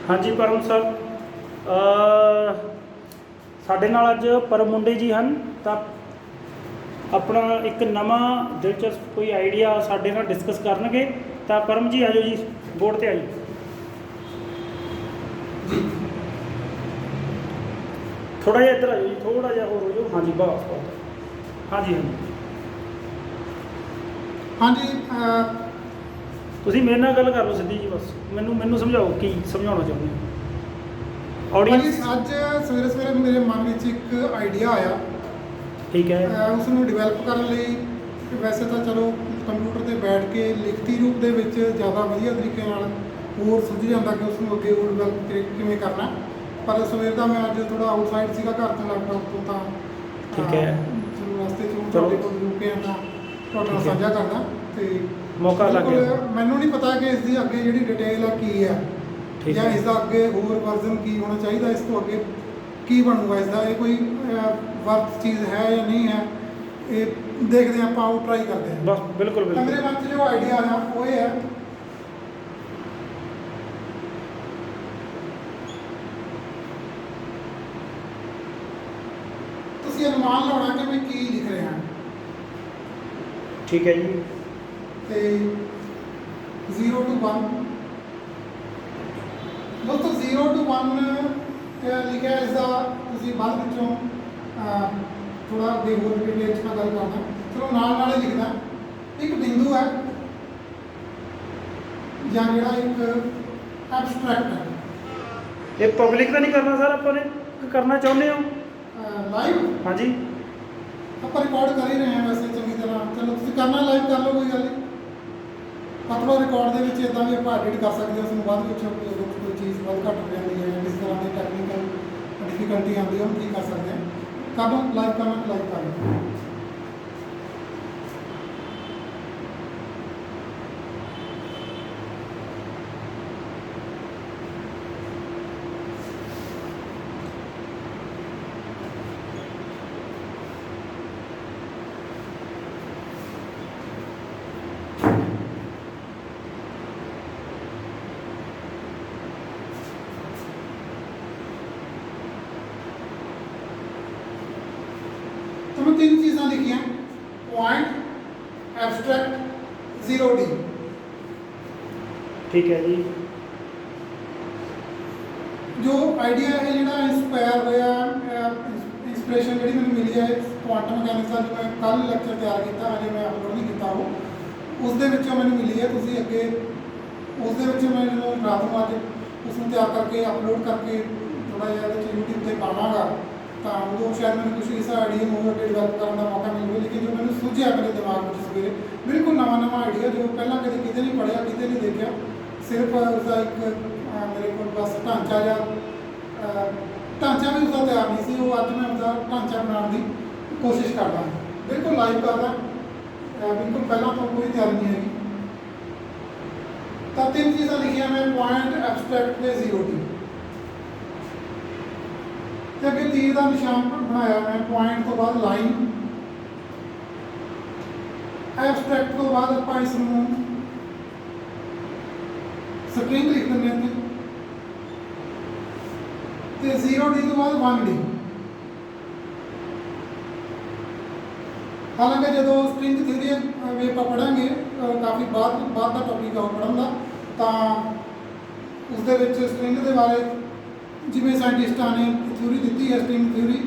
ਹਾਂਜੀ ਪਰਮ ਸਰ, ਸਾਡੇ ਨਾਲ ਅੱਜ ਪਰਮ ਮੁੰਡੇ ਜੀ ਹਨ। ਤਾਂ ਆਪਣਾ ਇੱਕ ਨਵਾਂ ਦਿਲਚਸਪ ਕੋਈ ਆਈਡੀਆ ਸਾਡੇ ਨਾਲ ਡਿਸਕਸ ਕਰਨਗੇ। ਤਾਂ ਪਰਮ ਜੀ ਆਜੋ ਜੀ, ਬੋਰਡ 'ਤੇ ਆਜੋ। ਥੋੜ੍ਹਾ ਜਿਹਾ ਇੱਧਰ ਆਜੋ ਜੀ, ਥੋੜ੍ਹਾ ਜਿਹਾ ਹੋਰ ਹੋ ਜਾਓ। ਹਾਂਜੀ ਬਸ ਬਹੁਤ। ਹਾਂਜੀ ਹਾਂਜੀ ਹਾਂਜੀ ਤੁਸੀਂ ਮੇਰੇ ਨਾਲ ਗੱਲ ਕਰ ਲਓ ਸਿੱਧੀ ਜੀ, ਬਸ ਮੈਨੂੰ ਸਮਝਾਓ ਕੀ ਸਮਝਾਉਣਾ ਚਾਹੁੰਦੇ ਹੋ ਆਡੀਅנס। ਅੱਜ ਸਵੇਰੇ ਸਵੇਰੇ ਮੇਰੇ ਮਨ ਵਿੱਚ ਇੱਕ ਆਈਡੀਆ ਆਇਆ। ਠੀਕ ਹੈ। ਉਸ ਨੂੰ ਡਿਵੈਲਪ ਕਰਨ ਲਈ ਵੈਸੇ ਤਾਂ ਚਲੋ ਕੰਪਿਊਟਰ 'ਤੇ ਬੈਠ ਕੇ ਲਿਖਤੀ ਰੂਪ ਦੇ ਵਿੱਚ ਜ਼ਿਆਦਾ ਵਧੀਆ ਤਰੀਕੇ ਨਾਲ ਹੋਰ ਸੁੱਝ ਜਾਂਦਾ ਕਿ ਉਸ ਨੂੰ ਅੱਗੇ ਹੋਰ ਡਿਵੈਲਪ ਕਿਵੇਂ ਕਰਨਾ। ਪਰ ਸਵੇਰ ਦਾ ਮੈਂ ਅੱਜ ਥੋੜ੍ਹਾ ਆਊਟਸਾਈਡ ਸੀਗਾ ਘਰ ਤੋਂ, ਲੈਪਟਾਪ ਤੋਂ, ਤਾਂ ਠੀਕ ਹੈ ਚਲੋ ਰਸਤੇ 'ਚੋਂ ਤੁਹਾਡੇ ਕੋਲ ਰੁਕੇ ਤਾਂ ਤੁਹਾਡੇ ਨਾਲ ਸਾਂਝਾ ਕਰਦਾ। ਅਤੇ ਮੌਕਾ ਲੱਗ ਗਿਆ। ਮੈਨੂੰ ਨਹੀਂ ਪਤਾ ਕਿ ਇਸ ਦੀ ਅੱਗੇ ਜਿਹੜੀ ਡਿਟੇਲ ਆ ਕੀ ਹੈ, ਜਾਂ ਇਸ ਦਾ ਅੱਗੇ ਹੋਰ ਵਰਜ਼ਨ ਕੀ ਹੋਣਾ ਚਾਹੀਦਾ, ਇਸ ਤੋਂ ਅੱਗੇ ਕੀ ਬਣੂਗਾ ਇਸ ਦਾ, ਇਹ ਕੋਈ ਵਰਤ ਚੀਜ਼ ਹੈ ਜਾਂ ਨਹੀਂ ਹੈ, ਇਹ ਦੇਖਦੇ ਆਪਾਂ, ਉਹ ਟਰਾਈ ਕਰਦੇ ਹਾਂ। ਬਸ ਬਿਲਕੁਲ ਤਾਂ ਮੇਰੇ ਮਨ 'ਚ ਜੋ ਆਈਡੀਆ ਆਇਆ ਉਹ ਇਹ ਹੈ, ਤੁਸੀਂ ਅਨੁਮਾਨ ਲਾਉਣਾ ਕਿ ਮੈਂ ਕੀ ਲਿਖ ਰਿਹਾ। ਠੀਕ ਹੈ ਜੀ। ਤੇ 0 to 1 ਦੋਸਤੋ 0 to 1 ਲਿਖਿਆ। ਇਸ ਦਾ ਤੁਸੀਂ ਬਾਅਦ ਵਿੱਚੋਂ ਥੋੜਾ ਅੱਗੇ ਹੋਰ ਡਿਟੇਲ 'ਚ ਮੈਂ ਗੱਲ ਕਰਦਾ। ਚਲੋ ਨਾਲ ਹੀ ਲਿਖਦਾ। ਇੱਕ ਬਿੰਦੂ ਹੈ ਜਾਂ ਜਿਹੜਾ ਇੱਕ ਐਬਸਟਰੈਕਟ ਹੈ। ਇਹ ਪਬਲਿਕ ਤਾਂ ਨਹੀਂ ਕਰਨਾ ਸਰ, ਆਪਾਂ ਨੇ ਕਰਨਾ ਚਾਹੁੰਦੇ ਹੋ ਲਾਈਵ? ਹਾਂਜੀ ਆਪਾਂ ਰਿਕਾਰਡ ਕਰ ਹੀ ਰਹੇ ਹਾਂ ਵੈਸੇ ਚੰਗੀ ਤਰ੍ਹਾਂ। ਚਲੋ ਤੁਸੀਂ ਕਰਨਾ ਲਾਈਵ ਕਰ ਲਓ, ਕੋਈ ਗੱਲ ਨਹੀਂ। ਆਪਣਾ ਰਿਕਾਰਡ ਦੇ ਵਿੱਚ ਇੱਦਾਂ ਵੀ ਆਪਾਂ ਐਡਿਟ ਕਰ ਸਕਦੇ ਹਾਂ ਉਸ ਨੂੰ। ਬਾਅਦ ਵਿੱਚ ਕੋਈ ਚੀਜ਼ ਵੱਧ ਘੱਟ ਹੋ ਜਾਂਦੀ ਹੈ, ਕਿਸ ਤਰ੍ਹਾਂ ਦੀ ਟੈਕਨੀਕਲ ਡਿਫੀਕਲਟੀ ਆਉਂਦੀ ਹੈ, ਉਹਨੂੰ ਕੀ ਕਰ ਸਕਦੇ ਹਾਂ। ਕਦੋਂ ਲਾਈਵ ਕਰਨਾ ਲਾਈਵ ਕਰ ਲਓ। ਮੈਂ ਤਿੰਨ ਚੀਜ਼ਾਂ ਲਿਖੀਆਂ: ਪੁਆਇੰਟ, ਐਬਸਟਰੈਕਟ, 0D। ਠੀਕ ਹੈ ਜੀ। ਜੋ ਆਈਡੀਆ ਹੈ ਜਿਹੜਾ ਇੰਸਪਾਇਰ ਹੋਇਆ, ਇੰਸਪੀਰੇਸ਼ਨ ਜਿਹੜੀ ਮੈਨੂੰ ਮਿਲੀ ਹੈ ਕੁਆਂਟਮ ਮਕੈਨਿਕਸ ਦਾ, ਜੋ ਮੈਂ ਕੱਲ੍ਹ ਲੈਕਚਰ ਤਿਆਰ ਕੀਤਾ, ਹਜੇ ਮੈਂ ਅਪਲੋਡ ਨਹੀਂ ਕੀਤਾ ਉਹ, ਉਸ ਦੇ ਵਿੱਚੋਂ ਮੈਨੂੰ ਮਿਲੀ ਹੈ। ਤੁਸੀਂ ਅੱਗੇ ਉਸ ਦੇ ਵਿੱਚ ਮੈਂ ਜਦੋਂ ਰਾਤ ਨੂੰ ਅੱਜ ਉਸ ਨੂੰ ਤਿਆਰ ਕਰਕੇ ਅਪਲੋਡ ਕਰਕੇ ਥੋੜ੍ਹਾ ਜਿਹਾ ਇਹਦੇ 'ਚ YouTube 'ਤੇ ਪਾਵਾਂਗਾ, ਤਾਂ ਉਦੋਂ ਸ਼ਾਇਦ ਮੈਨੂੰ ਕੁਛ ਇਸ ਆਈਡੀਆ ਨੂੰ ਅੱਗੇ ਡਿਵੈਲਪ ਕਰਨ ਦਾ ਮੌਕਾ ਮਿਲੂਗਾ। ਲੇਕਿਨ ਜੋ ਮੈਨੂੰ ਸੁਝਿਆ ਮੇਰੇ ਦਿਮਾਗ ਵਿੱਚ ਸਵੇਰੇ, ਬਿਲਕੁਲ ਨਵਾਂ ਆਈਡੀਆ, ਜੋ ਪਹਿਲਾਂ ਕਦੇ ਕਿਤੇ ਨਹੀਂ ਪੜ੍ਹਿਆ, ਕਿਤੇ ਨਹੀਂ ਦੇਖਿਆ। ਸਿਰਫ ਉਸਦਾ ਇੱਕ ਮੇਰੇ ਕੋਲ ਬਸ ਢਾਂਚਾ ਵੀ ਉਸਦਾ ਤਿਆਰ ਨਹੀਂ ਸੀ। ਉਹ ਅੱਜ ਮੈਂ ਉਸਦਾ ਢਾਂਚਾ ਬਣਾਉਣ ਦੀ ਕੋਸ਼ਿਸ਼ ਕਰਦਾ, ਬਿਲਕੁਲ ਲਾਈਵ ਕਰਦਾ, ਬਿਲਕੁਲ ਪਹਿਲਾਂ ਤੋਂ ਕੋਈ ਤਿਆਰੀ ਨਹੀਂ ਹੈਗੀ। ਤਾਂ ਤਿੰਨ ਚੀਜ਼ਾਂ ਲਿਖੀਆਂ ਮੈਂ: ਪੁਆਇੰਟ, ਐਬਸਟਰੈਕਟ ਤੇ 0D। ਤੇ ਅੱਗੇ ਤੀਰ ਦਾ ਨਿਸ਼ਾਨ ਬਣਾਇਆ ਮੈਂ। ਪੁਆਇੰਟ ਤੋਂ ਬਾਅਦ ਲਾਈਨ, ਐਬਸਟਰੈਕਟ ਤੋਂ ਬਾਅਦ ਆਪਾਂ ਇਸ ਨੂੰ ਸਟ੍ਰਿੰਗ ਲਿਖ ਦਿੰਦੇ ਹਾਂ ਤੇ 0D ਤੋਂ ਬਾਅਦ 1D। ਹਾਲਾਂਕਿ ਜਦੋਂ ਸਟ੍ਰਿੰਗ ਥਿਊਰੀ ਵੀ ਆਪਾਂ ਪੜ੍ਹਾਂਗੇ, ਕਾਫੀ ਬਾਅਦ ਦਾ ਟੌਪਿਕ ਆ ਉਹ ਪੜ੍ਹਨ ਦਾ, ਤਾਂ ਉਸ ਦੇ ਵਿੱਚ ਸਟ੍ਰਿੰਗ ਦੇ ਬਾਰੇ ਜਿਵੇਂ ਸਾਇੰਟਿਸਟਾਂ ਨੇ ਥਿਊਰੀ ਦਿੱਤੀ ਹੈ ਸਟ੍ਰਿੰਗ ਥਿਊਰੀ,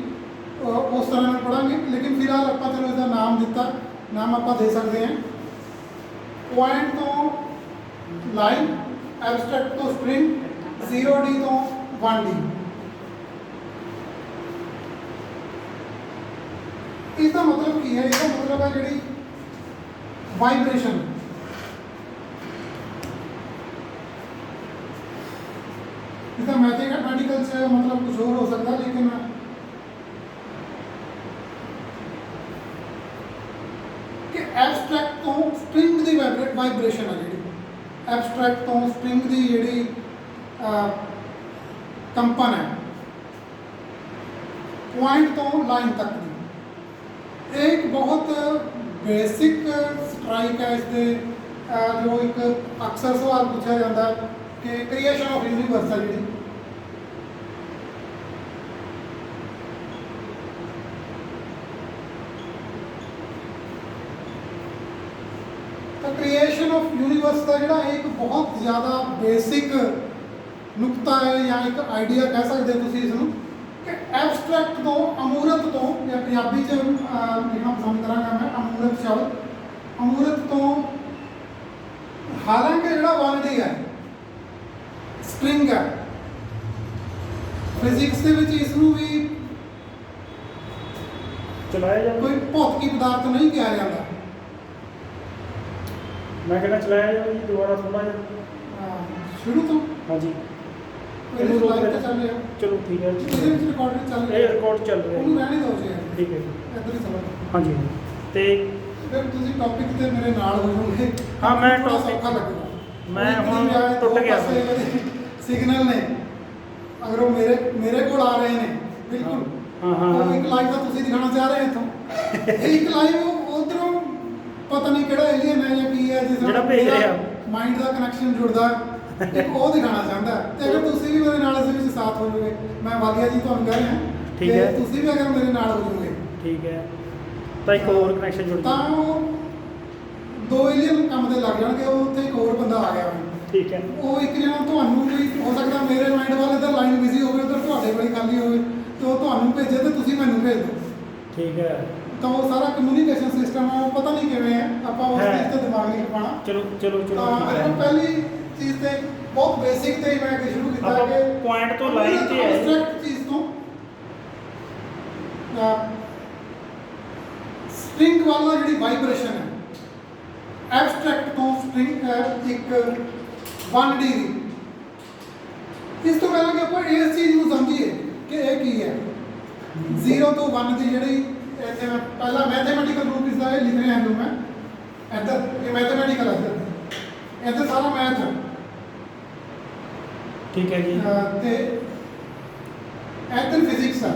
ਉਸ ਤਰ੍ਹਾਂ ਨਾਲ ਪੜ੍ਹਾਂਗੇ। ਲੇਕਿਨ ਫਿਲਹਾਲ ਆਪਾਂ ਚਲੋ ਇਸਦਾ ਨਾਮ ਦਿੱਤਾ, ਨਾਮ ਆਪਾਂ ਦੇ ਸਕਦੇ ਹਾਂ ਪੁਆਇੰਟ ਤੋਂ ਲਾਈਨ, ਐਬਸਟਰੈਕਟ ਤੋਂ ਸਟ੍ਰਿੰਗ, 0D ਤੋਂ 1D। इसका मतलब की है? इसका मतलब है जी वाइब्रेशन। इसका मैथमेटिकल से मतलब कुछ और हो सकता है, लेकिन कि एब्सट्रैक्ट तो स्ट्रिंग की वाइब्रेशन है जी, एब्सट्रैक्ट तो स्ट्रिंग की जी कंपन है, पॉइंट तो लाइन तक की। एक बहुत बेसिक स्ट्राइक है इसके, जो एक अक्सर सवाल पूछा जाता है ਕਿ ਕ੍ਰੀਏਸ਼ਨ ਆਫ ਯੂਨੀਵਰਸ ਆ ਜਿਹੜੀ, ਤਾਂ ਕ੍ਰੀਏਸ਼ਨ ਆਫ ਯੂਨੀਵਰਸ ਦਾ ਜਿਹੜਾ ਇੱਕ ਬਹੁਤ ਜ਼ਿਆਦਾ ਬੇਸਿਕ ਨੁਕਤਾ ਹੈ ਜਾਂ ਇੱਕ ਆਈਡੀਆ ਕਹਿ ਸਕਦੇ ਹੋ ਤੁਸੀਂ ਇਸ ਨੂੰ, ਕਿ ਐਬਸਟਰੈਕਟ ਤੋਂ, ਅਮੂਰਤ ਤੋਂ, ਜਾਂ ਪੰਜਾਬੀ 'ਚ ਲਿਖਣਾ ਪਸੰਦ ਕਰਾਂਗਾ ਮੈਂ ਅਮੂਰਤ ਸ਼ਬਦ, ਅਮੂਰਤ ਤੋਂ, ਹਾਲਾਂਕਿ ਜਿਹੜਾ 1D ਹੈ, ਸਟ੍ਰਿੰਗ ਹੈ, ਫਿਜ਼ਿਕਸ ਦੇ ਵਿੱਚ ਇਸ ਨੂੰ ਵੀ ਚਲਾਇਆ ਜਾਂਦਾ, ਕੋਈ ਭੌਤਿਕੀ ਪਦਾਰਥ ਨਹੀਂ ਕਿਹਾ ਜਾਂਦਾ। ਮੈਂ ਕਹਿੰਦਾ ਚਲਾਇਆ ਜਾਓ ਜੀ ਦੁਬਾਰਾ ਥੋੜਾ ਜਿਹਾ। ਸ਼ੁਰੂ ਤੋਂ ਹਾਂਜੀ ਇਹਨੂੰ ਰੋਕ ਲਾਈਵ ਤੇ ਦੇਣਾ। ਚੱਲ ਰਿਹਾ, ਚਲੋ ਠੀਕ ਹੈ ਜੀ, ਇਹਦੇ ਵਿੱਚ ਰਿਕਾਰਡਿੰਗ ਚੱਲ ਰਹੀ ਇਹ ਹੈ, ਰਿਕਾਰਡ ਚੱਲ ਰਿਹਾ ਉਹਨੂੰ ਹੈ। ਰਹਿਣ ਹੀ ਦਿਓ ਜੀ, ਠੀਕ ਹੈ ਜੀ, ਇੱਧਰ ਹੀ ਚਲੋ। ਹਾਂਜੀ ਤੇ ਫਿਰ ਤੁਸੀਂ ਟੌਪਿਕ ਤੇ ਮੇਰੇ ਨਾਲ ਹੋ ਜਾਓਗੇ। ਹਾਂ, ਮੈਂ ਥੋੜ੍ਹਾ topic- ਸੌਖਾ ਲੱਗੂਗਾ। ਮੈਂ ਇੱਕ ਹੁਣ ਦੀ ਬਜਾਏ ਟੁੱਟ ਦੋ ਗਿਆ ਪਾਸੇ ਇਹਦੇ ਸਿਗਨਲ ਨੇ, ਅਗਰ ਉਹ ਮੇਰੇ ਕੋਲ ਆ ਰਹੇ ਨੇ ਬਿਲਕੁਲ, ਹਾਂ ਹਾਂ ਉਹ ਹਾਂ ਇੱਕ ਲਾਈਵ ਤਾਂ ਤੁਸੀਂ ਦਿਖਾਉਣਾ ਚਾਹ ਰਹੇ ਹੋ ਇੱਥੋਂ, ਇਹ ਇੱਕ ਲਾਈਵ ਉਧਰੋਂ ਪਤਾ ਨਹੀਂ ਕਿਹੜਾ ਏਲੀਅਨ ਹੈ ਜਾਂ ਕੀ ਹੈ, ਜਿਸ ਜਿਹੜਾ ਭੇਜ ਰਿਹਾ। ਮਾਈਂਡ ਦਾ ਕਨੈਕਸ਼ਨ ਜੁੜਦਾ, ਇੱਕ ਉਹ ਦਿਖਾਉਣਾ ਚਾਹੁੰਦਾ। ਤੇ ਅਗਰ ਤੁਸੀਂ ਵੀ ਮੇਰੇ ਨਾਲ ਇਸ ਵਿੱਚ ਸਾਥ ਹੋ ਜਾਓਗੇ, ਮੈਂ ਵਾਲੀਆ ਜੀ ਤੁਹਾਨੂੰ ਕਹਿ ਰਿਹਾ, ਠੀਕ ਤੇ ਹੈ। ਤੁਸੀਂ ਵੀ ਅਗਰ ਮੇਰੇ ਨਾਲ ਹੋ ਜਾਓਗੇ ਠੀਕ ਹੈ, ਤਾਂ ਇੱਕ ਹੋਰ ਕਨੈਕਸ਼ਨ ਜੁੜ ਤਾਂ ਗਿਆ। ਉਹ ਦੋ ਏਲੀਅਨ ਕੰਮ ਤੇ ਲੱਗ ਜਾਣਗੇ, ਉਹ ਉੱਥੇ ਇੱਕ ਹੋਰ ਬੰਦਾ ਆ ਗਿਆ ਹੋਵੇ। ਠੀਕ ਹੈ, ਉਹ ਇੱਕ ਜਣਾ ਤੁਹਾਨੂੰ ਵੀ ਹੋ ਸਕਦਾ ਮੇਰੇ ਮਾਈਂਡ ਵੱਲ ਇੱਧਰ ਲਾਈਨ ਬਿਜ਼ੀ ਹੋਵੇ, ਉੱਧਰ ਤੁਹਾਡੇ ਕੋਲ ਖਾਲੀ ਹੋਵੇ, ਤੇ ਉਹ ਤੁਹਾਨੂੰ ਭੇਜੇ ਤੇ ਤੁਸੀਂ ਮੈਨੂੰ ਭੇਜ ਦਿਓ। ਠੀਕ ਹੈ, ਤਾਂ ਉਹ ਸਾਰਾ ਕਮਿਊਨੀਕੇਸ਼ਨ ਸਿਸਟਮ ਆ, ਉਹ ਪਤਾ ਨਹੀਂ ਕਿਵੇਂ ਹੈ, ਆਪਾਂ ਉਸ ਹੈ। ਚੀਜ਼ ਤੇ ਦਿਮਾਗ ਨਹੀਂ ਖਪਾਉਣਾ। ਚਲੋ ਚਲੋ ਚਲੋ ਤਾਂ ਠੀਕ ਅਗਰ ਹੈ। ਪਹਿਲੀ ਚੀਜ਼ ਤੇ ਬਹੁਤ ਬੇਸਿਕ ਤੇ ਹੀ ਮੈਂ ਸ਼ੁਰੂ ਕੀਤਾ ਆਪਾਂ ਕਿ point ਤੋਂ line ਤੇ ਆਏ। ਐਬਸਟ੍ਰੈਕਟ ਚੀਜ਼ ਤੋਂ ਸਟ੍ਰਿੰਗ ਵਾਲਾ ਜਿਹੜੀ ਵਾਈਬ੍ਰੇਸ਼ਨ ਹੈ, ਐਬਸਟ੍ਰੈਕਟ ਤੋਂ ਸਟ੍ਰਿੰਗ ਹੈ ਇੱਕ 1D ਦੀ। ਇਸ ਤੋਂ ਪਹਿਲਾਂ ਕਿ ਆਪਾਂ ਇਸ ਚੀਜ਼ ਨੂੰ ਸਮਝੀਏ ਕਿ ਇਹ ਕੀ ਹੈ, 0 ਤੋਂ 1 ਦੀ ਜਿਹੜੀ ਇੱਥੇ ਮੈਂ ਪਹਿਲਾਂ ਮੈਥਮੈਟੀਕਲ ਰੂਪ ਇਸ ਦਾ ਇਹ ਲਿਖ ਰਿਹਾ ਹਾਂ ਮੈਂ ਇੱਧਰ, ਇਹ ਮੈਥਮੈਟੀਕਲ ਹੈ, ਇੱਧਰ ਸਾਰਾ ਮੈਥ ਹੈ। ਠੀਕ ਹੈ ਜੀ, ਤੇ ਇੱਧਰ ਫਿਜ਼ਿਕਸ ਹੈ।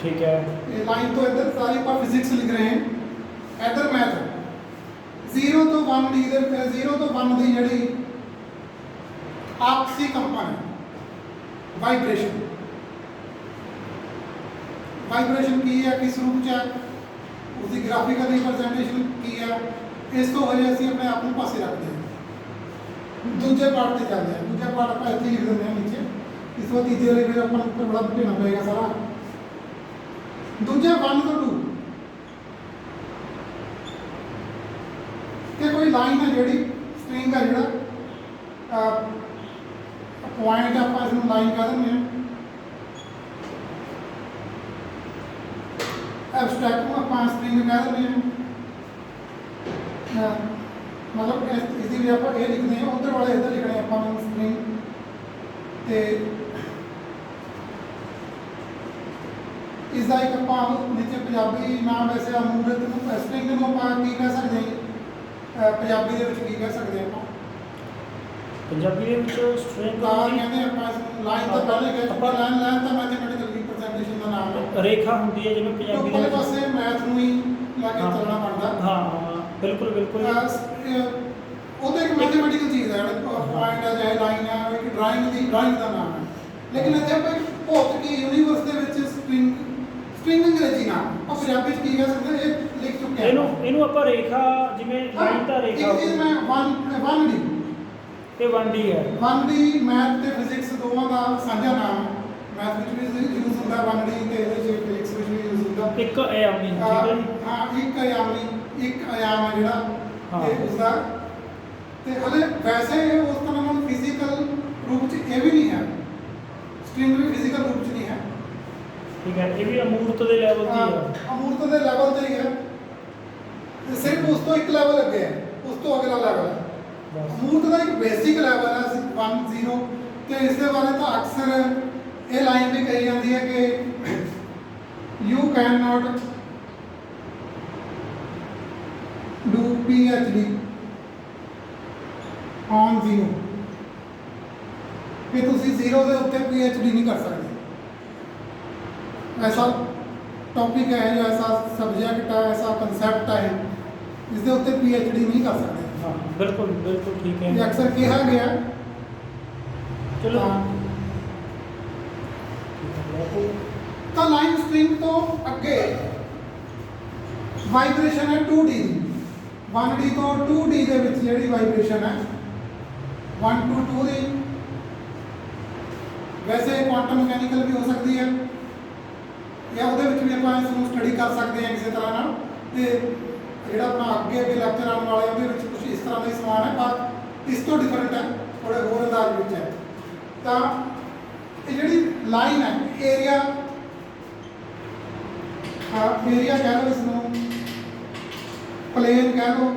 ਠੀਕ ਹੈ, ये लाइन तो इधर सारी पर फिजिक्स लिख रहे हैं, इधर मैथ 0 ਤੋਂ 1 ਦੀ ਇਧਰ 0 ਤੋਂ 1 ਦੀ ਜਿਹੜੀ ਆਪਸੀ ਕੰਪਨ ਹੈ, ਵਾਈਬ੍ਰੇਸ਼ਨ। ਵਾਈਬ੍ਰੇਸ਼ਨ ਕੀ ਹੈ, ਕਿਸ ਰੂਪ ਚ ਹੈ, ਉਸਦੀ ਗ੍ਰਾਫਿਕਲ ਰਿਪਰੈਜ਼ੈਂਟੇਸ਼ਨ ਕੀ ਹੈ, ਇਸ ਤੋਂ ਹਜੇ ਅਸੀਂ ਆਪਣੇ ਆਪ ਨੂੰ ਪਾਸੇ ਰੱਖਦੇ ਹਾਂ। ਦੂਜੇ ਪਾਰਟ ਤੇ ਚੱਲਦੇ ਹਾਂ। ਦੂਜਾ ਪਾਰਟ ਆਪਾਂ ਇੱਥੇ ਲਿਖ ਦਿੰਦੇ ਹਾਂ ਨੀਚੇ, ਇਸ ਤੋਂ ਤੀਜੇ ਲਈ ਫਿਰ ਆਪਾਂ ਨੂੰ ਉੱਪਰ ਬੜਾ ਘੇਰਨਾ ਪਏਗਾ ਸਾਰਾ। ਦੂਜੇ 1 ਤੋਂ 2 ਕਿ ਕੋਈ ਲਾਈਨ ਹੈ ਜਿਹੜੀ ਸਟ੍ਰਿੰਗ ਹੈ, ਜਿਹੜਾ ਪੁਆਇੰਟ ਆਪਾਂ ਇਸ ਨੂੰ ਲਾਈਨ ਕਹਿ ਦਿੰਦੇ ਹਾਂ। ਐਬਸਟ੍ਰੈਕਟ ਨੂੰ ਆਪਾਂ ਸਟ੍ਰਿੰਗ ਕਹਿ ਦਿੰਦੇ ਹਾਂ। ਮਤਲਬ ਇਸ ਦੀ ਵੀ ਆਪਾਂ ਇਹ ਲਿਖਦੇ ਹਾਂ, ਉੱਧਰ ਵਾਲੇ ਇੱਧਰ ਲਿਖਣੇ ਆਪਾਂ ਨੂੰ ਸਟ੍ਰਿੰਗ। ਤੇ ਇਸ ਦਾ ਇੱਕ ਆਪਾਂ ਨੀਚੇ ਪੰਜਾਬੀ ਨਾਮ ਵੈਸੇ ਅਮੂਰਤ ਨੂੰ, ਸਟ੍ਰਿੰਗ ਨੂੰ ਆਪਾਂ ਕੀ ਕਹਿ ਸਕਦੇ ਹਾਂ, ਪੰਜਾਬੀ ਦੇ ਵਿੱਚ ਕੀ ਕਹਿ ਸਕਦੇ ਆਪਾਂ, ਪੰਜਾਬੀ ਦੇ ਵਿੱਚ ਸਟ੍ਰਿੰਗ ਤਾਂ ਕਹਿੰਦੇ ਆਪਾਂ ਇਸ ਨੂੰ ਲਾਈਨ ਤਾਂ ਪਹਿਲੇ ਕਹਿ ਚੁੱਕੇ, ਲਾਈਨ ਤਾਂ ਮੈਥਮੈਟੀਕਲ ਰਿਪਰੈਜ਼ੈਂਟੇਸ਼ਨ ਦਾ ਨਾਮ ਹੈ। ਰੇਖਾ ਹੁੰਦੀ ਹੈ ਜਿਵੇਂ ਪੰਜਾਬੀ ਦੇ ਉੱਪਰਲੇ ਵਿੱਚ। ਪਾਸੇ ਮੈਥ ਨੂੰ ਹੀ ਲੈ ਕੇ ਚੱਲਣਾ ਬਣਦਾ। ਹਾਂ ਹਾਂ, ਬਿਲਕੁਲ ਬਿਲਕੁਲ। ਉਹ ਤਾਂ ਇੱਕ ਮੈਥਮੈਟੀਕਲ ਚੀਜ਼ ਹੈ, ਪੁਆਇੰਟ ਹੈ ਜਾਂ ਲਾਈਨ ਹੈ, ਉਹ ਇੱਕ ਡਰਾਇੰਗ ਦਾ ਨਾਮ ਹੈ। ਲੇਕਿਨ ਇੱਥੇ ਆਪਾਂ ਇੱਕ ਭੌਤਿਕੀ ਯੂਨੀਵਰਸ ਦੇ ਵਿੱਚ ਸਟ੍ਰਿੰਗ ਅੰਗਰੇਜ਼ੀ ਨਾਮ, ਆਪਾਂ ਪੰਜਾਬੀ ਚ ਕੀ ਕਹਿ ਸਕਦੇ ਹਾਂ, ਇਹ ਲਿਖ ਚੁੱਕੇ ਹਾਂ। ਇਹਨੂੰ ਆਪਾਂ ਰੇਖਾ, ਜਿਵੇਂ ਲਾਈਨ ਦਾ ਰੇਖਾ। ਇੱਕ ਚੀਜ਼ ਮੈਂ 1D, ਇਹ 1D ਹੈ। 1D ਮੈਥ ਤੇ ਫਿਜ਼ਿਕਸ ਦੋਵਾਂ ਦਾ ਸਾਂਝਾ ਨਾਮ ਹੈ। ਮੈਥ ਵਿੱਚ ਵੀ ਯੂਜ਼ ਹੁੰਦਾ 1D, ਤੇ ਇਹਦੇ ਵਿੱਚ ਫਿਜ਼ਿਕਸ ਵਿੱਚ ਵੀ ਯੂਜ਼ ਹੁੰਦਾ ਇੱਕ ਆਯਾਮੀ, ਠੀਕ ਹੈ ਜੀ। ਹਾਂ, ਇੱਕ ਆਯਾਮ ਹੈ ਜਿਹੜਾ, ਤੇ ਉਸਦਾ ਤੇ ਹਲੇ ਵੈਸੇ ਉਸ ਤਰ੍ਹਾਂ ਨਾਲ ਫਿਜ਼ੀਕਲ ਰੂਪ ਚ ਇਹ ਵੀ ਨਹੀਂ ਹੈ, ਸਟ੍ਰਿੰਗ ਵੀ ਫਿਜ਼ੀਕਲ ਰੂਪ ਚ ਨਹੀਂ ਹੈ। ਠੀਕ ਹੈ, ਇਹ ਵੀ ਅਮੂਰਤ ਦੇ ਲੈਵਲ ਦੀ ਹੈ। ਅਮੂਰਤ ਦੇ ਲੈਵਲ ਤੇ ਹੀ ਹੈ, ਤੇ ਸਿਰਫ ਉਸ ਤੋਂ ਇੱਕ ਲੈਵਲ ਅੱਗੇ ਹੈ, ਉਸ ਤੋਂ ਅਗਲਾ ਲੈਵਲ ਹੈ। ਅਮੂਰਤ ਦਾ ਇੱਕ ਬੇਸਿਕ ਲੈਵਲ ਹੈ 1 0, ਤੇ ਇਸ ਦੇ ਬਾਰੇ ਤਾਂ ਅਕਸਰ ਇਹ ਲਾਈਨ ਵੀ ਕਹੀ ਜਾਂਦੀ ਹੈ ਕਿ you can not do PhD on 0, ਕਿ ਤੁਸੀਂ 0 ਦੇ ਉੱਤੇ PhD ਨਹੀਂ ਕਰ ਸਕਦੇ। ऐसा टॉपिक है, जो ऐसा सब्जेक्ट है, ऐसा कंसेप्ट है ਇਸ ਦੇ ਉੱਤੇ PhD ਨਹੀਂ ਕਰ ਸਕਦੇ। हाँ बिल्कुल बिल्कुल ठीक ਇਹ है। ਅਕਸਰ ਕਿਹਾ ਗਿਆ। चलो ਤਾਂ ਲਾਈਨ ਸਟ੍ਰਿੰਗ ਤੋਂ ਅੱਗੇ ਵਾਈਬ੍ਰੇਸ਼ਨ ਹੈ 2D ਦੀ। 1D ਤੋਂ 2D ਦੇ ਵਿੱਚ ਜਿਹੜੀ ਵਾਈਬ੍ਰੇਸ਼ਨ ਹੈ 1 to 2 ਦੀ, ਵੈਸੇ ਕੁਆਂਟਮ ਮਕੈਨੀਕਲ ਵੀ ਹੋ ਸਕਦੀ ਹੈ ਜਾਂ ਉਹਦੇ ਵਿੱਚ ਵੀ ਆਪਾਂ ਇਸ ਨੂੰ ਸਟੱਡੀ ਕਰ ਸਕਦੇ ਹਾਂ ਕਿਸੇ ਤਰ੍ਹਾਂ ਨਾਲ। ਤੇ ਜਿਹੜਾ ਆਪਣਾ ਅੱਗੇ ਲੈਕਚਰ ਆਉਣ ਵਾਲਾ ਉਹਦੇ ਵਿੱਚ ਕੁਝ ਇਸ ਤਰ੍ਹਾਂ ਦਾ ਹੀ ਸਮਾਨ ਹੈ, ਪਰ ਇਸ ਤੋਂ ਡਿਫਰੈਂਟ ਹੈ, ਥੋੜੇ ਹੋਰ ਅੰਦਾਜ਼ ਵਿੱਚ ਹੈ। ਤਾਂ ਇਹ ਜਿਹੜੀ ਲਾਈਨ ਹੈ ਏਰੀਆ ਕਹਿ ਲਓ, ਇਸ ਨੂੰ ਪਲੇਨ ਕਹਿ ਲਓ,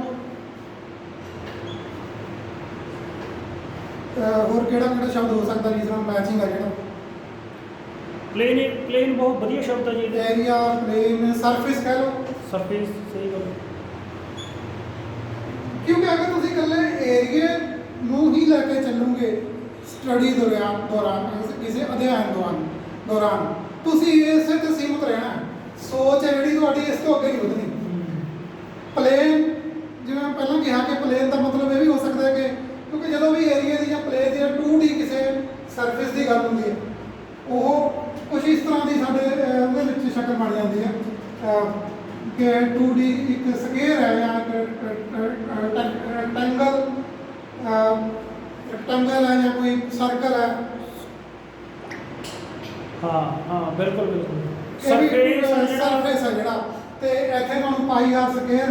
ਹੋਰ ਕਿਹੜਾ ਸ਼ਬਦ ਹੋ ਸਕਦਾ ਜਿਸ ਨਾਲ ਮੈਚਿੰਗ ਹੈ ਜਿਹੜਾ प्लेन बहुत बढ़िया शब्द है जी। ਏਰੀਆ, ਪਲੇਨ, ਸਰਫੇਸ ਕਹਿ ਲਓ। सरफेस सही गल। ਕਿਉਂਕਿ ਅਗਰ ਤੁਸੀਂ ਇਕੱਲੇ ਏਰੀਏ ਨੂੰ ਹੀ ਲੈ ਕੇ ਚੱਲੋਗੇ ਸਟੱਡੀ ਦੌਰਾਨ ਕਿਸੇ ਅਧਿਐਨ ਦੌਰਾਨ ਤੁਸੀਂ ਇਸੇ ਤੇ ਸੀਮਤ ਰਹਿਣਾ। ਸੋਚ ਹੈ ਜਿਹੜੀ ਤੁਹਾਡੀ ਇਸ ਤੋਂ ਅੱਗੇ ਨਹੀਂ ਵਧਣੀ। ਪਲੇਨ, ਜਿਵੇਂ ਮੈਂ ਪਹਿਲਾਂ ਕਿਹਾ ਕਿ ਪਲੇਨ ਦਾ ਮਤਲਬ ਇਹ ਵੀ ਹੋ ਸਕਦਾ ਹੈ ਕਿ ਕਿਉਂਕਿ ਜਦੋਂ ਵੀ ਏਰੀਏ ਦੀ ਜਾਂ ਪਲੇਨ ਦੀ ਜਾਂ 2D ਕਿਸੇ ਸਰਫੇਸ ਦੀ ਗੱਲ ਹੁੰਦੀ ਹੈ, ਉਹ ਕੁਝ ਇਸ ਤਰ੍ਹਾਂ ਦੀ ਸਾਡੇ ਉਹਦੇ ਵਿੱਚ ਸ਼ਕਲ ਬਣ ਜਾਂਦੀ ਹੈ ਕਿ 2D ਇੱਕ ਸਕੇਅਰ ਹੈ ਜਾਂ ਰੈਕਟੈਂਗਲ ਹੈ ਜਾਂ ਕੋਈ ਸਰਕਲ ਹੈ। हाँ हाँ बिल्कुल बिल्कुल। ਸਰਫੇਸ ਹੈ ਜਿਹੜਾ, ਤੇ ਇੱਥੇ ਤੁਹਾਨੂੰ ਪਾਈ ਆਰ ਸਕੇਅਰ।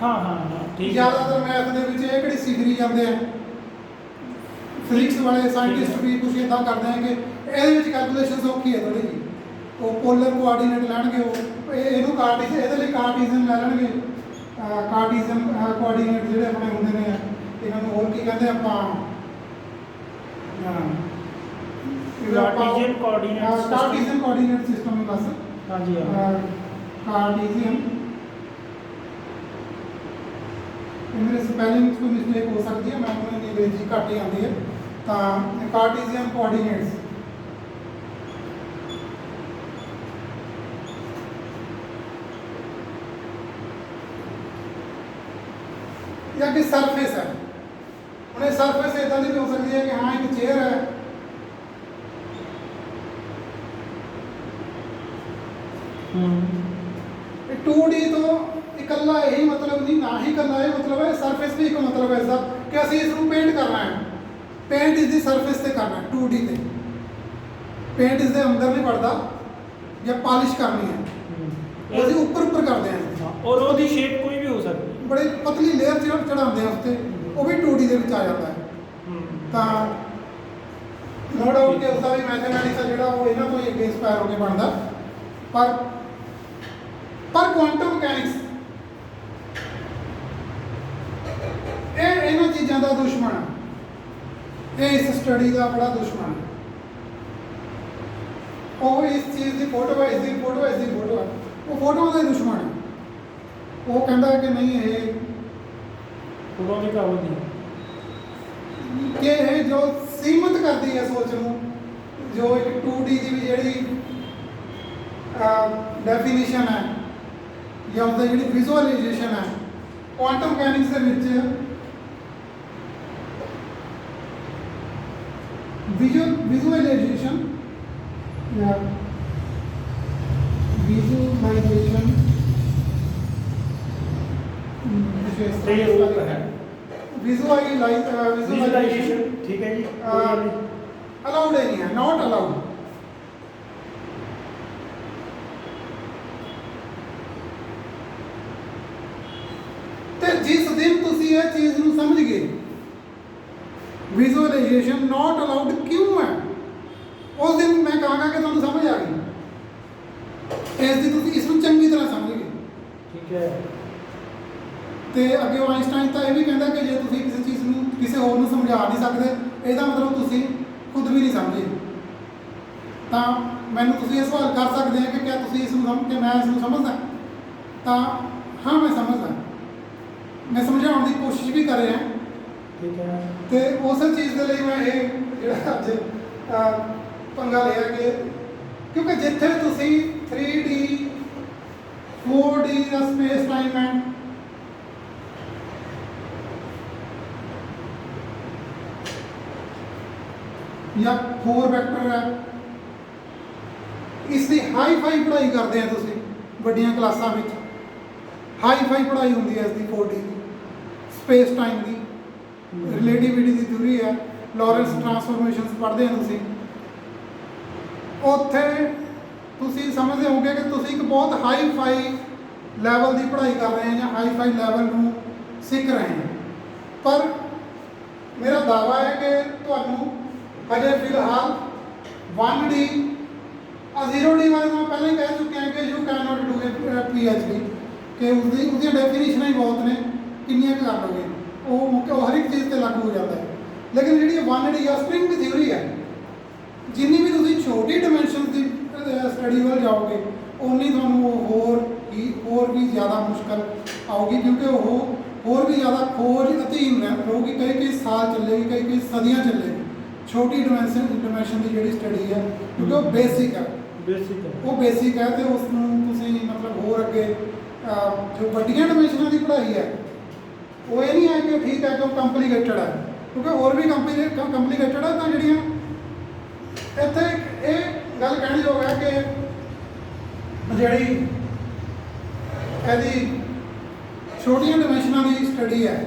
हाँ हाँ हाँ ठीक है। ਜ਼ਿਆਦਾਤਰ ਮੈਥ ਦੇ ਵਿੱਚ ਇਹ ਕਿਹੜੀ ਸਿਖਰੀ ਜਾਂਦੇ ਆ, ਫਿਜ਼ਿਕਸ ਵਾਲੇ ਸਾਇੰਟਿਸਟ ਵੀ ਕੁਝ ਇਦਾਂ ਕਰਦੇ ਆ ਕਿ ਇਹਦੇ ਵਿੱਚ ਕੈਲਕੂਲੇਸ਼ਨ ਸੌਖੀ ਹੈ ਥੋੜੀ ਜਿਹੀ। ਉਹ ਪੋਲਰ ਕੋਆਰਡੀਨੇਟ ਲੈਣਗੇ, ਉਹ ਇਹਨੂੰ ਕਾਰਟੀਜ਼ਨ, ਇਹਦੇ ਲਈ ਕਾਰਟੀਜ਼ਨ ਲੈ ਲੈਣਗੇ। ਕਾਰਟੀਜ਼ਨ ਕੋਆਰਡੀਨੇਟ ਜਿਹੜੇ ਆਪਣੇ ਹੁੰਦੇ ਨੇ, ਇਹਨਾਂ ਨੂੰ ਹੋਰ ਕੀ ਕਹਿੰਦੇ ਆਪਾਂ, कार्टेशियन कोऑर्डिनेट ਕਾਰਟੀਜ਼ਨ ਕੋਆਰਡੀਨੇਟ ਸਿਸਟਮ ਬਸ। हाँ जी हाँ। ਕਾਰਟੀਜ਼ਨ, ਮੇਰੇ ਸਪੈਲਿੰਗ ਕੋਈ ਮਿਸਟੇਕ ਹੋ ਸਕਦੀ ਹੈ, ਮੈਨੂੰ ਅੰਗਰੇਜ਼ੀ ਘੱਟ ਹੀ ਆਉਂਦੀ ਹੈ। ਤਾਂ ਕਾਰਟੀਜ਼ੀਅਨ ਕੋਆਰਡੀਨੇਟਸ ਜਾਂ ਕਿ ਸਰਫੇਸ ਹੈ। ਹੁਣ ਇਹ ਸਰਫੇਸ ਇਦਾਂ ਦੀ ਵੀ ਹੋ ਸਕਦੀ ਹੈ ਕਿ ਹਾਂ ਇੱਕ ਚੇਅਰ ਹੈ, ਇਹ 2D ਤੋਂ ਇਕੱਲਾ ਇਹੀ ਮਤਲਬ ਨਹੀਂ, ਨਾ ਹੀ ਇਕੱਲਾ ਇਹ ਮਤਲਬ ਹੈ। ਸਰਫੇਸ ਵੀ ਇੱਕ ਮਤਲਬ ਹੈ ਇਸਦਾ ਕਿ ਅਸੀਂ ਇਸ ਨੂੰ ਪੇਂਟ ਕਰਨਾ ਹੈ। ਪੇਂਟ ਇਸ ਦੀ ਸਰਫੇਸ ਤੇ ਕਰਨਾ ਹੈ 2D ਤੇ। ਪੇਂਟ ਇਸ ਦੇ ਅੰਦਰ ਨਹੀਂ ਪੜਦਾ ਜਾਂ ਪਾਲਿਸ਼ ਕਰਨੀ ਹੈ, ਉਹ ਅਸੀਂ ਉੱਪਰ ਕਰਦੇ ਹਾਂ। और वो दी शेप कोई भी हो सकती है। ਬੜੇ ਪਤਲੀ ਲੇਅਰ ਚੜਾਉਂਦੇ ਆ ਉੱਤੇ, ਉਹ ਵੀ 2D ਦੇ ਵਿੱਚ ਆ ਜਾਂਦਾ ਹੈ। ਤਾਂ ਨੋ ਡਾਊਟ ਕਿ ਉਸਦਾ ਵੀ ਮੈਥਮੈਟਿਕਸ ਜਿਹੜਾ ਉਹ ਇਹਨਾਂ ਤੋਂ ਹੀ ਅੱਗੇ ਇੰਸਪਾਇਰ ਹੋ ਕੇ ਬਣਦਾ। ਪਰ ਕੁਆਂਟਮ ਮਕੈਨਿਕਸ ਇਹ ਇਹਨਾਂ ਚੀਜ਼ਾਂ ਦਾ ਦੁਸ਼ਮਣ ਹੈ। ਇਹ ਇਸ ਸਟੱਡੀ ਦਾ ਬੜਾ ਦੁਸ਼ਮਣ ਹੈ। ਉਹ ਇਸ ਚੀਜ਼ ਦੀ ਫੋਟੋ ਹੈ, ਇਸ ਦੀ ਫੋਟੋ ਹੈ, ਇਸ ਦੀ ਫੋਟੋ ਹੈ, ਉਹ ਫੋਟੋਆਂ ਦਾ ਹੀ ਦੁਸ਼ਮਣ ਹੈ। ਉਹ ਕਹਿੰਦਾ ਹੈ ਕਿ ਨਹੀਂ, ਇਹ फूलों की कहावत नहीं। ਕਿ ਇਹ ਜੋ ਸੀਮਤ ਕਰਦੀ ਹੈ ਸੋਚ ਨੂੰ, ਜੋ ਇੱਕ 2D ਦੀ ਵੀ ਜਿਹੜੀ ਡੈਫੀਨੇਸ਼ਨ ਹੈ ਜਾਂ ਉਹਦੀ ਜਿਹੜੀ ਵਿਜ਼ੂਅਲਾਈਜੇਸ਼ਨ ਹੈ, ਕੁਆਂਟਮ ਮਕੈਨਿਕਸ ਦੇ ਵਿੱਚ ਵਿਜ਼ੂਅਲਾਈਜੇਸ਼ਨ ਜਾਂ ਵਿਜ਼ੂਅਲਾਈਜੇਸ਼ਨ सही रूप है। विजुअलाइजेशन ठीक है जी। अलाउड नहीं है, नॉट अलाउड। ਤੇ ਜਿਸ ਦਿਨ ਤੁਸੀਂ ਇਹ ਚੀਜ਼ ਨੂੰ ਸਮਝ ਗਏ, ਵਿਜ਼ੂਅਲਾਈਜੇਸ਼ਨ ਨॉट ਅਲਾउड ਕਿਉਂ ਹੈ, ਉਸ ਦਿਨ ਮੈਂ ਕਹਾਂਗਾ ਕਿ ਤੁਹਾਨੂੰ ਸਮਝ ਆ ਗਈ। ਇਸ ਦੀ ਤੁਸੀਂ ਇਸ ਨੂੰ ਚੰਗੀ ਤਰ੍ਹਾਂ ਸਮਝ ਗਏ। ठीक है। ਤੇ ਅੱਗੇ ਆਇਨਸਟਾਈਨ ਤਾਂ ਇਹ ਵੀ ਕਹਿੰਦਾ ਕਿ ਜੇ ਤੁਸੀਂ ਕਿਸੇ ਚੀਜ਼ ਨੂੰ ਕਿਸੇ ਹੋਰ ਨੂੰ ਸਮਝਾ ਨਹੀਂ ਸਕਦੇ, ਇਹਦਾ ਮਤਲਬ ਤੁਸੀਂ ਖੁਦ ਵੀ ਨਹੀਂ ਸਮਝੇ। ਤਾਂ ਮੈਨੂੰ ਤੁਸੀਂ ਇਹ ਸਵਾਲ ਕਰ ਸਕਦੇ ਆ ਕਿ ਕਿਆ ਤੁਸੀਂ ਇਸ ਨੂੰ ਸਮਝ ਕੇ ਮੈਂ ਇਸ ਨੂੰ ਸਮਝਦਾ? ਤਾਂ ਹਾਂ, ਮੈਂ ਸਮਝਦਾ। ਮੈਂ ਸਮਝਾਉਣ ਦੀ ਕੋਸ਼ਿਸ਼ ਵੀ ਕਰ ਰਿਹਾ। ठीक है। ਤੇ ਉਸ ਚੀਜ਼ ਦੇ ਲਈ ਮੈਂ ਇਹ ਜਿਹੜਾ ਅੱਜ ਪੰਗਾ ਲਿਆ ਕਿ ਕਿਉਂਕਿ ਜਿੱਥੇ ਤੁਸੀਂ 3D 4D ਦਾ ਸਪੇਸ ਟਾਈਮ ਹੈ, ਜਾਂ 4 ਵੈਕਟਰ ਹੈ। ਇਸ ਦੀ ਹਾਈ ਫਾਈ ਪੜ੍ਹਾਈ ਕਰਦੇ ਆ ਤੁਸੀਂ ਵੱਡੀਆਂ ਕਲਾਸਾਂ ਵਿੱਚ, ਹਾਈ ਫਾਈ ਪੜ੍ਹਾਈ ਹੁੰਦੀ ਹੈ ਇਸ ਦੀ 4D ਦੀ, ਸਪੇਸ ਟਾਈਮ ਦੀ, ਰਿਲੇਟਿਵਿਟੀ ਦੀ ਥਿਊਰੀ ਹੈ, ਲੌਰੈਂਸ ਟਰਾਂਸਫੋਰਮੇਸ਼ਨਸ ਪੜ੍ਹਦੇ ਆ ਤੁਸੀਂ। ਉੱਥੇ ਤੁਸੀਂ ਸਮਝਦੇ ਹੋਗੇ ਕਿ ਤੁਸੀਂ ਇੱਕ ਬਹੁਤ ਹਾਈ ਫਾਈ ਲੈਵਲ ਦੀ ਪੜ੍ਹਾਈ ਕਰ ਰਹੇ ਹੋ ਜਾਂ ਹਾਈ ਫਾਈ ਲੈਵਲ ਨੂੰ ਸਿੱਖ ਰਹੇ ਹੋ। ਪਰ ਮੇਰਾ ਦਾਅਵਾ ਹੈ ਕਿ ਤੁਹਾਨੂੰ ਹਜੇ ਫਿਲਹਾਲ 1D 0D ਬਾਰੇ ਮੈਂ ਪਹਿਲਾਂ ਹੀ ਕਹਿ ਚੁੱਕਿਆ ਕਿ you can not do A PhD, ਕਿ ਉਹਦੀਆਂ ਡੈਫੀਨੇਸ਼ਨਾਂ ਹੀ ਬਹੁਤ ਨੇ, ਕਿੰਨੀਆਂ ਕੁ ਕਰ ਲਓਗੇ, ਉਹ ਹਰ ਇੱਕ ਚੀਜ਼ ਤੇ ਲਾਗੂ ਹੋ ਜਾਂਦਾ ਹੈ। ਲੇਕਿਨ ਜਿਹੜੀ 1D ਜਾਂ ਸਟ੍ਰਿੰਗ ਦੀ ਥਿਊਰੀ ਹੈ, ਜਿੰਨੀ ਵੀ ਤੁਸੀਂ ਛੋਟੀ ਡਾਇਮੈਂਸ਼ਨ ਦੀ ਸਟੱਡੀ ਵੱਲ ਜਾਓਗੇ ਉਨੀ ਤੁਹਾਨੂੰ ਉਹ ਹੋਰ ਵੀ ਜ਼ਿਆਦਾ ਮੁਸ਼ਕਲ ਆਊਗੀ, ਕਿਉਂਕਿ ਉਹ ਹੋਰ ਵੀ ਜ਼ਿਆਦਾ ਖੋਜ ਅਧੀਨ ਰਹੂਗੀ, ਕਈ ਸਾਲ ਚੱਲੇਗੀ, ਕਈ ਸਦੀਆਂ ਚੱਲੇਗੀ। ਛੋਟੀ ਡਾਇਮੈਂਸ਼ਨ ਦੀ ਜਿਹੜੀ ਸਟੱਡੀ ਹੈ, ਕਿਉਂਕਿ ਉਹ ਬੇਸਿਕ ਹੈ, ਉਹ ਬੇਸਿਕ ਹੈ, ਤੇ ਉਸ ਨੂੰ ਤੁਸੀਂ ਮਤਲਬ ਹੋਰ ਅੱਗੇ ਜੋ ਵੱਡੀਆਂ ਡਾਇਮੈਂਸ਼ਨਾਂ ਦੀ ਪੜ੍ਹਾਈ ਹੈ ਉਹ ਇਹ ਨਹੀਂ ਹੈ ਕਿ ਠੀਕ ਹੈ ਕਿ ਉਹ ਕੰਪਲੀਕੇਟਡ ਹੈ, ਕਿਉਂਕਿ ਹੋਰ ਵੀ ਕੰਪਲੀਕੇਟਡ ਹੈ। ਤਾਂ ਜਿਹੜੀਆਂ ਇੱਥੇ ਇਹ ਗੱਲ ਕਹਿਣੀ ਯੋਗ ਹੈ ਕਿ ਜਿਹੜੀ ਇਹਦੀ ਛੋਟੀਆਂ ਡਾਇਮੈਂਸ਼ਨਾਂ ਦੀ ਸਟੱਡੀ ਹੈ,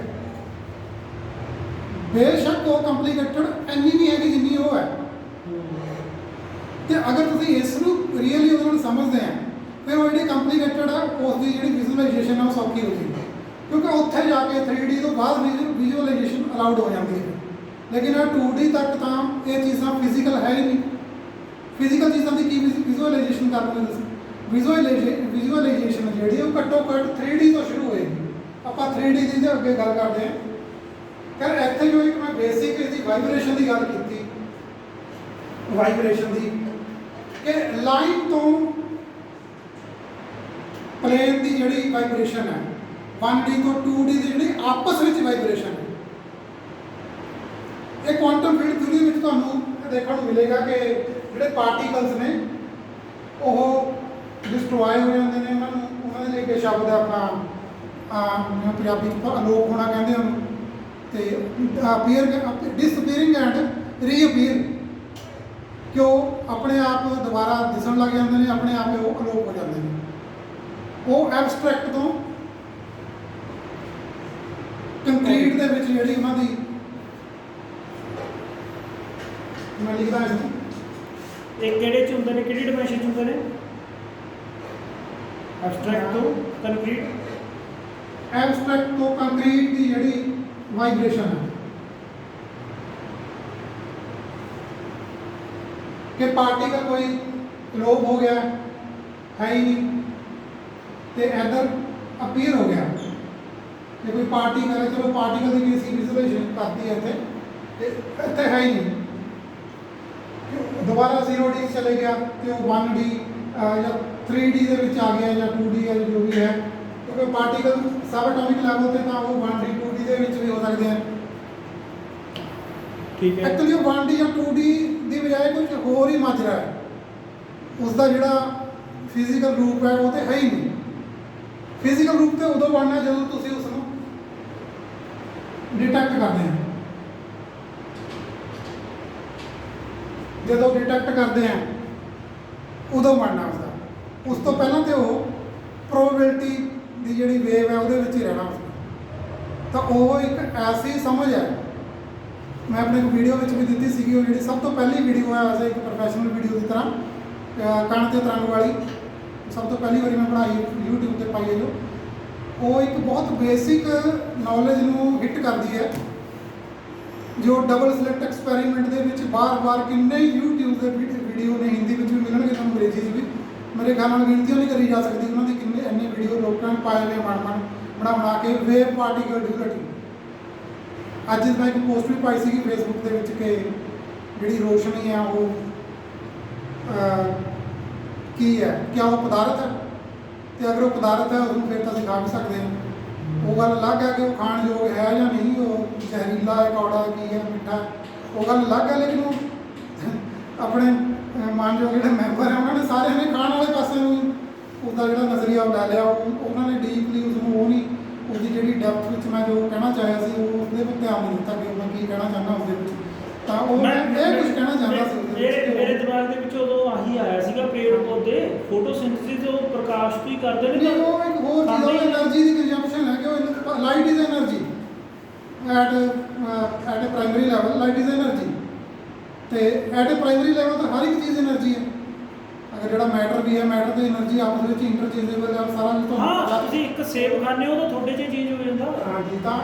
ਬੇਸ਼ੱਕ ਉਹ ਕੰਪਲੀਕੇਟਡ ਇੰਨੀ ਨਹੀਂ ਹੈਗੀ ਜਿੰਨੀ ਉਹ ਹੈ। ਤੇ ਅਗਰ ਤੁਸੀਂ ਇਸ ਨੂੰ ਰੀਅਲੀ ਉਹਦੇ ਨਾਲ ਸਮਝਦੇ ਆ, ਫਿਰ ਉਹ ਜਿਹੜੀ ਕੰਪਲੀਕੇਟਡ ਹੈ ਉਸ ਦੀ ਜਿਹੜੀ ਵਿਜ਼ੂਅਲਾਈਜੇਸ਼ਨ ਹੈ ਉਹ ਸੌਖੀ ਹੋ ਜਾਏਗੀ, ਕਿਉਂਕਿ ਉੱਥੇ ਜਾ ਕੇ 3D ਤੋਂ ਬਾਅਦ ਵਿਜ਼ੂਅਲਾਈਜੇਸ਼ਨ ਅਲਾਉਡ ਹੋ ਜਾਂਦੀ ਹੈ। ਲੇਕਿਨ ਇਹ 2D ਤੱਕ ਤਾਂ ਇਹ ਚੀਜ਼ਾਂ ਫਿਜ਼ੀਕਲ ਹੈ ਹੀ ਨਹੀਂ। ਫਿਜ਼ੀਕਲ ਚੀਜ਼ਾਂ ਦੀ ਕੀ ਵਿਜ਼ੂਅਲਾਈਜੇਸ਼ਨ ਕਰਨੀ ਤੁਸੀਂ? ਵਿਜ਼ੂਅਲਾਈਜੇਸ਼ਨ ਜਿਹੜੀ ਉਹ ਘੱਟੋ ਘੱਟ 3D ਤੋਂ ਸ਼ੁਰੂ ਹੋਏਗੀ। ਆਪਾਂ 3D ਦੀ ਅੱਗੇ ਗੱਲ ਕਰਦੇ ਹਾਂ। ਫਿਰ ਇੱਥੇ ਜੋ ਇੱਕ ਮੈਂ ਬੇਸਿਕ ਇਹਦੀ ਵਾਈਬ੍ਰੇਸ਼ਨ ਦੀ ਗੱਲ ਕੀਤੀ, ਵਾਈਬ੍ਰੇਸ਼ਨ ਦੀ, ਕਿ ਲਾਈਨ ਤੋਂ ਪਲੇਨ ਦੀ ਜਿਹੜੀ ਵਾਈਬ੍ਰੇਸ਼ਨ ਹੈ, 1D ਤੋਂ 2D ਦੀ ਜਿਹੜੀ ਆਪਸ ਵਿੱਚ ਵਾਈਬ੍ਰੇਸ਼ਨ ਹੈ, ਇਹ ਕੁਆਂਟਮ ਫੀਲਡ ਥਿਊਰੀ ਵਿੱਚ ਤੁਹਾਨੂੰ ਦੇਖਣ ਨੂੰ ਮਿਲੇਗਾ ਕਿ ਜਿਹੜੇ ਪਾਰਟੀਕਲਸ ਨੇ ਉਹ ਡਿਸਟਰੋਏ ਹੋ ਜਾਂਦੇ ਨੇ, ਉਹਨਾਂ ਦੇ ਲਈ ਇੱਕ ਸ਼ਬਦ ਹੈ ਆਪਣਾ ਪੰਜਾਬੀ ਅਲੋਪ ਹੋਣਾ ਕਹਿੰਦੇ ਉਹਨੂੰ, ਤੇ ਡਿਸਅਪੀਅਰਿੰਗ ਐਂਡ ਰੀਅਪੀਅਰ, ਕਿ ਉਹ ਆਪਣੇ ਆਪ ਦੁਬਾਰਾ ਦਿਸਣ ਲੱਗ ਜਾਂਦੇ ਨੇ, ਆਪਣੇ ਆਪ ਉਹ ਅਲੋਪ ਹੋ ਜਾਂਦੇ ਨੇ। ਉਹ ਐਬਸਟਰੈਕਟ ਤੋਂ ਕੰਕਰੀਟ ਦੇ ਵਿੱਚ ਜਿਹੜੀ ਉਹਨਾਂ ਦੀ, ਮੈਂ ਲਿਖਦਾ ਇਸ ਨੂੰ, ਇਹ ਕਿਹੜੇ ਚ ਹੁੰਦੇ ਨੇ, ਕਿਹੜੀ ਡਾਇਮੈਂਸ਼ਨ ਚ ਹੁੰਦੇ ਨੇ? ਐਬਸਟ੍ਰੈਕਟ ਤੋਂ ਕੰਕਰੀਟ, ਐਬਸਟ੍ਰੈਕਟ ਤੋਂ ਕੰਕਰੀਟ ਦੀ ਜਿਹੜੀ ਵਾਈਬ੍ਰੇਸ਼ਨ ਹੈ, ਕਿ ਪਾਰਟੀਕਲ ਕੋਈ ਲੋਬ ਹੋ ਗਿਆ ਹੈ ਹੀ ਨਹੀਂ, ਤੇ ਇੱਧਰ ਅਪੀਅਰ ਹੋ ਗਿਆ। ਜੇ ਕੋਈ ਪਾਰਟੀਕਲ ਹੈ, ਚਲੋ ਪਾਰਟੀਕਲ ਦੀ ਕਿਸੇ ਵਿਜ਼ੂਅਲਾਈਜੇਸ਼ਨ ਕਰਤੀ ਹੈ ਇੱਥੇ, ਤੇ ਇੱਥੇ ਹੈ ਹੀ ਨਹੀਂ, ਦੁਬਾਰਾ 0D ਚਲੇ ਗਿਆ ਤੇ ਉਹ 1D ਜਾਂ 3D ਦੇ ਵਿੱਚ ਆ ਗਿਆ, ਜਾਂ 2D ਹੈ ਜੋ ਵੀ ਹੈ, ਕਿਉਂਕਿ ਪਾਰਟੀਕਲ ਸਬ ਐਟੋਮਿਕ ਲੈਵਲ ਤੇ ਤਾਂ ਉਹ 1D 2D ਦੇ ਵਿੱਚ ਵੀ ਹੋ ਸਕਦੇ ਹਨ। ਠੀਕ ਹੈ, ਐਕਚੁਅਲੀ ਉਹ 1D ਜਾਂ 2D ਦੀ ਬਜਾਏ ਕੁਝ ਹੋਰ ਹੀ ਮਾਜਰਾ ਹੈ, ਉਸ ਦਾ ਜਿਹੜਾ ਫਿਜ਼ੀਕਲ ਰੂਪ ਹੈ ਉਹ ਤੇ ਹੈ ਹੀ ਨਹੀਂ। ਫਿਜ਼ੀਕਲ ਰੂਪ ਤੇ ਉਦੋਂ ਬਣਨਾ ਜਦੋਂ ਤੁਸੀਂ ਉਸ ਨੂੰ ਡਿਟੈਕਟ ਕਰਦੇ ਹੋ। ਜਦੋਂ ਡਿਟੈਕਟ ਕਰਦੇ ਆ ਉਦੋਂ ਬਣਨਾ ਉਸਦਾ, ਉਸ ਤੋਂ ਪਹਿਲਾਂ ਤੇ ਉਹ ਪ੍ਰੋਬੇਬਿਲਿਟੀ ਦੀ ਜਿਹੜੀ ਵੇਵ ਹੈ ਉਹਦੇ ਵਿੱਚ ਹੀ ਰਹਿਣਾ ਉਸਦਾ। ਤਾਂ ਉਹ ਇੱਕ ਐਸੀ ਸਮਝ ਹੈ, ਮੈਂ ਆਪਣੇ ਵੀਡੀਓ ਵਿੱਚ ਵੀ ਦਿੱਤੀ ਸੀਗੀ, ਉਹ ਜਿਹੜੀ ਸਭ ਤੋਂ ਪਹਿਲੀ ਵੀਡੀਓ ਹੈ ਐਜ਼ ਇੱਕ ਪ੍ਰੋਫੈਸ਼ਨਲ ਵੀਡੀਓ ਦੀ ਤਰ੍ਹਾਂ, ਕਣ ਤੇ ਤਰੰਗ ਵਾਲੀ, ਸਭ ਤੋਂ ਪਹਿਲੀ ਵਾਰੀ ਮੈਂ ਬਣਾਈ YouTube ਤੇ ਪਾਈ ਹੈ ਜੋ, ਉਹ ਇੱਕ ਬਹੁਤ ਬੇਸਿਕ ਨੌਲੇਜ ਨੂੰ ਹਿੱਟ ਕਰਦੀ ਹੈ, ਜੋ ਡਬਲ ਸਲਿਟ ਐਕਸਪੈਰੀਮੈਂਟ ਦੇ ਵਿੱਚ ਬਾਰ-ਬਾਰ ਕਿੰਨੇ YouTube ਦੇ ਵੀਡੀਓ ਨੇ, ਹਿੰਦੀ ਵਿੱਚ ਵੀ ਮਿਲਣਗੇ ਤੁਹਾਨੂੰ, ਅੰਗਰੇਜ਼ੀ 'ਚ ਵੀ, ਮੇਰੇ ਖਿਆਲ ਨਾਲ ਗਿਣਤੀਆਂ ਨਹੀਂ ਕਰੀ ਜਾ ਸਕਦੀ ਉਹਨਾਂ ਦੀ, ਕਿੰਨੇ ਇੰਨੇ ਵੀਡੀਓ ਲੋਕਾਂ ਨੇ ਪਾਏ ਨੇ ਬਣਾ ਕੇ ਵੇਵ ਪਾਰਟੀਕਲ ਡਿਊਰੇਟੀ। ਅੱਜ ਮੈਂ ਇੱਕ ਪੋਸਟ ਵੀ ਪਾਈ ਸੀਗੀ ਫੇਸਬੁੱਕ ਦੇ ਵਿੱਚ ਕਿ ਜਿਹੜੀ ਰੋਸ਼ਨੀ ਆ ਉਹ ਕੀ ਹੈ, ਕਿਆ ਉਹ ਪਦਾਰਥ ਹੈ, ਤੇ ਅਗਰ ਉਹ ਪਦਾਰਥ ਹੈ ਉਹਨੂੰ ਫਿਰ ਤਾਂ ਅਸੀਂ ਖਾ ਵੀ ਸਕਦੇ ਹਾਂ। ਉਹ ਗੱਲ ਅਲੱਗ ਹੈ ਕਿ ਉਹ ਖਾਣ ਯੋਗ ਹੈ ਜਾਂ ਨਹੀਂ, ਉਹ ਜ਼ਹਿਰੀਲਾ ਹੈ, ਕੌੜਾ ਕੀ ਹੈ, ਮਿੱਠਾ, ਉਹ ਗੱਲ ਅਲੱਗ ਹੈ। ਲੇਕਿਨ ਉਹ ਆਪਣੇ ਮਾਨਯੋਗ ਜਿਹੜੇ ਮੈਂਬਰ ਹੈ ਉਹਨਾਂ ਨੇ ਸਾਰਿਆਂ ਨੇ ਖਾਣ ਵਾਲੇ ਪਾਸੇ ਨੂੰ ਦਾ ਜਿਹੜਾ ਨਜ਼ਰੀਆ ਉਹ ਲੈ ਲਿਆ, ਉਹਨਾਂ ਨੇ ਡੀਪਲੀ ਉਸ ਨੂੰ ਉਹ ਨਹੀਂ, ਉਹਦੀ ਜਿਹੜੀ ਡੈਪਥ ਵਿੱਚ ਮੈਂ ਜੋ ਕਹਿਣਾ ਚਾਹਿਆ ਸੀ ਉਹ ਉਹਦੇ ਉੱਤੇ ਧਿਆਨ ਨਹੀਂ ਦਿੱਤਾ ਕਿ ਮੈਂ ਕੀ ਕਹਿਣਾ ਚਾਹੁੰਦਾ ਉਸਦੇ ਵਿੱਚ। ਤਾਂ ਉਹ ਮੈਂ ਇਹ ਕੁਝ ਕਹਿਣਾ ਚਾਹੁੰਦਾ ਸੀ ਉਹਦੇ ਵਿੱਚ। ਮੇਰੇ ਦਿਮਾਗ ਦੇ ਵਿੱਚ ਉਦੋਂ ਆਹੀ ਆਇਆ ਸੀਗਾ, ਪੇੜ ਪੌਦੇ ਫੋਟੋਸਿੰਥੇਸਿਸ ਉਹ ਪ੍ਰਕਾਸ਼ ਤੋਂ ਹੀ ਕਰਦੇ ਨੇ। ਨਹੀਂ, ਉਹ ਇੱਕ ਹੋਰ ਚੀਜ਼ ਉਹ એનર્ਜੀ ਦੀ ਕੰਜ਼ੰਪਸ਼ਨ ਹੈ ਕਿ ਉਹ light is energy at a primary level, light is energy. ਤੇ ਐਟ ਅ ਪ੍ਰਾਇਮਰੀ ਲੈਵਲ ਤਾਂ ਹਰ ਇੱਕ ਚੀਜ਼ એનર્ਜੀ ਹੈ। ਅਗਰ ਜਿਹੜਾ ਮੈਟਰ ਵੀ ਹੈ, ਮੈਟਰ ਤੇ એનર્ਜੀ ਆਪਸ ਵਿੱਚ ਇੰਟਰਚੇਂਜੇਬਲ ਹੈ, ਸਾਰਾ ਕੁਝ ਤੁਹਾਨੂੰ ਹਾਂ, ਪਤਾ। ਤੁਸੀਂ ਇੱਕ ਸੇਬ ਖਾਂਦੇ ਹੋ ਤਾਂ ਤੁਹਾਡੇ 'ਚ ਚੇਂਜ ਹੋ ਜਾਂਦਾ। ਹਾਂਜੀ, ਤਾਂ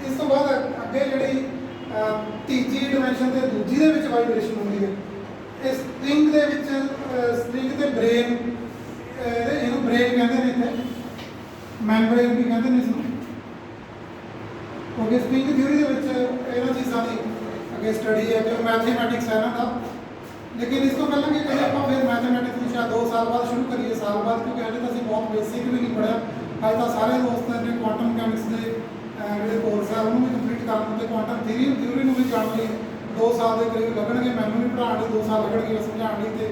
ਇਸ ਤੋਂ ਬਾਅਦ ਅੱਗੇ ਜਿਹੜੀ ਤੀਜੀ ਡਾਈਮੈਂਸ਼ਨ ਤੇ ਦੂਜੀ ਦੇ ਵਿੱਚ ਵਾਈਬ੍ਰੇਸ਼ਨ ਹੁੰਦੀ ਹੈ। ਇਸ ਸਟ੍ਰਿੰਗ ਦੇ ਵਿੱਚ ਸਟ੍ਰਿੰਗ ਤੇ ਬ੍ਰੇਨ, ਇਹਨੂੰ ਬ੍ਰੇਨ ਕਹਿੰਦੇ ਨੇ, ਇੱਥੇ ਮੈਮਬ੍ਰੇਨ ਵੀ ਕਹਿੰਦੇ ਨੇ ਇਸਨੂੰ, ਕਿਉਂਕਿ ਸਟ੍ਰਿੰਗ ਥਿਊਰੀ ਦੇ ਵਿੱਚ ਇਹਨਾਂ ਚੀਜ਼ਾਂ ਦੀ ਅੱਗੇ ਸਟੱਡੀ ਹੈ ਕਿ ਮੈਥਮੈਟਿਕਸ ਹੈ ਇਹਨਾਂ ਦਾ। ਲੇਕਿਨ ਇਸ ਤੋਂ ਪਹਿਲਾਂ ਕਿ ਕਦੇ ਆਪਾਂ ਫਿਰ ਮੈਥਮੈਟਿਕਸ ਨੂੰ ਸ਼ਾਇਦ 2 ਸਾਲ ਬਾਅਦ ਸ਼ੁਰੂ ਕਰੀਏ, ਸਾਲ ਬਾਅਦ, ਕਿਉਂਕਿ ਹਜੇ ਤਾਂ ਅਸੀਂ ਬਹੁਤ ਬੇਸਿਕ ਵੀ ਨਹੀਂ ਪੜ੍ਹਿਆ। ਅੱਜ ਤਾਂ ਸਾਰੇ ਦੋਸਤਾਂ ਨੇ ਕੁਆਂਟਮ ਮਕੈਨਿਕਸ ਦੇ ਜਿਹੜੇ ਕੋਰਸ ਹੈ ਉਹਨੂੰ ਵੀ ਕੰਪਲੀਟ ਕਰਨ ਤੇ ਕੁਆਂਟਮ ਥਿਊਰੀ ਨੂੰ ਵੀ ਜਾਣਨ ਲਈ 2 ਸਾਲ ਦੇ ਕਰੀਬ ਲੱਗਣਗੇ। ਮੈਨੂੰ ਵੀ ਪੜ੍ਹਾਉਣ ਲਈ 2 ਸਾਲ ਲੱਗਣਗੇ, ਸਮਝਾਉਣ ਲਈ, ਤੇ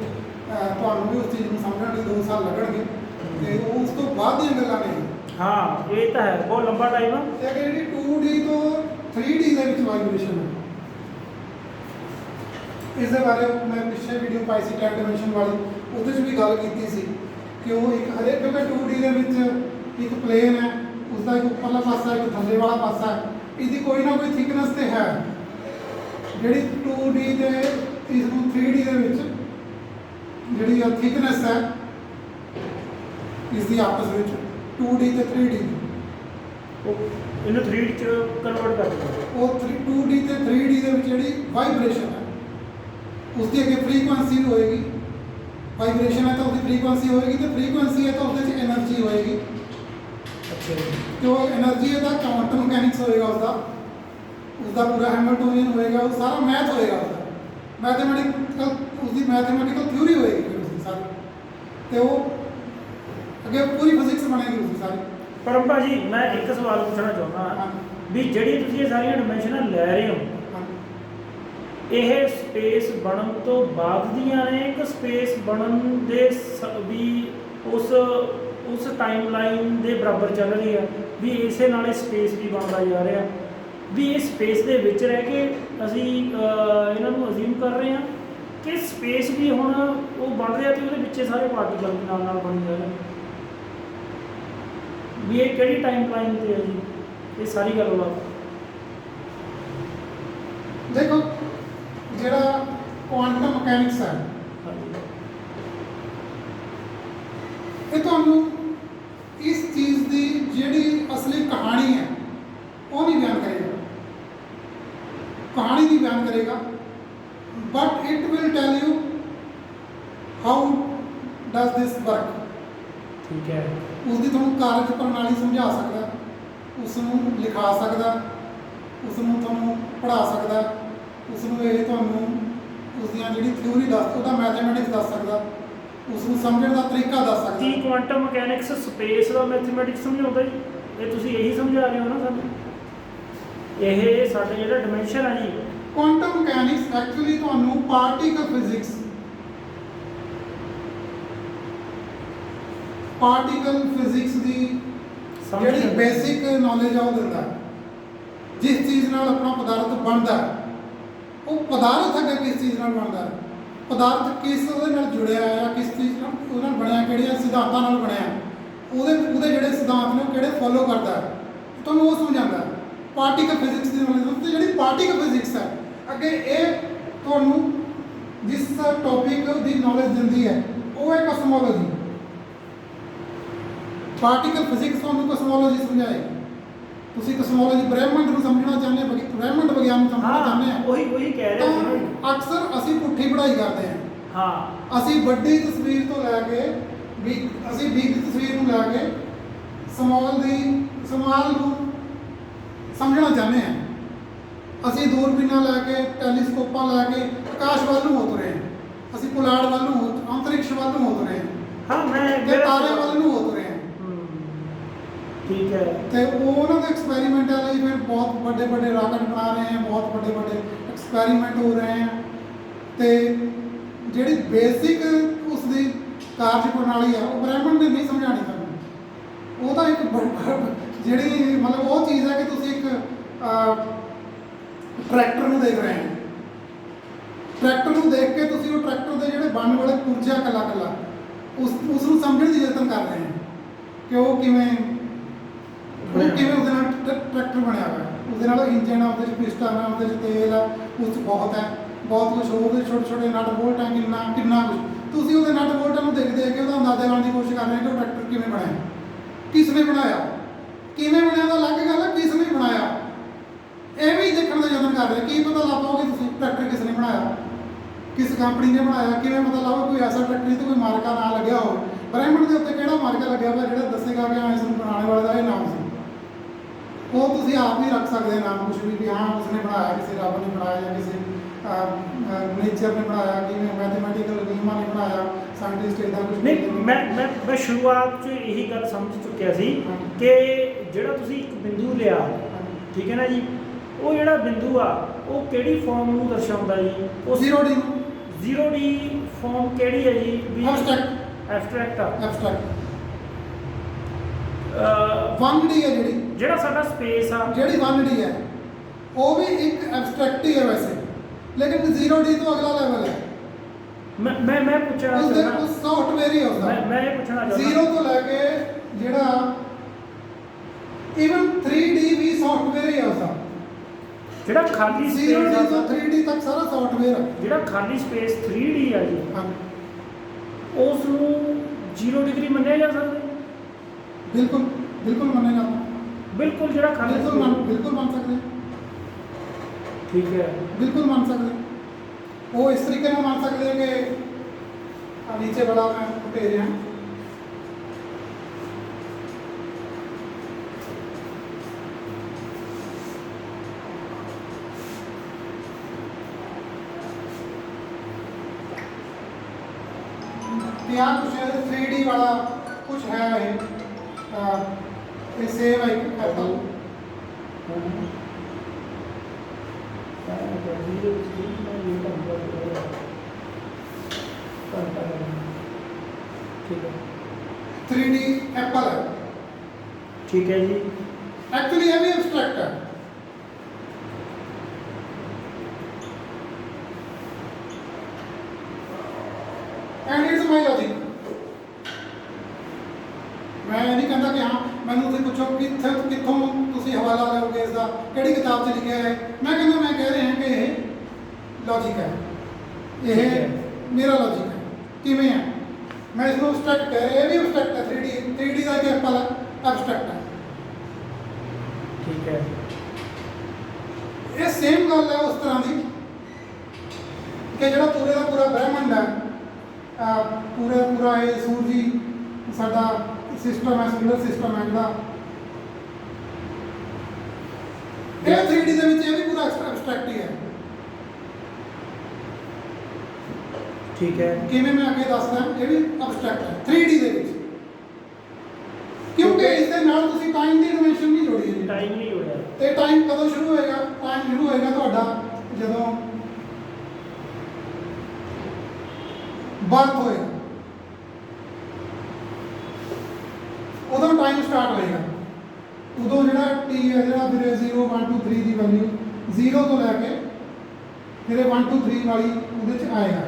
ਤੁਹਾਨੂੰ ਵੀ ਉਸ ਚੀਜ਼ ਨੂੰ ਸਮਝਣ ਲਈ 2 ਸਾਲ ਲੱਗਣਗੇ। ਤੇ ਉਸ ਤੋਂ ਬਾਅਦ ਦੀਆਂ ਗੱਲਾਂ ਨੇ। ਹਾਂ, ਇਹ ਤਾਂ ਹੈ, ਬਹੁਤ ਲੰਬਾ ਟਾਈਮ ਆ। ਤੇ ਅਗਰ ਜਿਹੜੀ 2D ਤੋਂ 3D ਦੇ ਵਿੱਚ ਵਾਈਬ੍ਰੇਸ਼ਨ ਹੈ, ਇਸ ਦੇ ਬਾਰੇ ਮੈਂ ਪਿਛਲੇ ਵੀਡੀਓ ਪਾਈ ਸੀ 10 ਡਾਈਮੈਂਸ਼ਨ ਵਾਲੀ, ਉਹਦੇ 'ਚ ਵੀ ਗੱਲ ਕੀਤੀ ਸੀ ਕਿ ਉਹ ਇੱਕ ਹਰੇਕ, ਕਿਉਂਕਿ 2D ਦੇ ਵਿੱਚ ਇੱਕ ਪਲੇਨ ਹੈ, ਉਸਦਾ ਇੱਕ ਉੱਪਰਲਾ ਪਾਸਾ ਇੱਕ ਥੱਲੇ ਵਾਲਾ ਪਾਸਾ ਹੈ, ਇਹਦੀ ਕੋਈ ਨਾ ਕੋਈ ਥਿਕਨੈਸ ਤੇ ਹੈ। ਜਿਹੜੀ 2D ਤੇ ਇਸ ਨੂੰ 3D ਦੇ ਵਿੱਚ ਜਿਹੜੀ ਥਿਕਨੈਸ ਹੈ ਇਸ ਦੀ ਆਪਸ ਵਿੱਚ 2D ਤੇ 3D ਇਹਨੂੰ 3D 'ਚ ਕਨਵਰਟ ਕਰ ਦਿੰਦੇ। ਉਹ 2D ਤੇ 3D ਦੇ ਵਿੱਚ ਜਿਹੜੀ ਵਾਈਬ੍ਰੇਸ਼ਨ ਹੈ उसकी अगे फ्रीक्वेंसी होएगी। वाइब्रेशन है तो उसकी फ्रीक्वेंसी होएगी, तो फ्रीक्वेंसी है तो उसके एनर्जी होएगी। अच्छा, जो एनर्जी है तो क्वांटम मैकेनिक्स होएगा, उसका पूरा हैमिल्टोनियन होएगा, वो सारा मैथ होएगा, उसका मैथमेटिकल, उसकी मैथमेटिकल थ्योरी होएगी फिर उसकी सारी, तो वो अगे पूरी फिजिक्स बनेगी उसकी सारी। परम भाजी, मैं एक सवाल पूछना चाहता हाँ भी ਜਿਹੜੀ ਤੁਸੀਂ ਇਹ ਸਾਰੀਆਂ ਡਾਈਮੈਂਸ਼ਨਾਂ ਲੈ ਰਹੇ ਹੋ, ਇਹ ਸਪੇਸ ਬਣਨ ਤੋਂ ਬਾਅਦ ਦੀਆਂ ਨੇ ਕਿ ਸਪੇਸ ਬਣਨ ਦੇ ਵੀ ਉਸ ਟਾਈਮਲਾਈਨ ਦੇ ਬਰਾਬਰ ਚੱਲ ਰਹੀ ਆ, ਵੀ ਇਸੇ ਨਾਲ ਸਪੇਸ ਵੀ ਬਣਦਾ ਜਾ ਰਿਹਾ, ਵੀ ਇਹ ਸਪੇਸ ਦੇ ਵਿੱਚ ਰਹਿ ਕੇ ਅਸੀਂ ਇਹਨਾਂ ਨੂੰ ਅਜ਼ਿਊਮ ਕਰ ਰਹੇ ਹਾਂ ਕਿ ਸਪੇਸ ਵੀ ਹੁਣ ਉਹ ਬਣ ਰਿਹਾ ਤੇ ਉਹਦੇ ਵਿੱਚ ਸਾਰੇ ਪਾਰਟੀਕਲ ਨਾਲ ਨਾਲ ਬਣ ਜਾ ਰਹੇ, ਵੀ ਇਹ ਕਿਹੜੀ ਟਾਈਮਲਾਈਨ ਤੇ ਹੈ ਜੀ ਇਹ ਸਾਰੀ ਗੱਲਬਾਤ? ਦੇਖੋ, ਜਿਹੜਾ ਕੁਆਂਟਮ ਮਕੈਨਿਕਸ ਹੈ ਇਹ ਤੁਹਾਨੂੰ ਇਸ ਚੀਜ਼ ਦੀ ਜਿਹੜੀ ਅਸਲੀ ਕਹਾਣੀ ਹੈ ਉਹ ਨਹੀਂ ਬਿਆਨ ਕਰੇਗਾ, ਕਹਾਣੀ ਨਹੀਂ ਬਿਆਨ ਕਰੇਗਾ, but it will tell you how does this work. ਠੀਕ ਹੈ, ਉਸਦੀ ਤੁਹਾਨੂੰ ਕਾਰਜ ਪ੍ਰਣਾਲੀ ਸਮਝਾ ਸਕਦਾ, ਉਸ ਨੂੰ ਲਿਖਾ ਸਕਦਾ, ਉਸ ਨੂੰ ਤੁਹਾਨੂੰ ਪੜ੍ਹਾ ਸਕਦਾ, ਉਸ ਨੂੰ ਇਹ ਤੁਹਾਨੂੰ ਉਸ ਦੀਆਂ ਜਿਹੜੀ ਥਿਊਰੀ ਦੱਸ, ਉਹਦਾ ਮੈਥਮੈਟਿਕਸ ਦੱਸ ਸਕਦਾ, ਉਸ ਨੂੰ ਸਮਝਣ ਦਾ ਤਰੀਕਾ ਦੱਸ ਸਕਦਾ। ਕੀ ਕੁਆਂਟਮ ਮਕੈਨਿਕਸ ਸਪੇਸ ਦਾ ਮੈਥਮੈਟਿਕਸ ਸਮਝਾਉਂਦਾ ਜੀ? ਇਹ ਤੁਸੀਂ ਇਹੀ ਸਮਝਾ ਰਹੇ ਹੋ ਨਾ ਸਾਨੂੰ? ਇਹ ਸਾਡੇ ਜਿਹੜਾ ਡਾਈਮੈਂਸ਼ਨ ਹੈ ਜੀ, ਕੁਆਂਟਮ ਮਕੈਨਿਕਸ ਐਕਚੁਅਲੀ ਤੁਹਾਨੂੰ ਪਾਰਟੀਕਲ ਫਿਜ਼ਿਕਸ, ਦੀ ਜਿਹੜੀ ਬੇਸਿਕ ਨੌਲੇਜ ਆ ਉਹ ਦਿੰਦਾ ਹੈ। ਜਿਸ ਚੀਜ਼ ਨਾਲ ਆਪਣਾ ਪਦਾਰਥ ਬਣਦਾ ਹੈ, ਉਹ ਪਦਾਰਥ ਅੱਗੇ ਕਿਸ ਚੀਜ਼ ਨਾਲ ਬਣਦਾ ਹੈ, ਪਦਾਰਥ ਕਿਸ ਉਹਦੇ ਨਾਲ ਜੁੜਿਆ ਹੈ, ਕਿਸ ਚੀਜ਼ ਨਾਲ ਉਹਦੇ ਨਾਲ ਬਣਿਆ, ਕਿਹੜੀਆਂ ਸਿਧਾਂਤਾਂ ਨਾਲ ਬਣਿਆ, ਉਹਦੇ ਜਿਹੜੇ ਸਿਧਾਂਤ ਨੇ ਉਹ ਕਿਹੜੇ ਫੋਲੋ ਕਰਦਾ ਹੈ, ਤੁਹਾਨੂੰ ਉਹ ਸਮਝਾਉਂਦਾ ਹੈ। ਪਾਰਟੀਕਲ ਫਿਜ਼ਿਕਸ ਦੀ ਨੌਲੇਜ, ਜਿਹੜੀ ਪਾਰਟੀਕਲ ਫਿਜ਼ਿਕਸ ਹੈ ਅੱਗੇ ਇਹ ਤੁਹਾਨੂੰ ਜਿਸ ਟੌਪਿਕ ਦੀ ਨੌਲੇਜ ਦਿੰਦੀ ਹੈ ਉਹ ਹੈ ਕਸਮੋਲੋਜੀ। ਪਾਰਟੀਕਲ ਫਿਜ਼ਿਕਸ ਤੁਹਾਨੂੰ ਕਸਮੋਲੋਜੀ ਸਮਝਾਏਗੀ। ਤੁਸੀਂ ਕਸਮੋਲੋਜੀ ਬ੍ਰਹਿਮੰਡ ਨੂੰ ਸਮਝਣਾ ਚਾਹੁੰਦੇ ਹੋ, ਬ੍ਰਹਿਮੰਡ ਵਿਗਿਆਨ ਨੂੰ ਸਮਝਣਾ ਚਾਹੁੰਦੇ ਹੋ, ਉਹੀ ਕਹਿ ਰਿਹਾ ਸੀ। ਅਕਸਰ ਅਸੀਂ ਪੁੱਠੀ ਪੜ੍ਹਾਈ ਕਰਦੇ ਹਾਂ। ਹਾਂ, ਅਸੀਂ ਵੱਡੀ ਤਸਵੀਰ ਤੋਂ ਲੈ ਕੇ ਅਸੀਂ ਬਿਗ ਤਸਵੀਰ ਨੂੰ ਲੈ ਕੇ ਸਮਾਲ ਨੂੰ ਸਮਝਣਾ ਚਾਹੁੰਦੇ ਹਾਂ। ਅਸੀਂ ਦੂਰਬੀਨਾਂ ਲੈ ਕੇ, ਟੈਲੀਸਕੋਪਾਂ ਲੈ ਕੇ ਆਕਾਸ਼ ਵੱਲ ਨੂੰ ਹੋ ਤੁਰੇ ਹਾਂ, ਅਸੀਂ ਪੁਲਾੜ ਵੱਲ ਨੂੰ ਅੰਤਰਿਕਸ਼ ਵੱਲ ਨੂੰ ਹੋ ਤੁਰੇ ਹਾਂ, ਹਾਂ ਮੈਂ ਤੇ ਤਾਰੇ ਵੱਲ ਨੂੰ ਹੋ ਤੁਰੇ ਹਾਂ। ਠੀਕ ਹੈ, ਤੇ ਉਹਨਾਂ ਦੇ ਐਕਸਪੈਰੀਮੈਂਟਾਂ ਲਈ ਫਿਰ ਬਹੁਤ ਵੱਡੇ ਵੱਡੇ ਰਾਕਟ ਬਣਾ ਰਹੇ ਹਾਂ, ਬਹੁਤ ਵੱਡੇ ਵੱਡੇ ਐਕਸਪੈਰੀਮੈਂਟ ਹੋ ਰਹੇ ਹਨ, ਤੇ ਜਿਹੜੀ ਬੇਸਿਕ ਉਸ ਦੀ ਕਾਰਜ ਪ੍ਰਣਾਲੀ ਆ ਉਹ ਬ੍ਰਹਿਮੰਡ ਨੇ ਨਹੀਂ ਸਮਝਾਣੀ। ਜਿਹੜੀ ਮਤਲਬ ਉਹ ਚੀਜ਼ ਹੈ ਕਿ ਤੁਸੀਂ ਇੱਕ ਟਰੈਕਟਰ ਨੂੰ ਦੇਖ ਰਹੇ ਹੋ। ਟਰੈਕਟਰ ਨੂੰ ਦੇਖ ਕੇ ਤੁਸੀਂ ਉਹ ਟਰੈਕਟਰ ਦੇ ਜਿਹੜੇ ਬਣਨ ਵਾਲੇ ਪੁਰਜਾ ਕੱਲਾ ਕੱਲਾ ਉਸ ਨੂੰ ਸਮਝਣ ਦੀ ਯਤਨ ਕਰ ਰਹੇ ਹੋ ਕਿ ਉਹ ਕਿਵੇਂ ਉਹਦੇ ਨਾਲ ਟਰੈਕਟਰ ਬਣਿਆ ਹੋਇਆ, ਉਹਦੇ ਨਾਲ ਇੰਜਨ ਆ, ਉਹਦੇ 'ਚ ਪਿਸਟਨ ਆ, ਉਹਦੇ 'ਚ ਤੇਲ ਆ, ਉਸ 'ਚ ਬਹੁਤ ਕੁਝ ਹੋਰ, ਦੇ ਛੋਟੇ ਛੋਟੇ ਨਟ ਬੋਲਟ ਆ, ਕਿੰਨਾ ਕੁਝ। ਤੁਸੀਂ ਉਹਦੇ ਨਟ ਬੋਲਟਾਂ ਨੂੰ ਦੇਖ ਕੇ ਉਹਦਾ ਅੰਦਾਜ਼ਾ ਲਾਉਣ ਦੀ ਕੋਸ਼ਿਸ਼ ਕਰ ਰਹੇ ਹੋ ਕਿ ਉਹ ਟਰੈਕਟਰ ਕਿਵੇਂ ਬਣਿਆ, ਕਿਸ ਨੇ ਬਣਾਇਆ, ਕਿਵੇਂ ਬਣਿਆ ਤਾਂ ਅਲੱਗ ਗੱਲ ਹੈ, ਕਿਸ ਨੇ ਬਣਾਇਆ ਇਹ ਵੀ ਦੇਖਣ ਦਾ ਯਤਨ ਕਰ ਰਹੇ। ਕੀ ਪਤਾ ਲੱਗ ਪਾਓਗੇ ਤੁਸੀਂ ਟਰੈਕਟਰ ਕਿਸ ਨੇ ਬਣਾਇਆ, ਕਿਸ ਕੰਪਨੀ ਨੇ ਬਣਾਇਆ, ਕਿਵੇਂ ਪਤਾ ਲੱਗਾ ਕੋਈ ਐਸਾ ਟਰੈਕਟਰ ਤੇ ਕੋਈ ਮਾਰਕਾ ਨਾ ਲੱਗਿਆ ਹੋਵੇ, ਬ੍ਰਹਿਮੰਡ ਦੇ ਉੱਤੇ ਕਿਹੜਾ ਮਾਰਕਾ ਲੱਗਿਆ ਹੋਇਆ ਜਿਹੜਾ ਦੱਸੇਗਾ ਕਿ ਹਾਂ ਇਸ ਨੂੰ ਬਣਾਉਣ ਵਾਲੇ ਦਾ ਇਹ ਨਾਮ ਸੀ। ਉਹ ਤੁਸੀਂ ਆਪ ਹੀ ਰੱਖ ਸਕਦੇ ਨਾਮ ਕੁਛ ਵੀ ਹਾਂ ਉਸਨੇ ਬਣਾਇਆ, ਕਿਸੇ ਰੱਬ ਨੇ ਬਣਾਇਆ ਜਾਂ ਕਿਸੇ ਨੇਚਰ ਨੇ ਬਣਾਇਆ, ਕਿਵੇਂ ਮੈਥਮੈਟੀਕਲ ਨਿਯਮਾਂ ਨੇ ਬਣਾਇਆ, ਸਾਇੰਟਿਸਟ ਇਦਾਂ ਕੁਝ ਨਹੀਂ। ਮੈਂ ਸ਼ੁਰੂਆਤ 'ਚ ਇਹੀ ਗੱਲ ਸਮਝ ਚੁੱਕਿਆ ਸੀ ਕਿ ਜਿਹੜਾ ਤੁਸੀਂ ਇੱਕ ਬਿੰਦੂ ਲਿਆ, ਠੀਕ ਹੈ ਨਾ ਜੀ, ਉਹ ਜਿਹੜਾ ਬਿੰਦੂ ਆ ਉਹ ਕਿਹੜੀ ਫਾਰਮ ਨੂੰ ਦਰਸਾਉਂਦਾ ਜੀ? ਉਹ 0D ਫਾਰਮ ਕਿਹੜੀ ਹੈ ਜੀ? ਐਬਸਟ੍ਰੈਕਟ ਆ। 1D ਹੈ ਜਿਹੜਾ ਸਾਡਾ ਸਪੇਸ ਆ, ਜਿਹੜੀ 1D ਹੈ ਉਹ ਵੀ ਇੱਕ ਐਬਸਟ੍ਰੈਕਟ ਹੀ ਹੈ ਵੈਸੇ, ਲੇਕਿਨ 0D ਤੋਂ ਅਗਲਾ ਲੈਵਲ ਹੈ। ਮੈਂ ਪੁੱਛਣਾ ਚਾਹੁੰਦਾ, ਉਸ ਸੌਫਟਵੇਅਰ ਹੀ ਹੁੰਦਾ। ਮੈਂ ਇਹ ਪੁੱਛਣਾ ਚਾਹੁੰਦਾ 0 ਤੋਂ ਲੈ ਕੇ ਜਿਹੜਾ ਇਵਨ 3D ਵੀ ਸੌਫਟਵੇਅਰ ਹੀ ਹੁੰਦਾ। ਜਿਹੜਾ ਖਾਲੀ ਸਪੇਸ 0D ਤੋਂ 3D ਤੱਕ ਸਾਰਾ ਸੌਫਟਵੇਅਰ ਹੈ। ਜਿਹੜਾ ਖਾਲੀ ਸਪੇਸ 3D ਆ ਜੀ, ਉਸ ਨੂੰ 0 ਡਿਗਰੀ ਮੰਨਿਆ ਜਾ ਸਕਦਾ? ਬਿਲਕੁਲ ਮੰਨਿਆ ਜਾਂਦਾ। ਬਿਲਕੁਲ ਜਿਹੜਾ ਖਾਲੀ ਬਿਲਕੁਲ ਮੰਨ ਸਕਦੇ। ਠੀਕ ਹੈ, ਬਿਲਕੁਲ ਮੰਨ ਸਕਦੇ। ਉਹ ਇਸ ਤਰੀਕੇ ਨਾਲ ਮੰਨ ਸਕਦੇ ਕਿ ਨੀਚੇ ਵਾਲਾ ਮੈਂ ਉਠੇ ਰਿਹਾ यहाँ कुछ 3D वाला कुछ है ये सेव है एप्पल। ठीक है, 3D एप्पल है। ठीक है जी। एक्चुअली ये भी एब्स्ट्रैक्ट है। And it's my logic. मैं नहीं कहता कि हाँ मैंने उसे पूछो कि कितों तुसी हवाला लोगे इसका केड़ी किताब से लिखा है, मैं कहना मैं कह रहे हैं कि ये लॉजिक है, ये मेरा लॉजिक है किमें है। मैं इसको एब्स्ट्रैक्ट कह रहे हैं, भी एब्स्ट्रैक्ट है। 3D का एक एप्पल एब्स्ट्रैक्ट है। ठीक है, ये सेम गल है उस तरह की कि जो पूरे का पूरा ब्रह्मांड है, पूरा ये सूरजी साडा सिस्टम है, सोलर सिस्टम है जो ये 3D ਦੇ ਵਿੱਚ ਇਹ ਵੀ ਪੂਰਾ ਐਬਸਟ੍ਰੈਕਟ ਹੀ ਹੈ। ठीक है, ਕਿਵੇਂ ਮੈਂ ਅੱਗੇ ਦੱਸਦਾ ਇਹ ਵੀ ਐਬਸਟ੍ਰੈਕਟ ਹੈ 3D ਦੇ ਵਿੱਚ, ਕਿਉਂਕਿ ਇਸ ਦੇ ਨਾਲ ਤੁਸੀਂ ਟਾਈਮ ਦੀ ਡਿਮੈਂਸ਼ਨ ਨਹੀਂ ਜੋੜੀ ਹੈ। टाइम नहीं हो रहा ਤੇ ਟਾਈਮ ਕਦੋਂ ਸ਼ੁਰੂ ਹੋਏਗਾ? ਟਾਈਮ ਸ਼ੁਰੂ ਹੋਏਗਾ ਤੁਹਾਡਾ ਜਦੋਂ ਬਰਥ ਹੋਏਗਾ, ਉਦੋਂ ਟਾਈਮ ਸਟਾਰਟ ਹੋਏਗਾ। ਉਦੋਂ ਜਿਹੜਾ t ਹੈ, ਜਿਹੜਾ ਫਿਰ 0 1 2 3 ਦੀ ਵੈਲਿਊ 0 ਤੋਂ ਲੈ ਕੇ ਫਿਰ 1 2 3 ਵਾਲੀ ਉਹਦੇ ਚ ਆਏਗਾ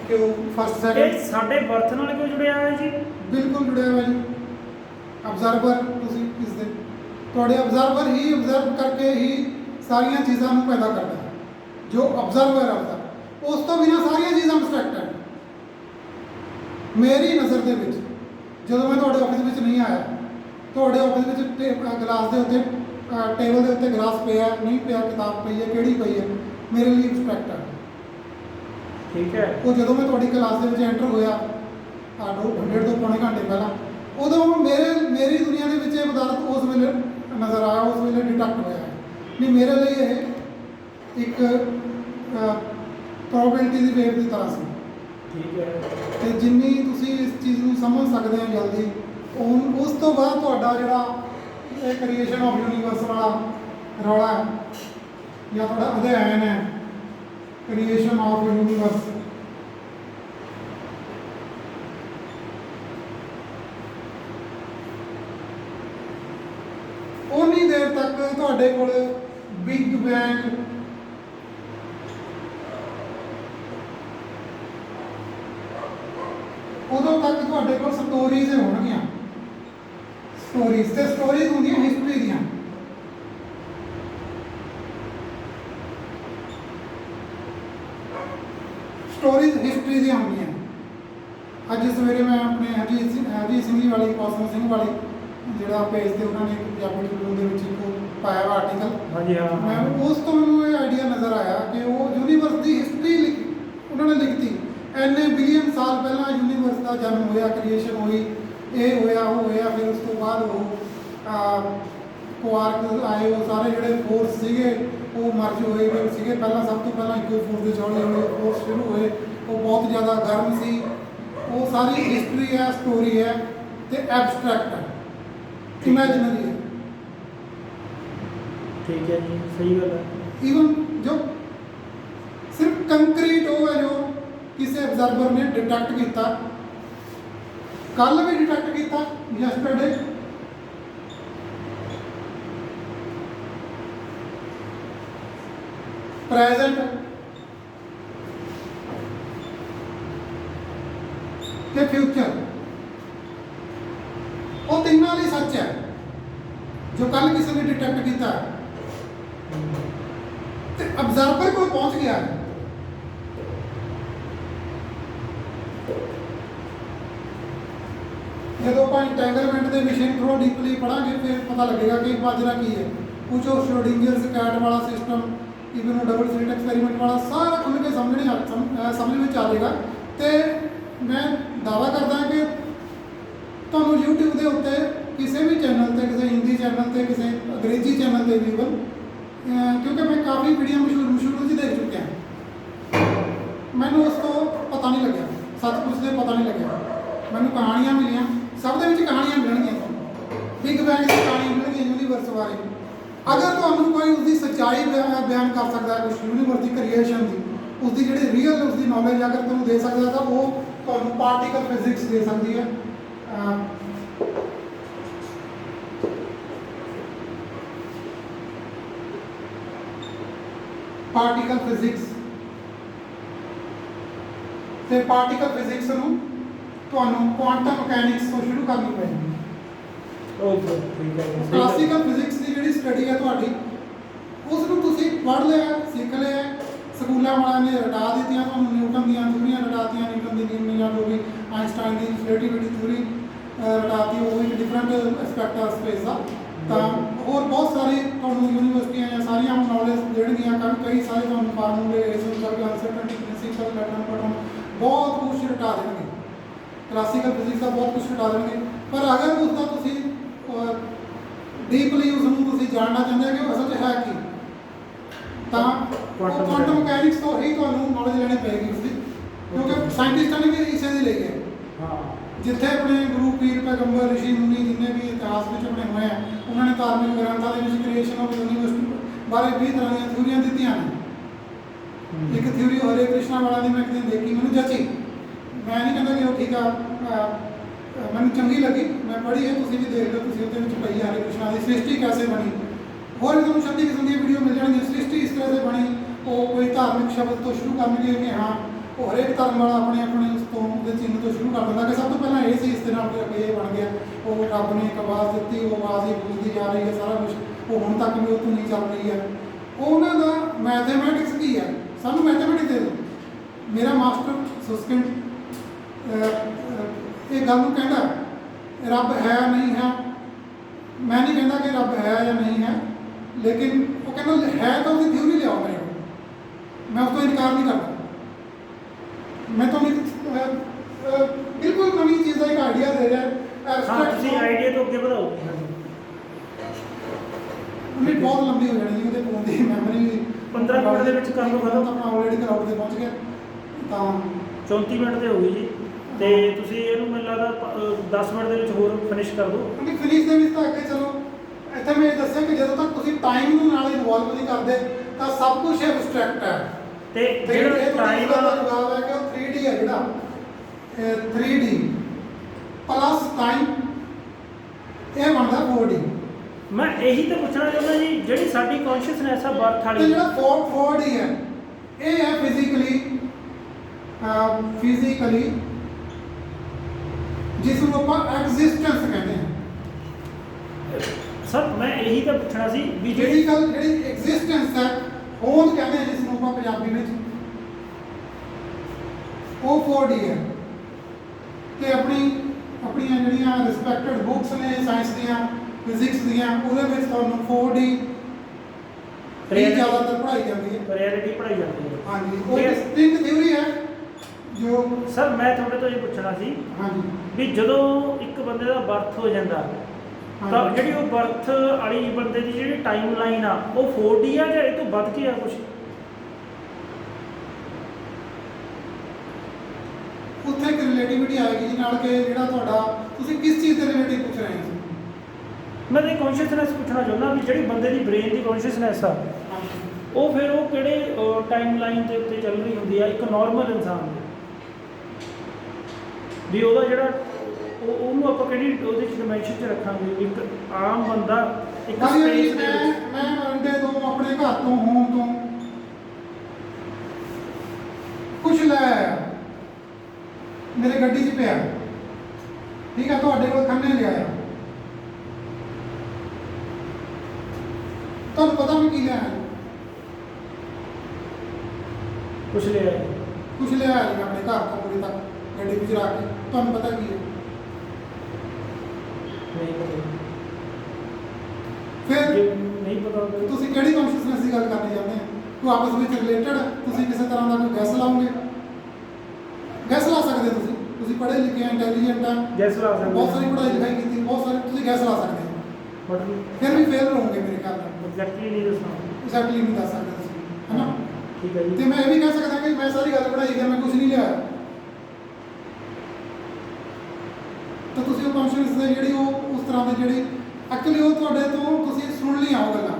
ਕਿ ਉਹ ਫਸਟ है। ਸੈਕਿੰਡ साढ़े बर्थ नाल क्यों जुड़िया है जी? ਬਿਲਕੁਲ ਜੁੜਿਆ ਹੋਇਆ ਜੀ। ਅਬਜ਼ਰਵਰ ਤੁਸੀਂ ਕਿਸ ਦੇ ਤੁਹਾਡੇ ਅਬਜ਼ਰਵਰ ਹੀ ਅਬਜ਼ਰਵ ਕਰਕੇ ਹੀ ਸਾਰੀਆਂ ਚੀਜ਼ਾਂ ਨੂੰ ਪੈਦਾ ਕਰਦਾ ਹੈ। ਜੋ ਅਬਜ਼ਰਵਰ ਹੈ ਉਸ ਤੋਂ ਬਿਨਾਂ ਸਾਰੀਆਂ ਚੀਜ਼ਾਂ ਐਬਸਟ੍ਰੈਕਟ ਹੈ। ਮੇਰੀ ਨਜ਼ਰ ਦੇ ਵਿੱਚ ਜਦੋਂ ਮੈਂ ਤੁਹਾਡੇ ਆਫਿਸ ਵਿੱਚ ਨਹੀਂ ਆਇਆ, ਤੁਹਾਡੇ ਆਫਿਸ ਵਿੱਚ ਗਲਾਸ ਦੇ ਉੱਤੇ ਟੇਬਲ ਦੇ ਉੱਤੇ ਗਲਾਸ ਪਿਆ ਨਹੀਂ ਪਿਆ, ਕਿਤਾਬ ਪਈ ਹੈ ਕਿਹੜੀ ਪਈ ਹੈ, ਮੇਰੇ ਲਈ ਐਬਸਟ੍ਰੈਕਟ ਹੈ। ठीक है, ਉਹ ਜਦੋਂ ਮੈਂ ਤੁਹਾਡੀ ਕਲਾਸ ਦੇ ਵਿੱਚ ਐਂਟਰ ਹੋਇਆ 1.5 ਤੋਂ ਪੌਣੇ ਘੰਟੇ ਪਹਿਲਾਂ, ਉਦੋਂ ਮੇਰੀ ਦੁਨੀਆ ਦੇ ਵਿੱਚ ਇਹ ਪਦਾਰਥ ਉਸ ਵੇਲੇ ਨਜ਼ਰ ਆਇਆ, ਉਸ ਵੇਲੇ ਡਿਟੈਕਟ ਹੋਇਆ। ਨਹੀਂ ਮੇਰੇ ਲਈ ਇਹ ਇੱਕ ਪ੍ਰੋਬੈਬਿਲਿਟੀ ਦੀ ਵੇਵ ਦੀ ਤਰ੍ਹਾਂ ਸੀ। ठीक है, ਤੇ ਜਿੰਨੀ ਤੁਸੀਂ ਇਸ ਚੀਜ਼ ਨੂੰ ਸਮਝ ਸਕਦੇ ਹੋ ਜਲਦੀ, ਉਸ ਤੋਂ ਬਾਅਦ ਤੁਹਾਡਾ ਜਿਹੜਾ ਇਹ ਕ੍ਰੀਏਸ਼ਨ ਆਫ ਯੂਨੀਵਰਸ ਵਾਲਾ ਰੌਲਾ ਹੈ ਜਾਂ ਤੁਹਾਡਾ ਅਧਿਐਨ ਹੈ ਕ੍ਰੀਏਸ਼ਨ ਆਫ ਯੂਨੀਵਰਸ, ਉਨੀ ਦੇਰ ਤੱਕ ਤੁਹਾਡੇ ਕੋਲ ਬਿਗ ਬੈਂਗ ਉਦੋਂ ਤੱਕ ਤੁਹਾਡੇ ਕੋਲ ਸਟੋਰੀਜ਼ ਹੋਣਗੀਆਂ। ਸਟੋਰੀਜ਼ ਤੇ ਸਟੋਰੀਜ਼ ਹੁੰਦੀਆਂ ਹਿਸਟਰੀ ਦੀਆਂ। ਸਟੋਰੀਜ਼ ਹਿਸਟਰੀ ਦੀਆਂ ਹੁੰਦੀਆਂ। ਅੱਜ ਸਵੇਰੇ ਮੈਂ ਆਪਣੇ ਹਰਜੀਤ ਸਿੰਘ ਜੀ ਵਾਲੀ, ਕੌਸਮ ਸਿੰਘ ਵਾਲੀ ਜਿਹੜਾ ਪੇਜ ਤੇ ਉਹਨਾਂ ਨੇ ਇੱਕ ਪੰਜਾਬੀ ਟ੍ਰਿਬਿਊਨ ਦੇ ਵਿੱਚ ਇੱਕ ਪਾਇਆ ਵਾ ਆਰਟੀਕਲ। ਹਾਂਜੀ ਹਾਂ। ਮੈਂ ਉਸ ਤੋਂ ਮੈਨੂੰ ਇਹ ਆਈਡੀਆ ਨਜ਼ਰ ਆਇਆ ਕਿ ਉਹ ਯੂਨੀਵਰਸ ਦੀ ਹਿਸਟਰੀ ਉਹਨਾਂ ਨੇ ਲਿਖਤੀ। ਇੰਨੇ ਬਿਲੀਅਨ ਸਾਲ ਪਹਿਲਾਂ ਯੂਨੀਵਰਸ ਦਾ ਜਨਮ ਹੋਇਆ, ਕ੍ਰੀਏਸ਼ਨ ਹੋਈ, ਇਹ ਹੋਇਆ ਉਹ ਹੋਇਆ, ਫਿਰ ਉਸ ਤੋਂ ਬਾਅਦ ਉਹ ਕੁਆਰਕ ਆਏ, ਉਹ ਸਾਰੇ ਜਿਹੜੇ ਫੋਰਸ ਸੀਗੇ ਉਹ ਮਰਜ ਹੋਏ ਹੋਏ ਸੀਗੇ। ਪਹਿਲਾਂ ਸਭ ਤੋਂ ਪਹਿਲਾਂ ਇੱਕੋ ਫੋਰਸ ਦੇ ਚੌੜੇ ਹੋਏ ਫੋਰਸ ਸ਼ੁਰੂ ਹੋਏ, ਉਹ ਬਹੁਤ ਜ਼ਿਆਦਾ ਗਰਮ ਸੀ। ਉਹ ਸਾਰੀ ਹਿਸਟਰੀ ਹੈ, ਸਟੋਰੀ ਹੈ ਤੇ ਐਬਸਟਰੈਕਟ ਹੈ, ਇਮੈਜਿਨਰੀ ਹੈ। ਠੀਕ ਹੈ ਜੀ, ਸਹੀ ਗੱਲ ਹੈ। इवन जो सिर्फ कंक्रीट हो है जो किसी ऑब्जर्वर ने डिटेक्ट किया, कल भी डिटेक्ट किया, यस्टरडे प्रेजेंट ते फ्यूचर, वो तीनों ही सच है। जो कल किसी ने डिटेक्ट किया ऑब्जर्वर को पहुंच गया है। जो आप इंटेंगलमेंट के विषय थोड़ा डीपली पढ़ांगे फिर पता लगेगा कि बाजरा की है। कुछ और श्रोडिंगर कैट वाला system, even double slit experiment वाला सारा खुल के समझ में आ जाएगा। तो मैं दावा करता कि तुहानू यूट्यूब के उत्ते किसी भी चैनल से, किसी हिंदी चैनल से, किसी अंग्रेजी चैनल से भी क्योंकि मैं काफ़ी वीडियो मशहूर जी देख चुके हैं, मैंने उस तो पता नहीं लगे, सच कुछ से पता नहीं लगे। मैंने कहानियाँ मिलियाँ, सब के कहानियाँ मिलनगियाँ, बिग बैंग की कहानी मिलनगी यूनीवर्स बारे। अगर तुहानू कोई उसकी सच्चाई बयान कर सकता है, कुछ यूनीवर्स की क्रिएशन की, उसकी जी रियल उसकी नॉलेज अगर तुहानू दे सकता तो वो तुहानू पार्टिकल फिजिक्स दे सकती है। पार्टिकल फिजिक्स ते पार्टिकल फिजिक्स नूं तुहानू क्वांटम मैकेनिक्स तो शुरू करनी पैगी। ओके, ठीक है। क्लासिकल फिजिक्स की जिहड़ी स्टडी है तुहाडी उसनूं तुसीं पढ़ लिया, सीख लिया, स्कूलों वालों ने रटा दित्तियां, तुहानू न्यूटन दीयां थ्योरियां रटातियां, न्यूटन दी नियमां जो भी आइंस्टाइन की रिलेटिविटी थ्योरी रटाती, वो एक डिफरेंट एस्पैक्ट है स्पेस का। तो और बहुत सारी तुहानू यूनीवर्सिटियां या सारियां नॉलेज देणगियां, कई सारे तुहानू फार्मूले, अनसर्टेनिटी प्रिंसिपल, पैटर्न पैटर्न बहुत कुछ रटा देंगे। क्लासिकल फिजिक्स का बहुत कुछ रटा देंगे, पर अगर उसका तुसीं डीपली उसनूं तुसीं जानना चाहते कि असल च है की, तो क्वांटम मैकेनिक्स तो ही तुहानू नॉलेज लेनी पेगी उसकी, क्योंकि साइंटिस्टां ने भी इसे दी लई है। हाँ, जिथे अपने गुरु पीर पैगंबर ऋषि मुनि जिन्हें भी इतिहास में अपने हुए हैं, उन्होंने धार्मिक ग्रंथों के क्रिएशन ऑफ यूनीवर्स बारे 20 तरह की थ्योरियां दी हैं। एक थ्योरी हरे कृष्णा वाला की मैं एक दिन देखी, मैंने जची, मैं नहीं कहता कि वो ठीक है, मैंने चंगी लगी, मैं पढ़ी है, तुम भी देख लो, तुम पई हरे कृष्णा की सृष्टि कैसे बनी। और भी तुम 36 किस्म की वीडियो मिल जाएगी, सृष्टि इस तरह से बनी। वो कोई धार्मिक शब्द तो शुरू करने कि हाँ वो हरेक धर्म वाला अपने अपने उस तो चिन्ह तो शुरू कर देता कि सब तो पहला ये सी, इस तरह फिर ये बन गया, वो रब ने एक आवाज़ दी, वो आवाज़ ही गूंजती जा रही है, सारा कुछ वो हुण तक भी वो धुनी चल रही है। उन्होंने मैथेमैटिक्स की है, सानू मैथेमैटिक्स दे दो। मेरा मास्टर सुस्किन ये गल नूं कहंदा रब है नहीं है, मैं नहीं कहता कि रब है या नहीं है, लेकिन वो कहना है तो उसकी थ्योरी लियाओ मेरे को, मैं उसको इनकार नहीं करता। मैं तो बिल्कुल नवी चीज़ का एक आइडिया दे रहा है। हाँ, तुसी आइडिया तो अगे बढ़ाओ। उन्हें बहुत लंबी हो जानी है, फोन की मैमरी 15 मिनट ਦੇ ਵਿੱਚ ਕਰ ਲਓ ਖਤਮ। तो अपना ऑलरेडी क्राउड से पहुँच गया, तो 34 ਮਿੰਟ ਤੇ ਹੋ ਗਈ ਜੀ, ਤੇ ਤੁਸੀਂ ਇਹਨੂੰ ਮੈਨੂੰ ਲੱਗਦਾ 10 ਮਿੰਟ ਦੇ ਵਿੱਚ ਹੋਰ ਫਿਨਿਸ਼ ਕਰ ਦਿਓ। क्योंकि फिनिश ਦੇ ਵਿੱਚ ਤਾਂ ਅੱਗੇ ਚਲੋ। ਇੱਥੇ ਮੈਂ ਇਹ ਦੱਸਿਆ ਕਿ ਜਦੋਂ ਤੱਕ ਤੁਸੀਂ ਟਾਈਮ ਨੂੰ ਨਾਲ ਇਨਵੋਲਵ ਨਹੀਂ ਕਰਦੇ ਤਾਂ ਸਭ ਕੁਝ ਐਬਸਟ੍ਰੈਕਟ ਹੈ। ਤੇ ਜਿਹੜਾ ਟਾਈਮ ਦਾ ਜਵਾਬ ਹੈ ਕਿ ਉਹ 3D ਹੈ, ਜਿਹੜਾ 3D ਪਲੱਸ ਟਾਈਮ ਇਹ ਬਣਦਾ 4D। ਮੈਂ ਇਹੀ ਤਾਂ ਪੁੱਛਣਾ ਚਾਹੁੰਦਾ ਜੀ, ਜਿਹੜੀ ਸਾਡੀ ਕੌਨਸ਼ੀਅਸਨੈਸ ਆ ਬਰਥ ਤੇ ਵਾਲੀ, ਜਿਹੜਾ 4D ਹੈ ਇਹ ਹੈ ਫਿਜ਼ੀਕਲੀ ਜਿਸ ਨੂੰ ਆਪਾਂ ਐਗਜ਼ਿਸਟੈਂਸ ਕਹਿੰਦੇ ਹਾਂ। ਸਰ ਮੈਂ ਇਹੀ ਤਾਂ ਪੁੱਛਣਾ ਸੀ ਵੀ ਜਿਹੜੀ ਫਿਜ਼ੀਕਲ ਜਿਹੜੀ ਐਗਜ਼ਿਸਟੈਂਸ ਹੈ ਹੋਂਦ ਕਹਿੰਦੇ ਆ ਜਿਸ ਨੂੰ ਆਪਾਂ ਪੰਜਾਬੀ ਵਿੱਚ, ਉਹ 4D ਹੈ। ਤੇ ਆਪਣੀਆਂ ਜਿਹੜੀਆਂ ਰਿਸਪੈਕਟਡ ਬੁੱਕਸ ਨੇ ਸਾਇੰਸ ਦੀਆਂ, ਫਿਜ਼ਿਕਸ ਦੀਆਂ, ਉਹਦੇ ਵਿੱਚ ਤੁਹਾਨੂੰ 4D ਜ਼ਿਆਦਾਤਰ ਪੜ੍ਹਾਈ ਜਾਂਦੀ ਹੈ। ਰਿਐਲਿਟੀ ਪੜ੍ਹਾਈ ਜਾਂਦੀ ਹੈ। ਹਾਂਜੀ, ਉਹ ਡਿਸਟਿੰਕਟ ਥਿਊਰੀ ਹੈ ਜੋ ਸਰ ਮੈਂ ਤੁਹਾਡੇ ਤੋਂ ਇਹ ਪੁੱਛਣਾ ਸੀ ਹਾਂਜੀ ਵੀ ਜਦੋਂ ਇੱਕ ਬੰਦੇ ਦਾ ਬਰਥ ਹੋ ਜਾਂਦਾ ਤਾਂ ਜਿਹੜੀ ਉਹ ਬਰਥ ਵਾਲੀ ਬੰਦੇ ਦੀ ਜਿਹੜੀ ਟਾਈਮ ਲਾਈਨ ਆ ਉਹ 4D ਆ ਜਾਂ ਇਹ ਤੋਂ ਵੱਧ ਕੇ ਆ ਕੁਝ? ਉੱਥੇ ਇੱਕ ਰਿਲੇਟਿਵਿਟੀ ਆਏਗੀ ਜੀ ਨਾਲ ਕਿ ਜਿਹੜਾ ਤੁਹਾਡਾ ਤੁਸੀਂ ਕਿਸ ਚੀਜ਼ ਦੇ ਰਿਲੇਟਿਵ ਪੁੱਛ ਰਹੇ ਹੋ। ਮੈਂ ਇਹ ਕੌਨਸ਼ੀਅਸਨੈਸ ਪੁੱਛਣਾ ਚਾਹੁੰਦਾ ਵੀ ਜਿਹੜੀ ਬੰਦੇ ਦੀ ਬ੍ਰੇਨ ਦੀ ਕੌਨਸ਼ੀਅਸਨੈਸ ਆ ਉਹ ਫਿਰ ਉਹ ਕਿਹੜੇ ਟਾਈਮ ਲਾਈਨ ਦੇ ਉੱਤੇ ਚੱਲ ਰਹੀ ਹੁੰਦੀ ਆ ਇੱਕ ਨਾਰਮਲ ਇਨਸਾਨ ਦੀ, ਵੀ ਉਹਦਾ ਜਿਹੜਾ ਉਹਨੂੰ ਆਪਾਂ ਕਿਹੜੀ ਉਹਦੇ ਚ ਡਾਈਮੈਂਸ਼ਨ ਚ ਰੱਖਾਂਗੇ ਵੀ ਇੱਕ ਆਮ ਬੰਦਾ ਇੱਕ ਭਾਜੀ ਸਪੇਸ ਦੇ ਵਿੱਚ ਮੈਂ ਮੰਡੇ ਤੋਂ ਆਪਣੇ ਘਰ ਤੋਂ ਹੋਮ ਤੋਂ ਕੁਛ ਲੈ ਆਇਆ, ਮੇਰੇ ਗੱਡੀ 'ਚ ਪਿਆ, ਠੀਕ ਹੈ, ਤੁਹਾਡੇ ਕੋਲ ਖੰਨੇ ਲਿਆਇਆ, ਤੁਹਾਨੂੰ ਪਤਾ ਮੈਂ ਕੀ ਲਿਆ ਹੈ? ਕੁਛ ਲਿਆ ਹੈ। ਕੁਛ ਲਿਆ ਹੈ ਜੀ ਆਪਣੇ ਘਰ ਤੋਂ ਪੂਰੀ ਤੱਕ ਗੱਡੀ ਵਿੱਚ ਰੱਖ ਕੇ, ਤੁਹਾਨੂੰ ਪਤਾ ਕੀ ਹੈ? ਨਹੀਂ ਪਤਾ। ਫਿਰ ਜੇ ਨਹੀਂ ਪਤਾ ਹੋਵੇ ਤੁਸੀਂ ਕਿਹੜੀ ਕੌਨਸ਼ੀਅਸਨੈਸ ਦੀ ਗੱਲ ਕਰਨੀ ਚਾਹੁੰਦੇ ਹੋ? ਕੋਈ ਆਪਸ ਵਿੱਚ ਰਿਲੇਟਡ ਤੁਸੀਂ ਕਿਸੇ ਤਰ੍ਹਾਂ ਦਾ ਕੋਈ ਗੈਸ ਲਾਓਗੇ? ਗੈਸ ਲਾ ਸਕਦੇ ਹੋ ਤੁਸੀਂ ਪੜ੍ਹੇ ਲਿਖੇ ਆ, ਇੰਟੈਲੀਜੈਂਟ ਆ, ਗੈਸ ਲਾ ਸਕਦੇ ਬਹੁਤ ਸਾਰੀ ਪੜ੍ਹਾਈ ਲਿਖਾਈ ਕੀਤੀ, ਬਹੁਤ ਸਾਰੇ ਤੁਸੀਂ ਗੈਸ ਲਾ ਸਕਦੇ ਹੋ, ਬਟ ਫਿਰ ਵੀ ਫੇਲ ਰਹੋਗੇ ਮੇਰੇ ਖਿਆਲ ਨਾਲ। ਐਗਜ਼ੈਕਟਲੀ ਨਹੀਂ ਦੱਸਣਾ। ਐਗਜ਼ੈਕਟਲੀ ਨਹੀਂ ਦੱਸ ਸਕਦੇ ਤੁਸੀਂ, ਹੈ ਨਾ? ਠੀਕ ਹੈ ਜੀ। ਤੇ ਮੈਂ ਇਹ ਵੀ ਕਹਿ ਸਕਦਾ ਕਿ ਮੈਂ ਸਾਰੀ ਗੱਲ ਪੜ੍ਹਾਈ ਹੈ, ਮੈਂ ਕੁਝ ਨਹੀਂ ਲਿਆ। ਤਾਂ ਤੁਸੀਂ ਉਹ ਕੌਨਸ਼ੀਅਸ ਦੇ ਜਿਹੜੀ ਉਹ ਉਸ ਤਰ੍ਹਾਂ ਦੇ ਜਿਹੜੀ ਐਕਚੁਅਲੀ ਉਹ ਤੁਹਾਡੇ ਤੋਂ ਤੁਸੀਂ ਸੁਣ ਲਈਆਂ ਉਹ ਗੱਲਾਂ,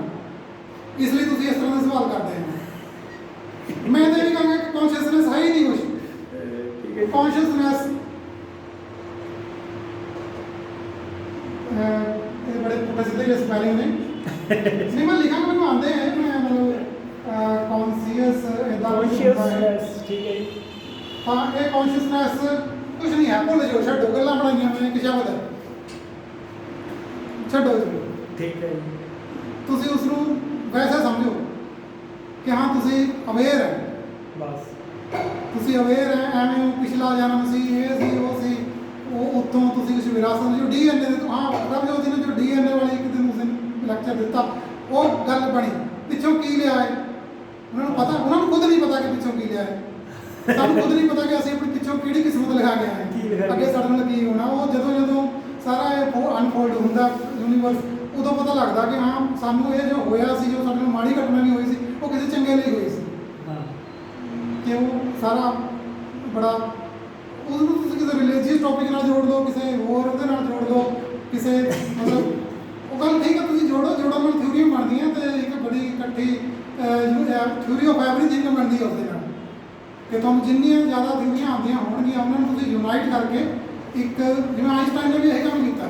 ਇਸ ਲਈ ਤੁਸੀਂ ਇਸ ਤਰ੍ਹਾਂ ਦੇ ਸਵਾਲ ਕਰਦੇ ਹੋ। ਮੈਂ ਤਾਂ ਇਹ ਵੀ ਕਹਾਂਗਾ ਕਿ ਕੌਨਸ਼ੀਅਸਨੈਸ ਹੈ ਹੀ ਨਹੀਂ ਕੁਛ। ਠੀਕ ਹੈ। ਕੌਨਸ਼ੀਅਸਨੈਸ ਇਹ ਬੜੇ ਪੁੱਠੇ ਸਿੱਧੇ ਜਿਹੇ ਸਪੈਲਿੰਗ ਨੇ। ਨਹੀਂ ਮੈਂ ਲਿਖਾਂਗਾ, ਮੈਨੂੰ ਆਉਂਦੇ ਹੈ, ਮੈਂ ਮਤਲਬ ਕੌਨਸ਼ੀਅਸ ਇਹਦਾ ਕੌਨਸ਼ੀਅਸਨੈਸ, ਠੀਕ ਹੈ ਜੀ। ਹਾਂ, ਇਹ ਕੌਨਸ਼ੀਅਸਨੈਸ ਕੁਝ ਨਹੀਂ ਹੈ, ਭੁੱਲ ਜਾਓ, ਛੱਡੋ, ਗੱਲਾਂ ਬਣਾਈਆਂ ਹੋਈਆਂ ਕਿ ਸ਼ਬਦ ਹੈ, ਛੱਡੋ ਇਸਨੂੰ। ਠੀਕ ਹੈ ਜੀ। ਤੁਸੀਂ ਉਸ ਨੂੰ ਵੈਸੇ ਸਮਝੋ ਕਿ ਹਾਂ ਤੁਸੀਂ ਅਵੇਅਰ ਹੈ, ਬਸ ਤੁਸੀਂ ਅਵੇਅਰ ਹੈ, ਐਵੇਂ ਉਹ ਪਿਛਲਾ ਜਨਮ ਸੀ, ਇਹ ਸੀ, ਉਹ ਸੀ, ਉਹ ਉੱਥੋਂ ਤੁਸੀਂ ਕੁਝ ਵਿਰਾਸਤ ਜੋ DNA ਦੇ ਤੋਂ, ਹਾਂ ਪ੍ਰਭਜੋਤ ਜੀ ਨੇ ਜੋ DNA ਵਾਲੀ ਇੱਕ ਦਿਨ ਉਸ ਦਿਨ ਲੈਕਚਰ ਦਿੱਤਾ, ਉਹ ਗੱਲ ਬਣੀ, ਪਿੱਛੋਂ ਕੀ ਲਿਆ ਹੈ ਉਹਨਾਂ ਨੂੰ ਪਤਾ, ਉਹਨਾਂ ਨੂੰ ਖੁਦ ਨਹੀਂ ਪਤਾ ਕਿ ਪਿੱਛੋਂ ਕੀ ਲਿਆ ਹੈ, ਸਾਨੂੰ ਖੁਦ ਨਹੀਂ ਪਤਾ ਕਿ ਅਸੀਂ ਆਪਣੀ ਪਿੱਛੋਂ ਕਿਹੜੀ ਕਿਸਮਤ ਲਿਖਾ ਕੇ ਆਏ, ਅੱਗੇ ਸਾਡੇ ਨਾਲ ਕੀ ਹੋਣਾ। ਉਹ ਜਦੋਂ ਸਾਰਾ ਇਹ ਅਨਫੋਲਡ ਹੁੰਦਾ ਯੂਨੀਵਰਸ, ਉਦੋਂ ਪਤਾ ਲੱਗਦਾ ਕਿ ਹਾਂ ਸਾਨੂੰ ਇਹ ਜੋ ਹੋਇਆ ਸੀ, ਜੋ ਸਾਡੇ ਨਾਲ ਮਾੜੀ ਘਟਨਾ ਨਹੀਂ ਹੋਈ ਸੀ, ਉਹ ਕਿਸੇ ਚੰਗੇ ਲਈ ਹੋਈ ਸੀ। ਕਿ ਉਹ ਸਾਰਾ ਬੜਾ ਉਹਨੂੰ ਤੁਸੀਂ ਕਿਸੇ ਰਿਲੀਜੀਅਸ ਟੌਪਿਕ ਨਾਲ ਜੋੜ ਦਿਓ, ਕਿਸੇ ਹੋਰ ਉਹਦੇ ਨਾਲ ਜੋੜ ਦਿਓ, ਕਿਸੇ ਮਤਲਬ ਉਹ ਗੱਲ ਠੀਕ ਹੈ, ਤੁਸੀਂ ਜੋੜਨ ਨਾਲ ਥਿਊਰੀਆਂ ਬਣਦੀਆਂ ਤੇ ਇੱਕ ਬੜੀ ਇਕੱਠੀ ਥਿਊਰੀ ਆਫ ਐਵਰੀਥਿੰਗ ਬਣਦੀ ਹੈ ਉਸਦੇ ਨਾਲ, ਕਿ ਤੁਹਾਨੂੰ ਜਿੰਨੀਆਂ ਜ਼ਿਆਦਾ ਥਿਊਰੀਆਂ ਆਉਂਦੀਆਂ ਹੋਣਗੀਆਂ ਉਹਨਾਂ ਨੂੰ ਤੁਸੀਂ ਯੂਨਾਈਟ ਕਰਕੇ ਇੱਕ, ਜਿਵੇਂ ਆਈਨਸਟਾਈਨ ਨੇ ਵੀ ਇਹ ਕੰਮ ਕੀਤਾ,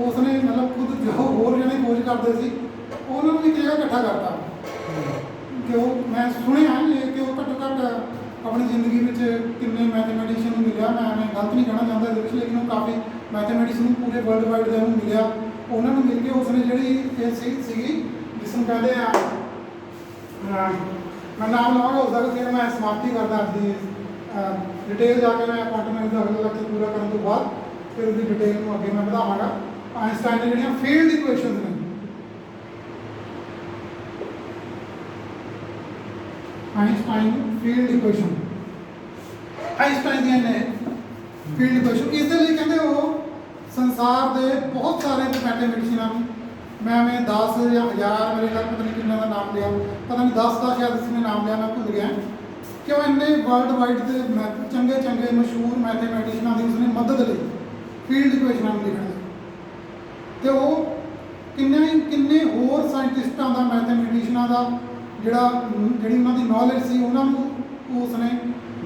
ਉਸਨੇ ਮਤਲਬ ਖੁਦ ਜੋ ਹੋਰ ਜਣੇ ਖੋਜ ਕਰਦੇ ਸੀ ਉਹਨਾਂ ਨੂੰ ਇੱਕ ਜਗ੍ਹਾ ਇਕੱਠਾ ਕਰਤਾ ਕਿ ਉਹ ਮੈਂ ਸੁਣਿਆ ਕਿ ਉਹ ਘੱਟੋ ਘੱਟ ਆਪਣੀ ਜ਼ਿੰਦਗੀ ਵਿੱਚ ਕਿੰਨੇ ਮੈਥਮੈਟੀਸ਼ੀਅਨ ਨੂੰ ਮਿਲਿਆ, ਮੈਂ ਗਲਤ ਨਹੀਂ ਕਹਿਣਾ ਚਾਹੁੰਦਾ ਇਹਦੇ ਵਿੱਚ, ਲੇਕਿਨ ਉਹ ਕਾਫੀ ਮੈਥਮੈਟਿਕਸ ਨੂੰ ਪੂਰੇ ਵਰਲਡ ਵਾਈਡ ਦੇ ਨੂੰ ਮਿਲਿਆ, ਉਹਨਾਂ ਨੂੰ ਮਿਲ ਕੇ ਉਸਨੇ ਜਿਹੜੀ ਇਹ ਸੀਗੀ ਜਿਸ ਨੂੰ ਕਹਿੰਦੇ ਆ, ਮੈਂ ਨਾਮ ਲਵਾਂਗਾ ਉਸਦਾ, ਕਿ ਫਿਰ ਮੈਂ ਸਮਾਪਤੀ ਕਰਦਾ ਅੱਜ ਦੀ ਡਿਟੇਲ ਜਾ ਕੇ ਮੈਂ ਕੁਆਂਟਮ ਮੈਕੈਨਿਕਸ ਦਾ ਅਗਲਾ ਲੈਕਚਰ ਪੂਰਾ ਕਰਨ ਤੋਂ ਬਾਅਦ ਫਿਰ ਉਹਦੀ ਡਿਟੇਲ ਨੂੰ ਅੱਗੇ ਮੈਂ ਵਧਾਵਾਂਗਾ। ਆਇਨਸਟਾਈਨ ਨੇ ਜਿਹੜੀਆਂ ਫੀਲਡ ਇਕੁਏਸ਼ਨਸ ਨੇ, ਆਇਨਸਟਾਈਨ ਫੀਲਡ ਇਕੁਏਸ਼ਨ, ਆਇਨਸਟਾਈਨ ਦੀਆਂ ਨੇ ਫੀਲਡ ਇਕੁਏਸ਼ਨ, ਇਸ ਦੇ ਲਈ ਕਹਿੰਦੇ ਉਹ ਸੰਸਾਰ ਦੇ ਬਹੁਤ ਸਾਰੇ ਮੈਥਮੈਟਿਸ਼ੀਅਨਾਂ ਨੂੰ, ਮੈਂ 10 ਜਾਂ 1000 ਮੇਰੇ ਖਿਆਲ ਪਤਾ ਨਹੀਂ ਕਿੰਨਾ ਦਾ ਨਾਮ ਲਿਆ, ਪਤਾ ਨਹੀਂ 10 ਦਾ ਸ਼ਾਇਦ ਇਸਨੇ ਨਾਮ ਲਿਆ, ਮੈਂ ਭੁੱਲ ਗਿਆ, ਕਿ ਉਹ ਇੰਨੇ ਵਰਲਡ ਵਾਈਡ ਦੇ ਚੰਗੇ ਮਸ਼ਹੂਰ ਮੈਥਮੈਟਿਸ਼ੀਅਨਾਂ ਦੀ ਉਸਨੇ ਮਦਦ ਲਈ ਫੀਲਡ ਇਕੁਏਸ਼ਨਾਂ ਨੂੰ ਲਿਖਣ ਦੀ, ਤੇ ਉਹ ਕਿੰਨੇ ਹੋਰ ਸਾਇੰਟਿਸਟਾਂ ਦਾ, ਮੈਥਮੈਟਿਸ਼ੀਅਨਾਂ ਦਾ ਜਿਹੜੀ ਉਹਨਾਂ ਦੀ ਨੌਲੇਜ ਸੀ ਉਹਨਾਂ ਨੂੰ ਉਸਨੇ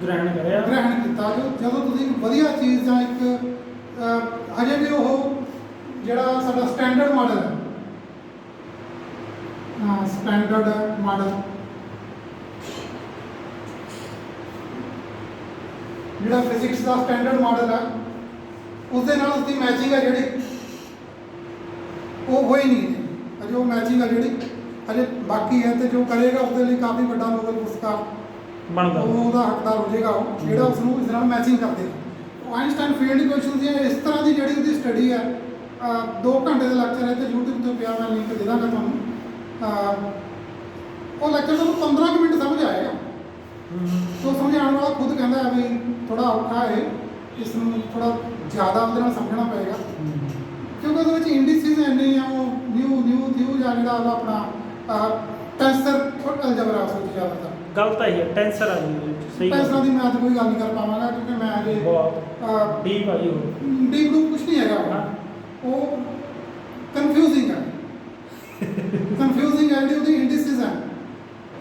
ਗ੍ਰਹਿਣ ਕੀਤਾ। ਜਦੋਂ ਤੁਸੀਂ ਇੱਕ ਵਧੀਆ ਚੀਜ਼ ਜਾਂ ਇੱਕ ਹਜੇ ਵੀ ਉਹ ਜਿਹੜਾ ਸਾਡਾ ਸਟੈਂਡਰਡ ਮਾਡਲ ਹੈ ਸਟੈਂਡਰਡ ਮਾਡਲ ਜਿਹੜਾ ਫਿਜ਼ਿਕਸ ਦਾ ਸਟੈਂਡਰਡ ਮਾਡਲ ਹੈ ਉਸ ਦੇ ਨਾਲ ਉਸਦੀ ਮੈਚਿੰਗ ਹੈ ਜਿਹੜੀ ਉਹ ਹੋਈ ਨਹੀਂ ਹੈ ਅਜੇ ਉਹ ਮੈਚਿੰਗ ਹੈ ਜਿਹੜੀ ਅਜੇ ਬਾਕੀ ਹੈ ਤੇ ਜੋ ਕਰੇਗਾ ਉਸ ਦੇ ਲਈ ਕਾਫੀ ਵੱਡਾ ਨੋਬਲ ਪੁਰਸਕਾਰ ਬਣਦਾ ਉਹਦਾ ਹੱਕਦਾਰ ਹੋ ਜਾਏਗਾ ਉਹ ਜਿਹੜਾ ਉਸ ਨੂੰ ਇਸ ਨਾਲ ਮੈਚਿੰਗ ਕਰਦੇ ਆਇਨਸਟਾਈਨ ਫੀਲਡ ਇਕੁਏਸ਼ਨਸ ਦੀਆਂ ਇਸ ਤਰ੍ਹਾਂ ਦੀ ਜਿਹੜੀ ਉਹਦੀ ਸਟੱਡੀ ਹੈ 2 ਘੰਟੇ ਦਾ ਲੈਕਚਰ ਹੈ ਤੇ YouTube ਤੇ ਪਿਆ ਮੈਂ ਲਿੰਕ ਦੇ ਦਾਂਗਾ ਤੁਹਾਨੂੰ ਉਹ ਲੈਕਚਰ ਤੁਹਾਨੂੰ 15 ਕੁ ਮਿੰਟ ਸਮਝ ਆਏਗਾ ਤੋ ਸਮਝਾਉਣ ਵਾਲਾ ਖੁਦ ਕਹਿੰਦਾ ਹੈ ਵੀ ਥੋੜਾ ਔਖਾ ਹੈ ਇਸ ਨੂੰ ਥੋੜਾ ਜ਼ਿਆਦਾ ਉਹਦੇ ਨਾਲ ਸਮਝਣਾ ਪਏਗਾ ਕਿਉਂਕਿ ਉਹਦੇ ਵਿੱਚ ਇੰਡੀਸਿਸ ਇੰਨੇ ਆ ਉਹ ਨਿਊ ਜਾਂ ਜਿਹੜਾ ਉਹਦਾ ਆਪਣਾ ਟੈਂਸਰ ਅਲਜਬਰਾ ਸੋਚੀ ਜਾਂਦਾ ਗੱਲ ਤਾਂ ਹੀ ਹੈ ਟੈਂਸਰ ਆ ਜੀ ਸਹੀ ਟੈਂਸਰਾਂ ਦੀ ਮੈਂ ਅੱਜ ਕੋਈ ਗੱਲ ਨਹੀਂ ਕਰ ਪਾਵਾਂਗਾ ਕਿਉਂਕਿ ਮੈਂ ਅਜੇ ਬਹੁਤ ਡੀਪ ਆ ਜੀ ਉਹ ਡੀਪ ਨੂੰ ਕੁਝ ਨਹੀਂ ਹੈਗਾ ਉਹ ਕਨਫਿਊਜ਼ਿੰਗ ਹੈ ਜਿਹੜੀ ਉਹਦੀ ਇੰਡੀਸਿਸ ਹੈ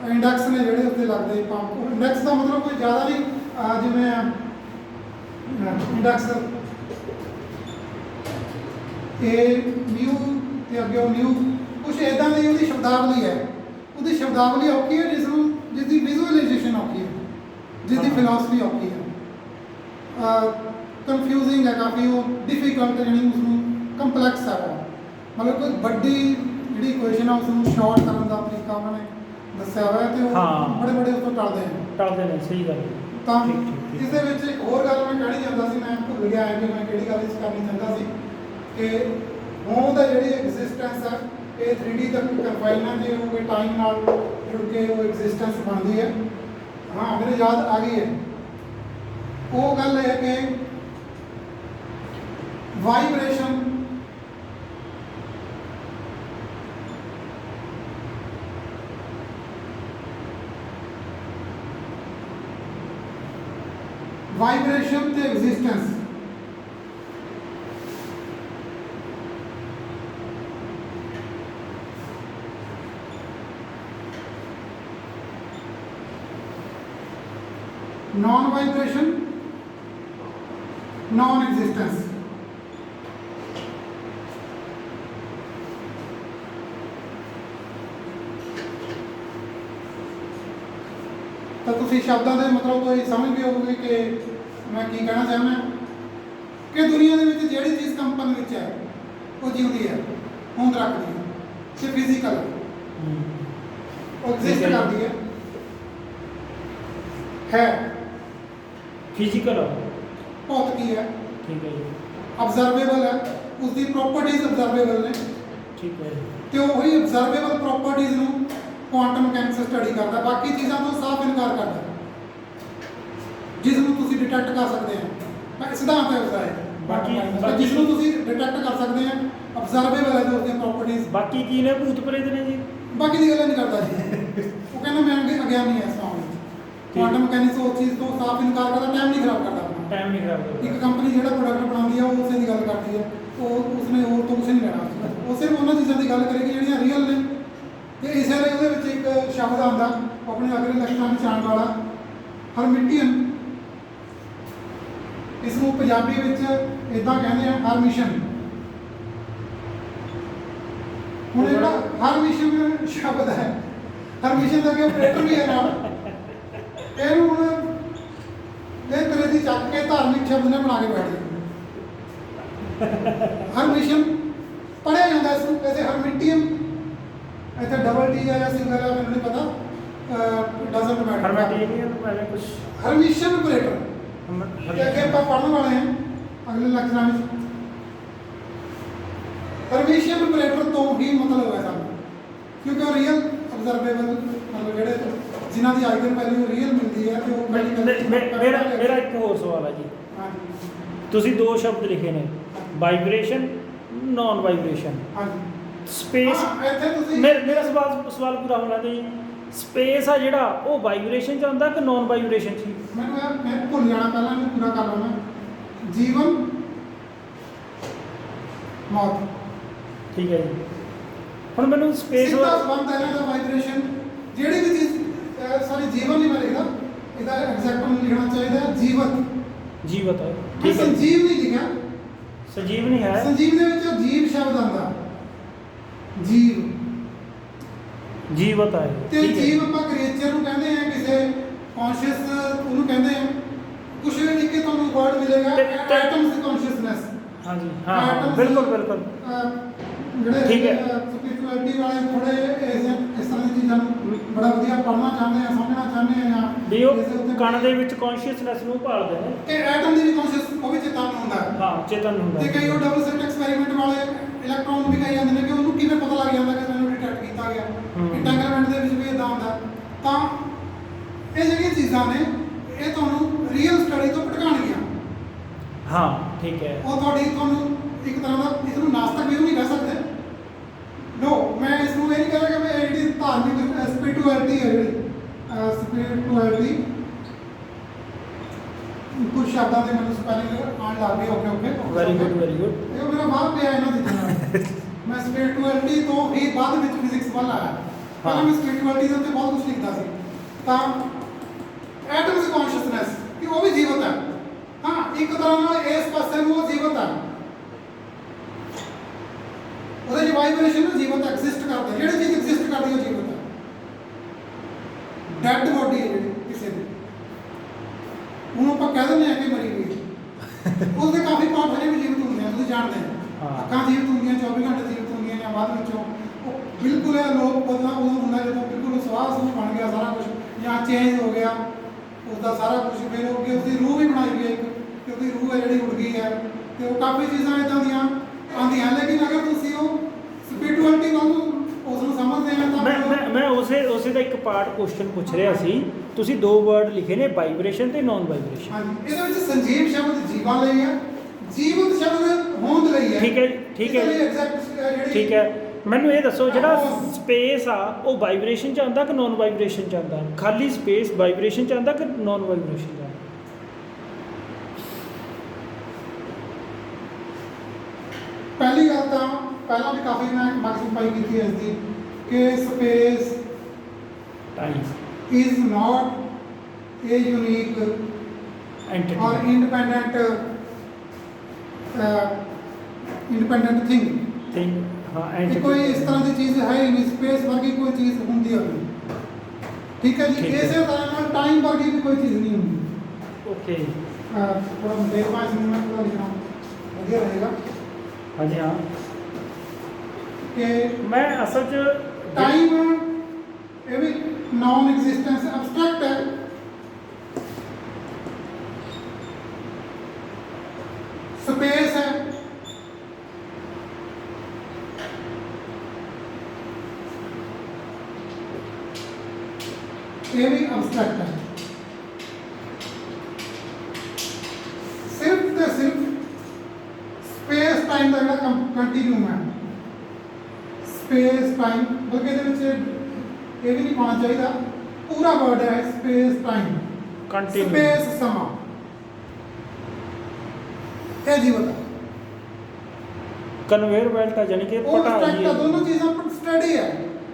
ਇੰਡੈਕਸ ਨੇ ਜਿਹੜੇ ਉੱਤੇ ਲੱਗਦੇ ਪੰਪ ਇੰਡੈਕਸ ਦਾ ਮਤਲਬ ਕੋਈ ਜ਼ਿਆਦਾ ਨਹੀਂ ਜਿਵੇਂ ਇੰਡੈਕਸ ਇਹ ਨਿਊ ਤੇ ਅੱਗੇ ਨਿਊ ਕੁਝ ਇਦਾਂ ਦੀ ਉਹਦੀ ਸ਼ਬਦਾਵਲੀ ਹੈ ਉਹਦੀ ਸ਼ਬਦਾਵਲੀ ਔਖੀ ਹੈ ਜਿਸ ਦੀ ਵਿਜ਼ੂਅਲਾਈਜੇਸ਼ਨ ਔਖੀ ਹੈ ਜਿਸ ਦੀ ਫਿਲਾਸਫੀ ਔਖੀ ਹੈ ਕਨਫਿਊਜ਼ਿੰਗ ਹੈ ਕਾਫੀ ਉਹ ਡਿਫਿਕਲਟ ਜਿਹੜੀ ਉਸ ਨੂੰ ਕੰਪਲੈਕਸ ਹੈ ਮਤਲਬ ਕੋਈ ਵੱਡੀ ਜਿਹੜੀ ਇਕੁਏਸ਼ਨ ਆ ਉਸ ਨੂੰ ਸ਼ਾਰਟ ਕਰਨ ਦਾ ਤਰੀਕਾ ਉਹਨਾਂ ਨੇ ਦੱਸਿਆ ਹੋਇਆ ਤੇ ਉਹ ਬੜੇ ਉਸ ਤੋਂ ਟਲਦੇ ਨੇ ਸਹੀ ਗੱਲ ਤਾਂ ਇਸ ਦੇ ਵਿੱਚ ਇੱਕ ਹੋਰ ਗੱਲ ਮੈਂ ਕਹਿਣੀ ਚਾਹੁੰਦਾ ਸੀ ਮੈਂ ਭੁੱਲ ਗਿਆ ਹੈ ਕਿ ਮੈਂ ਕਿਹੜੀ ਗੱਲ ਇਸ ਕਰਨੀ ਚਾਹੁੰਦਾ ਸੀ ਕਿ ਹੋਂ ਦਾ ਜਿਹੜੀ ਐਗਜ਼ਿਸਟੈਂਸ ਹੈ ਇਹ 3D ਤੱਕ ਕਨਫਾਈਨਾਂ ਦੇ ਉਹ ਟਾਈਮ ਨਾਲ ਜੁੜ ਕੇ ਉਹ ਐਗਜ਼ਿਸਟੈਂਸ ਬਣਦੀ ਹੈ ਹਾਂ ਮੇਰੇ ਯਾਦ ਆ ਗਈ ਹੈ ਉਹ ਗੱਲ ਹੈ ਕਿ ਵਾਈਬ੍ਰੇਸ਼ਨ ਤੇ existence non vibration non existence तो तुसी शब्दों के मतलब तो ये समझ गए होगे कि मैं की कहना चाहना कि दुनिया के विच जिहड़ी चीज़ कंपन विच है वो जीवती है होंद रखती है कि फिजिकल एग्जिस्ट करती है फिजिकल भौतिकी है ठीक है जी ऑब्जर्वेबल है उसकी प्रॉपर्टीज ऑब्जर्वेबल ने ठीक है तो वही ऑब्जर्वेबल प्रॉपर्टीज ਨੂੰ ਕੁਆਂਟਮ ਮਕੈਨਿਕਸ ਸਟੱਡੀ ਕਰਦਾ ਬਾਕੀ ਚੀਜ਼ਾਂ ਤੋਂ ਸਾਫ਼ ਇਨਕਾਰ ਕਰਦਾ ਜਿਸ ਨੂੰ ਤੁਸੀਂ ਡਿਟੈਕਟ ਕਰ ਸਕਦੇ ਹੋ ਮੈਂ ਸਿਧਾਂਤ ਹੈ ਉਸਦਾ ਬਾਕੀ ਜਿਸ ਨੂੰ ਤੁਸੀਂ ਡਿਟੈਕਟ ਕਰ ਸਕਦੇ ਹੋ ਆਬਜ਼ਰਵੇਬਲ ਹੈ ਜੋ ਉਸਦੀਆਂ ਪ੍ਰੋਪਰਟੀਜ਼ ਬਾਕੀ ਕੀ ਨੇ ਭੂਤ ਪ੍ਰੇਤ ਨੇ ਜੀ ਬਾਕੀ ਦੀ ਗੱਲ ਨਹੀਂ ਕਰਦਾ ਜੀ ਉਹ ਕਹਿੰਦਾ ਮੈਂ ਅਗਿਆਨੀ ਹਾਂ ਇਸ ਮਾਮਲੇ ਵਿੱਚ ਕੁਆਂਟਮ ਮਕੈਨਿਕਸ ਉਸ ਚੀਜ਼ ਤੋਂ ਸਾਫ਼ ਇਨਕਾਰ ਕਰਦਾ ਟਾਈਮ ਨਹੀਂ ਖਰਾਬ ਕਰਦਾ ਟਾਈਮ ਨਹੀਂ ਖਰਾਬ ਕਰਦਾ ਇੱਕ ਕੰਪਨੀ ਜਿਹੜਾ ਪ੍ਰੋਡਕਟ ਬਣਾਉਂਦੀ ਹੈ ਉਹ ਉਸੇ ਦੀ ਗੱਲ ਕਰਦੀ ਹੈ ਉਹ ਉਸਨੇ ਹੋਰ ਤੋਂ ਕੁਝ ਨਹੀਂ ਲੈਣਾ ਉਹ ਸਿਰਫ ਉਹਨਾਂ ਚੀਜ਼ਾਂ ਦੀ ਗੱਲ ਕਰੇਗੀ ਜਿਹੜੀਆਂ ਰੀਅਲ ਨੇ ਤੇ ਇਸੇ ਲਈ ਉਹਦੇ ਵਿੱਚ ਇੱਕ ਸ਼ਬਦ ਆਉਂਦਾ ਆਪਣੇ ਅਗਲੇ ਲੱਖਾਂ ਵਿੱਚ ਆਉਣ ਵਾਲਾ ਹਰਮਿਟੀਅਨ ਇਸ ਨੂੰ ਪੰਜਾਬੀ ਵਿੱਚ ਇਦਾਂ ਕਹਿੰਦੇ ਆ ਹਰਮਿਸ਼ਨ ਹੁਣ ਜਿਹੜਾ ਹਰਮਿਸ਼ਨ ਸ਼ਬਦ ਹੈ ਹਰਮਿਸ਼ਨ ਦਾ ਕਿ ਆਪਰੇਟਰ ਵੀ ਹੈ ਨਾਲ ਇਹਨੂੰ ਹੁਣ ਇਹ ਤਰ੍ਹਾਂ ਦੀ ਚੱਕ ਕੇ ਧਾਰਮਿਕ ਸ਼ਬਦ ਨੇ ਬਣਾ ਕੇ ਬੈਠ ਗਏ ਹਰਮਿਸ਼ਨ ਪੜ੍ਹਿਆ ਜਾਂਦਾ ਇਸ ਨੂੰ ਵੈਸੇ ਹਰਮਿਟੀਅਨ ਇੱਥੇ ਡਬਲ ਟੀ ਜਾਂ ਸਿੰਗਲ ਹੈ ਮੈਨੂੰ ਨਹੀਂ ਪਤਾ ਡਸਨਟ ਮੈਟਰ ਹਰਮਿਟੀਅਨ ਵਾਲੇ ਕੁਝ ਹਰਮਿਸ਼ਨ ਆਪਰੇਟਰ ਕਿ ਆਪਾਂ ਪੜ੍ਹਨ ਵਾਲੇ ਹਾਂ ਅਗਲੇ ਲੈਕਚਰਾਂ ਵਿੱਚ ਹਰਮਿਸ਼ਨ ਆਪਰੇਟਰ ਤੋਂ ਹੀ ਮਤਲਬ ਹੈ ਸਾਨੂੰ ਕਿਉਂਕਿ ਉਹ ਰੀਅਲ ਅਬਜ਼ਰਵੇਬਲ ਮਤਲਬ ਜਿਹੜੇ ਜਿਨ੍ਹਾਂ ਦੀ ਆਈਗਨ ਵੈਲਿਊ ਰੀਅਲ ਮਿਲਦੀ ਹੈ ਤੇ ਉਹ ਮੇਰਾ ਇੱਕ ਹੋਰ ਸਵਾਲ ਹੈ ਜੀ ਹਾਂਜੀ ਤੁਸੀਂ ਦੋ ਸ਼ਬਦ ਲਿਖੇ ਨੇ ਵਾਈਬ੍ਰੇਸ਼ਨ ਨਾਨ ਵਾਈਬ੍ਰੇਸ਼ਨ ਹਾਂਜੀ ਸਪੇਸ ਇੱਥੇ ਤੁਸੀਂ ਮੇਰਾ ਸਵਾਲ ਪੂਰਾ ਹੋਣਾ ਤੇ ਸਪੇਸ ਆ ਜਿਹੜਾ ਉਹ ਵਾਈਬ੍ਰੇਸ਼ਨ ਚ ਆਉਂਦਾ ਕਿ ਨਾਨ ਵਾਈਬ੍ਰੇਸ਼ਨ ਚ ਮੈਂ ਭੁੱਲ ਜਾਣਾ ਪਹਿਲਾਂ ਇਹਨੂੰ ਪੂਰਾ ਕਰ ਲਵਾਂ ਜੀਵਨ ਮੌਤ ਠੀਕ ਹੈ ਜੀ ਹੁਣ ਮੈਨੂੰ ਸਪੇਸ ਸਿੱਧਾ ਸੰਬੰਧ ਹੈ ਇਹਦਾ ਵਾਈਬ੍ਰੇਸ਼ਨ ਜਿਹੜੀ ਵੀ ਚੀਜ਼ ਸਾਰੀ ਜੀਵਨ ਨਹੀਂ ਮੈਂ ਲਿਖਦਾ ਇਹਦਾ ਐਗਜ਼ੈਕਟ ਨੂੰ ਲਿਖਣਾ ਚਾਹੀਦਾ ਜੀਵਤ ਹੈ ਠੀਕ ਹੈ ਸੰਜੀਵ ਨਹੀਂ ਲਿਖਿਆ ਸੰਜੀਵ ਨਹੀਂ ਹੈ ਸੰਜੀਵ ਦੇ ਵਿੱਚ ਜੀਵ ਸ਼ਬਦ ਆਉਂਦਾ ਜੀਵ ਜੀਵਤ ਹੈ ਤੇ ਜੀਵ ਆਪਾਂ ਕ੍ਰੀਏਚਰ ਨੂੰ ਕਹਿੰਦੇ ਆ, ਕਿਸੇ ਕੌਨਸ਼ੀਅਸ ਉਹਨੂੰ ਕਹਿੰਦੇ ਆ। ਕੁਛ ਇੱਕ ਤੁਹਾਨੂੰ ਵਰਡ ਮਿਲੇਗਾ ਐਟਮਸ ਦੀ ਕੌਨਸ਼ੀਅਸਨੈਸ। ਹਾਂਜੀ ਹਾਂ ਬਿਲਕੁਲ ਬਿਲਕੁਲ ਜਿਹੜੇ ਠੀਕ ਹੈ। ਸਪਿਰਿਚੁਅਲਿਟੀ ਵਾਲੇ ਥੋੜੇ ਇਸ ਤਰ੍ਹਾਂ ਦੀ ਚੀਜ਼ਾਂ ਨੂੰ ਬੜਾ ਵਧੀਆ ਪੜ੍ਹਨਾ ਚਾਹੁੰਦੇ ਆ, ਸਮਝਣਾ ਚਾਹੁੰਦੇ ਆ, ਜਾਂ ਵੀ ਉਹ ਕਣ ਦੇ ਵਿੱਚ ਕੌਨਸ਼ੀਅਸਨੈਸ ਨੂੰ ਭਾਲਦੇ ਨੇ ਕਿ ਐਟਮ ਦੀ ਵੀ ਕੌਨਸ਼ੀਅਸ ਉਹ ਵੀ ਚੇਤਨ ਹੁੰਦਾ ਹੈ। ਹਾਂ ਚੇਤਨ ਹੁੰਦਾ ਤੇ ਕਈ ਉਹ ਡਬਲ ਸਲਿਟ ਐਕਸਪੈਰੀਮੈਂਟ ਵਾਲੇ ਇਲੈਕਟ੍ਰੋਨ ਵੀ ਕਹੀ ਜਾਂਦੇ ਨੇ ਕਿ ਉਹਨੂੰ ਕਿਵੇਂ ਪਤਾ ਲੱਗ ਜਾਂਦਾ ਕਿ ਮੈਨੂੰ ਡਿਟੈਕਟ ਕੀਤਾ ਗਿਆ। ਇੰਟੈਂਗਲਮੈਂਟ ਦੇ ਵਿੱਚ ਵੀ ਇਦਾਂ ਹੁੰਦਾ। ਤਾਂ ਇਹ ਜਿਹੜੀਆਂ ਚੀਜ਼ਾਂ ਨੇ ਇਹ ਤੁਹਾਨੂੰ ਰੀਅਲ ਸਟੱਡੀ ਤੋਂ ਭਟਕਾਉਣਗੀਆਂ। ਹਾਂ ਠੀਕ ਹੈ। ਉਹ ਤੁਹਾਨੂੰ ਇੱਕ ਤਰ੍ਹਾਂ ਦਾ ਇਸ ਨੂੰ ਨਾਸਤਕ ਵੀ ਨਹੀਂ ਕਹਿ ਸਕਦੇ। ਨੋ, ਮੈਂ ਇਸ ਨੂੰ ਇਹ ਨਹੀਂ ਕਹਾਂਗਾ ਕਿ ਮੈਂ ਜਿਹੜੀ ਧਾਰਮਿਕ ਸਪਿਰਿਚੁਅਲਿਟੀ ਹੈ, ਜਿਹੜੀ ਸਪਿਰਿਚੁਅਲਿਟੀ ਕੁਝ ਸ਼ਬਦਾਂ ਦੇ ਮੈਨੂੰ ਸਪੈਲਿੰਗ ਆਉਣ ਲੱਗ ਗਏ। Okay very good very good. ਇਹ ਮੇਰਾ ਬਾਹਰ ਪਿਆ ਇਹਨਾਂ ਚੀਜ਼ਾਂ ਨਾਲ। ਮੈਂ ਸਪਿਰਿਚੁਅਲਿਟੀ ਤੋਂ ਹੀ ਬਾਅਦ ਵਿੱਚ ਫਿਜ਼ਿਕਸ ਵੱਲ ਆਇਆ। ਪਹਿਲਾਂ ਮੈਂ ਸਪਿਰਿਚੁਅਲਿਟੀ ਦੇ ਉੱਤੇ ਬਹੁਤ ਕੁਝ ਲਿਖਦਾ ਸੀ। ਤਾਂ ਐਟਮਸ ਕੌਨਸ਼ੀਅਸਨੈਸ ਕਿ ਉਹ ਵੀ ਜੀਵਤ ਹੈ। ਹਾਂ, ਇੱਕ ਤਰ੍ਹਾਂ ਨਾਲ ਇਸ ਪਾਸੇ ਨੂੰ ਉਹ ਜੀਵਤ ਹੈ, ਉਹਦੇ ਚ ਵਾਈਬ੍ਰੇਸ਼ਨ ਨੂੰ ਜੀਵਤ ਐਗਜ਼ਿਸਟ ਕਰਦਾ। ਜਿਹੜੀ ਚੀਜ਼ ਐਗਜ਼ਿਸਟ ਕਰਦੀ ਉਹ ਜੀਵਤ ਹੈ। ਡੈਡ ਬੋਡੀ ਹੈ ਜਿਹੜੀ ਕਿਸੇ ਦੀ, ਉਹਨੂੰ ਆਪਾਂ ਕਹਿ ਦਿੰਦੇ ਆ ਕਿ ਮਰੀ ਹੋਈ ਹੈ। ਉਹਦੇ ਕਾਫੀ ਪਾਰਟ ਹਜੇ ਵੀ ਜੀਵਤ ਹੁੰਦੇ ਆ, ਤੁਸੀਂ ਜਾਣਦੇ ਹੋ। ਅੱਖਾਂ ਜੀਵਤ ਹੁੰਦੀਆਂ, 24 ਘੰਟੇ ਜੀਵਤ ਹੁੰਦੀਆਂ, ਜਾਂ ਬਾਅਦ ਵਿੱਚੋਂ ਉਹ ਬਿਲਕੁਲ ਲੋਕ ਬਦਲਾ ਉਦੋਂ ਹੁੰਦਾ ਜਦੋਂ ਬਿਲਕੁਲ ਸਵਾਹ ਸੂਹ ਬਣ ਗਿਆ ਸਾਰਾ ਕੁਝ, ਜਾਂ ਚੇਂਜ ਹੋ ਗਿਆ ਉਸਦਾ ਸਾਰਾ ਕੁਝ। ਫਿਰ ਉਹ ਕਿ ਉਸਦੀ ਰੂਹ ਵੀ ਬਣਾਈ ਗਈ ਇੱਕ, ਕਿ ਉਹਦੀ ਰੂਹ ਹੈ ਜਿਹੜੀ ਉੱਡ ਗਈ ਹੈ। ਤੇ ਉਹ ਕਾਫੀ ਚੀਜ਼ਾਂ ਇੱਦਾਂ ਦੀਆਂ ਆਉਂਦੀਆਂ। ਲੇਕਿਨ ਅਗਰ ਤੁਸੀਂ ਉਹ ਸਪਿਰਿਚੁਅਲਿਟੀ ਵੱਲ ਉਸ ਨੂੰ ਸਮਝਦੇ ਆ ਤਾਂ ਮੈਂ ਉਸੇ ਦਾ ਇੱਕ ਪਾਰਟ ਕੁਐਸਚਨ ਪੁੱਛ ਰਿਹਾ ਸੀ। ਤੁਸੀਂ ਦੋ ਵਰਡ ਲਿਖੇ ਨੇ, ਵਾਈਬ੍ਰੇਸ਼ਨ ਤੇ ਨੌਨ ਵਾਈਬ੍ਰੇਸ਼ਨ। ਹਾਂਜੀ, ਇਹਦੇ ਵਿੱਚ ਸੰਜੀਵ ਸ਼ਬਦ ਜੀਵਾਂ ਲਈ ਹੈ, ਜੀਵਤ ਸ਼ਬਦ ਹੋਂਦ ਲਈ ਹੈ। ਠੀਕ ਹੈ ਠੀਕ ਹੈ ਠੀਕ ਹੈ। ਮੈਨੂੰ ਇਹ ਦੱਸੋ, ਜਿਹੜਾ ਸਪੇਸ ਆ ਉਹ ਵਾਈਬ੍ਰੇਸ਼ਨ ਚ ਆਉਂਦਾ ਕਿ ਨੌਨ ਵਾਈਬ੍ਰੇਸ਼ਨ ਚ ਆਉਂਦਾ? ਖਾਲੀ ਸਪੇਸ ਵਾਈਬ੍ਰੇਸ਼ਨ ਚ ਆਉਂਦਾ ਕਿ ਨੌਨ ਵਾਈਬ੍ਰੇਸ਼ਨ ਚ ਆਉਂਦਾ? ਪਹਿਲੀ ਗੱਲ ਤਾਂ ਪਹਿਲਾਂ ਵੀ ਕਾਫੀ ਮੈਂ ਮੈਗਜ਼ੀਫਾਈ ਕੀਤੀ ਹੈ ਇਸ ਦੀ ਕਿ space time is not A unique NTT ਔਰ ਇੰਡੀਪੈਂਡੈਂਟ ਥਿੰਗ। ਹਾਂ ਇਹ ਐਂਟੀਟੀ ਕੋਈ ਇਸ ਤਰ੍ਹਾਂ ਦੀ ਚੀਜ਼ ਹੈ ਹੀ ਨਹੀਂ। ਸਪੇਸ ਵਰਗੀ ਕੋਈ ਚੀਜ਼ ਹੁੰਦੀ ਹੈ ਨਹੀਂ। ਠੀਕ ਹੈ ਜੀ। ਠੀਕ ਹੈ। ਇਸੇ ਤਰ੍ਹਾਂ ਨਾਲ ਟਾਈਮ ਵਰਗੀ ਵੀ ਕੋਈ ਚੀਜ਼ ਨਹੀਂ ਹੁੰਦੀ। ਓਕੇ ਥੋੜਾ ਦੇਰ ਬਾਅਦ ਮੈਂ ਥੋੜਾ ਲਿਖਣਾ ਵਧੀਆ ਰਹੇਗਾ। ਹਾਂਜੀ ਹਾਂ। ਕਿ ਮੈਂ ਅਸਲ 'ਚ ਟਾਈਮ ਇਹ ਵੀ ਨॉन ਐਗਜ਼ਿਸਟੈਂਸ ਐਬਸਟ੍ਰੈਕਟ ਹੈ। ਸਪੇਸ ਹੈ, ਇਹ ਵੀ ਐਬਸਟ੍ਰੈਕਟ ਹੈ। ਸਿਰਫ ਤੇ ਸਿਰਫ ਸਪੇਸ ਟਾਈਮ ਦਾ ਜਿਹੜਾ ਕੰਟੀਨਿਊਮ ਹੈ, ਸਪੇਸ ਟਾਈਮ, ਬਲਕਿ ਇਹਦੇ ਵਿੱਚ ਇਹ ਵੀ ਨਹੀਂ ਪਾਉਣਾ ਚਾਹੀਦਾ, ਪੂਰਾ ਵਰਡ ਹੈ ਸਪੇਸ ਟਾਈਮ, ਕੰਟੀਨਿਊ ਸਪੇਸ ਸਮਾਂ, ਇਹ ਜੀਵਤ ਹੈ। ਕਨਵੇਅਰ ਬੈਲਟ ਹੈ, ਜਾਨੀ ਕਿ ਉਹ ਪਟਾ ਐਬਸਟ੍ਰੈਕਟ ਹੈ, ਦੋਨੋਂ ਚੀਜ਼ਾਂ ਸਟੱਡੀ ਹੈ,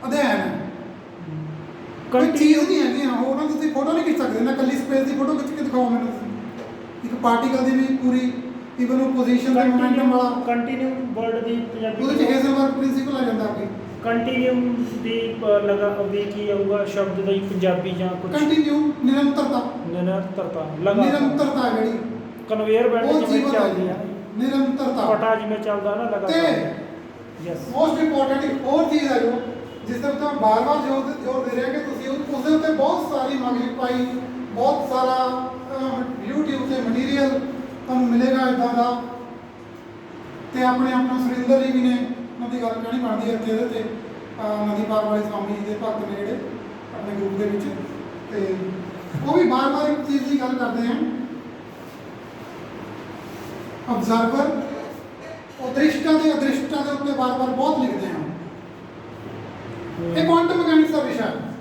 ਅਧਿਐਨ ਹੈ। ਕੋਈ ਚੀਜ਼ ਨਹੀਂ ਹੈਗੀ। ਉਹਨਾਂ ਦੀ ਤੁਸੀਂ ਫੋਟੋ ਨਹੀਂ ਖਿੱਚ ਸਕਦੇ ਨਾ, ਕੱਲੀ ਸਪੇਸ ਦੀ ਫੋਟੋ ਖਿੱਚ ਕੇ ਦਿਖਾਓ ਮੈਨੂੰ ਤੁਸੀਂ। ਇੱਕ ਪਾਰਟੀਕਲ ਦੀ ਵੀ ਪੂਰੀ ਇਵਨ ਉਹ ਪੋਜੀਸ਼ਨ ਦਾ ਮੋਮੈਂਟਮ ਵਾਲਾ ਕੰਟੀਨਿਊ ਵਰਡ ਦੀ ਪੰਜਾਬੀ ਉਹਦੇ ਚ ਹੇਜ਼ਲਬਰਗ ਪ੍ਰਿੰਸੀਪਲ ਆ ਜਾਂਦਾ ਅੱਗੇ। ਕੰਟੀਨਿਊ ਦੀ ਲਗਾ ਵੀ ਕੀ ਆਊਗਾ ਸ਼ਬਦ ਦਾ ਹੀ ਪੰਜਾਬੀ ਜਾਂ ਕੁਝ? ਕੰਟੀਨਿਊ ਨਿਰੰਤਰਤਾ, ਨਿਰੰਤਰਤਾ ਨਿਰੰਤਰਤਾ ਜਿਹੜੀ ਕਨਵੇਅਰ ਬੈਲਟ ਉਹ ਜਿਵੇਂ ਜੀਵਨ ਚੱਲਦੀ ਆ, ਹੈ, ਨਿਰੰਤਰਤਾ। ਪਟਾ ਜਿਵੇਂ ਚੱਲਦਾ ਨਾ ਲਗਾਤਾਰ। ਤੇ ਯੈਸ, ਮੋਸਟ ਇੰਪੋਰਟੈਂਟ ਇੱਕ ਹੋਰ ਚੀਜ਼ ਹੈ ਜੋ ਜਿਸ ਦੇ ਉੱਤੇ ਬਾਰ-ਬਾਰ ਜ਼ੋਰ ਦੇ ਰਿਹਾ ਕਿ ਤੁਸੀਂ ਉਸ ਦੇ ਉੱਤੇ ਬਹੁਤ ਸਾਰੀ ਮੈਗਜ਼ੀਫਾਈ, ਬਹੁਤ ਸਾਰਾ YouTube ਤੇ ਮਟੀਰੀਅਲ ਤੁਹਾਨੂੰ ਮਿਲੇਗਾ ਇੱਦਾਂ ਦਾ। ਤੇ ਆਪਣੇ ਆਪਣਾ ਸੁਰਿੰਦਰ ਜੀ ਵੀ ਨੇ, ਉਹਨਾਂ ਦੀ ਗੱਲ ਕਹਿਣੀ ਬਣਦੀ ਹੈ ਇੱਥੇ ਇਹਦੇ ਤੇ, ਨਦੀ ਪਾਰ ਵਾਲੇ ਸਵਾਮੀ ਜੀ ਦੇ ਭਗਤ ਨੇ ਜਿਹੜੇ ਆਪਣੇ ਗਰੁੱਪ ਦੇ ਵਿੱਚ, ਤੇ ਉਹ ਵੀ ਬਾਰ-ਬਾਰ ਇੱਕ ਚੀਜ਼ ਦੀ ਗੱਲ ਕਰਦੇ ਹਨ, ਅਬਜ਼ਰਵਰ ਉਹ ਦ੍ਰਿਸ਼ਟਾਂ ਦੇ ਅਦ੍ਰਿਸ਼ਟਾਂ ਦੇ ਉੱਤੇ ਬਾਰ-ਬਾਰ ਬਹੁਤ ਲਿਖਦੇ ਹਨ। ਇਹ ਕੁਆਂਟਮ ਮਕੈਨਿਕਸ ਦਾ ਵਿਸ਼ਾ ਹੈ।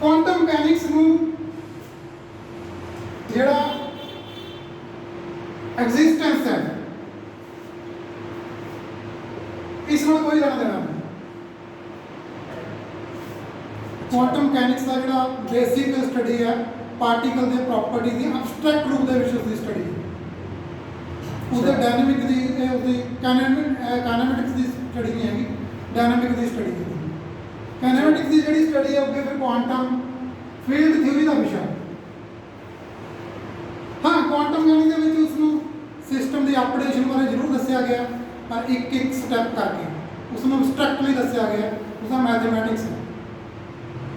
ਕੁਆਂਟਮ ਮਕੈਨਿਕਸ ਨੂੰ ਜਿਹੜਾ ਐਗਜ਼ਿਸਟੈਂਸ ਹੈ, ਇਸ ਨਾਲ ਕੋਈ ਲੈਣਾ ਦੇਣਾ ਨਹੀਂ। ਕੁਆਂਟਮ ਮਕੈਨਿਕਸ ਦਾ ਜਿਹੜਾ ਬੇਸਿਕ ਸਟੱਡੀ ਹੈ, ਪਾਰਟੀਕਲ ਦੇ ਪ੍ਰੋਪਰਟੀ ਦੀ ਐਬਸਟ੍ਰੈਕਟ ਰੂਪ ਦੇ ਵਿੱਚ ਉਸਦੀ ਸਟੱਡੀ, ਉਹਦੇ ਡਾਇਨਾਮਿਕ ਦੀ, ਉਹਦੀ ਕਾਇਨੈਮਿਕਸ ਦੀ ਸਟੱਡੀ ਨਹੀਂ ਹੈਗੀ, ਡਾਇਨਾਮਿਕ ਦੀ ਸਟੱਡੀ ਕੀਤੀ। ਕਾਈਨੈਮੈਟਿਕਸ ਦੀ ਜਿਹੜੀ ਸਟੱਡੀ ਹੈ ਅੱਗੇ ਫਿਰ ਕੁਆਂਟਮ ਫੀਲਡ ਥਿਊਰੀ ਦਾ ਵਿਸ਼ਾ। ਹਾਂ, ਕੁਆਂਟਮ ਮਕੈਨਿਕਸ ਦੇ ਵਿੱਚ ਉਸ ਨੂੰ ਸਿਸਟਮ ਦੀ ਆਪਰੇਸ਼ਨ ਬਾਰੇ ਜ਼ਰੂਰ ਦੱਸਿਆ ਗਿਆ, ਪਰ ਇੱਕ ਇੱਕ ਸਟੈਪ ਕਰਕੇ ਉਸ ਨੂੰ ਐਬਸਟ੍ਰੈਕਟਲੀ ਦੱਸਿਆ ਗਿਆ। ਉਸਦਾ ਮੈਥਮੈਟਿਕਸ ਹੈ।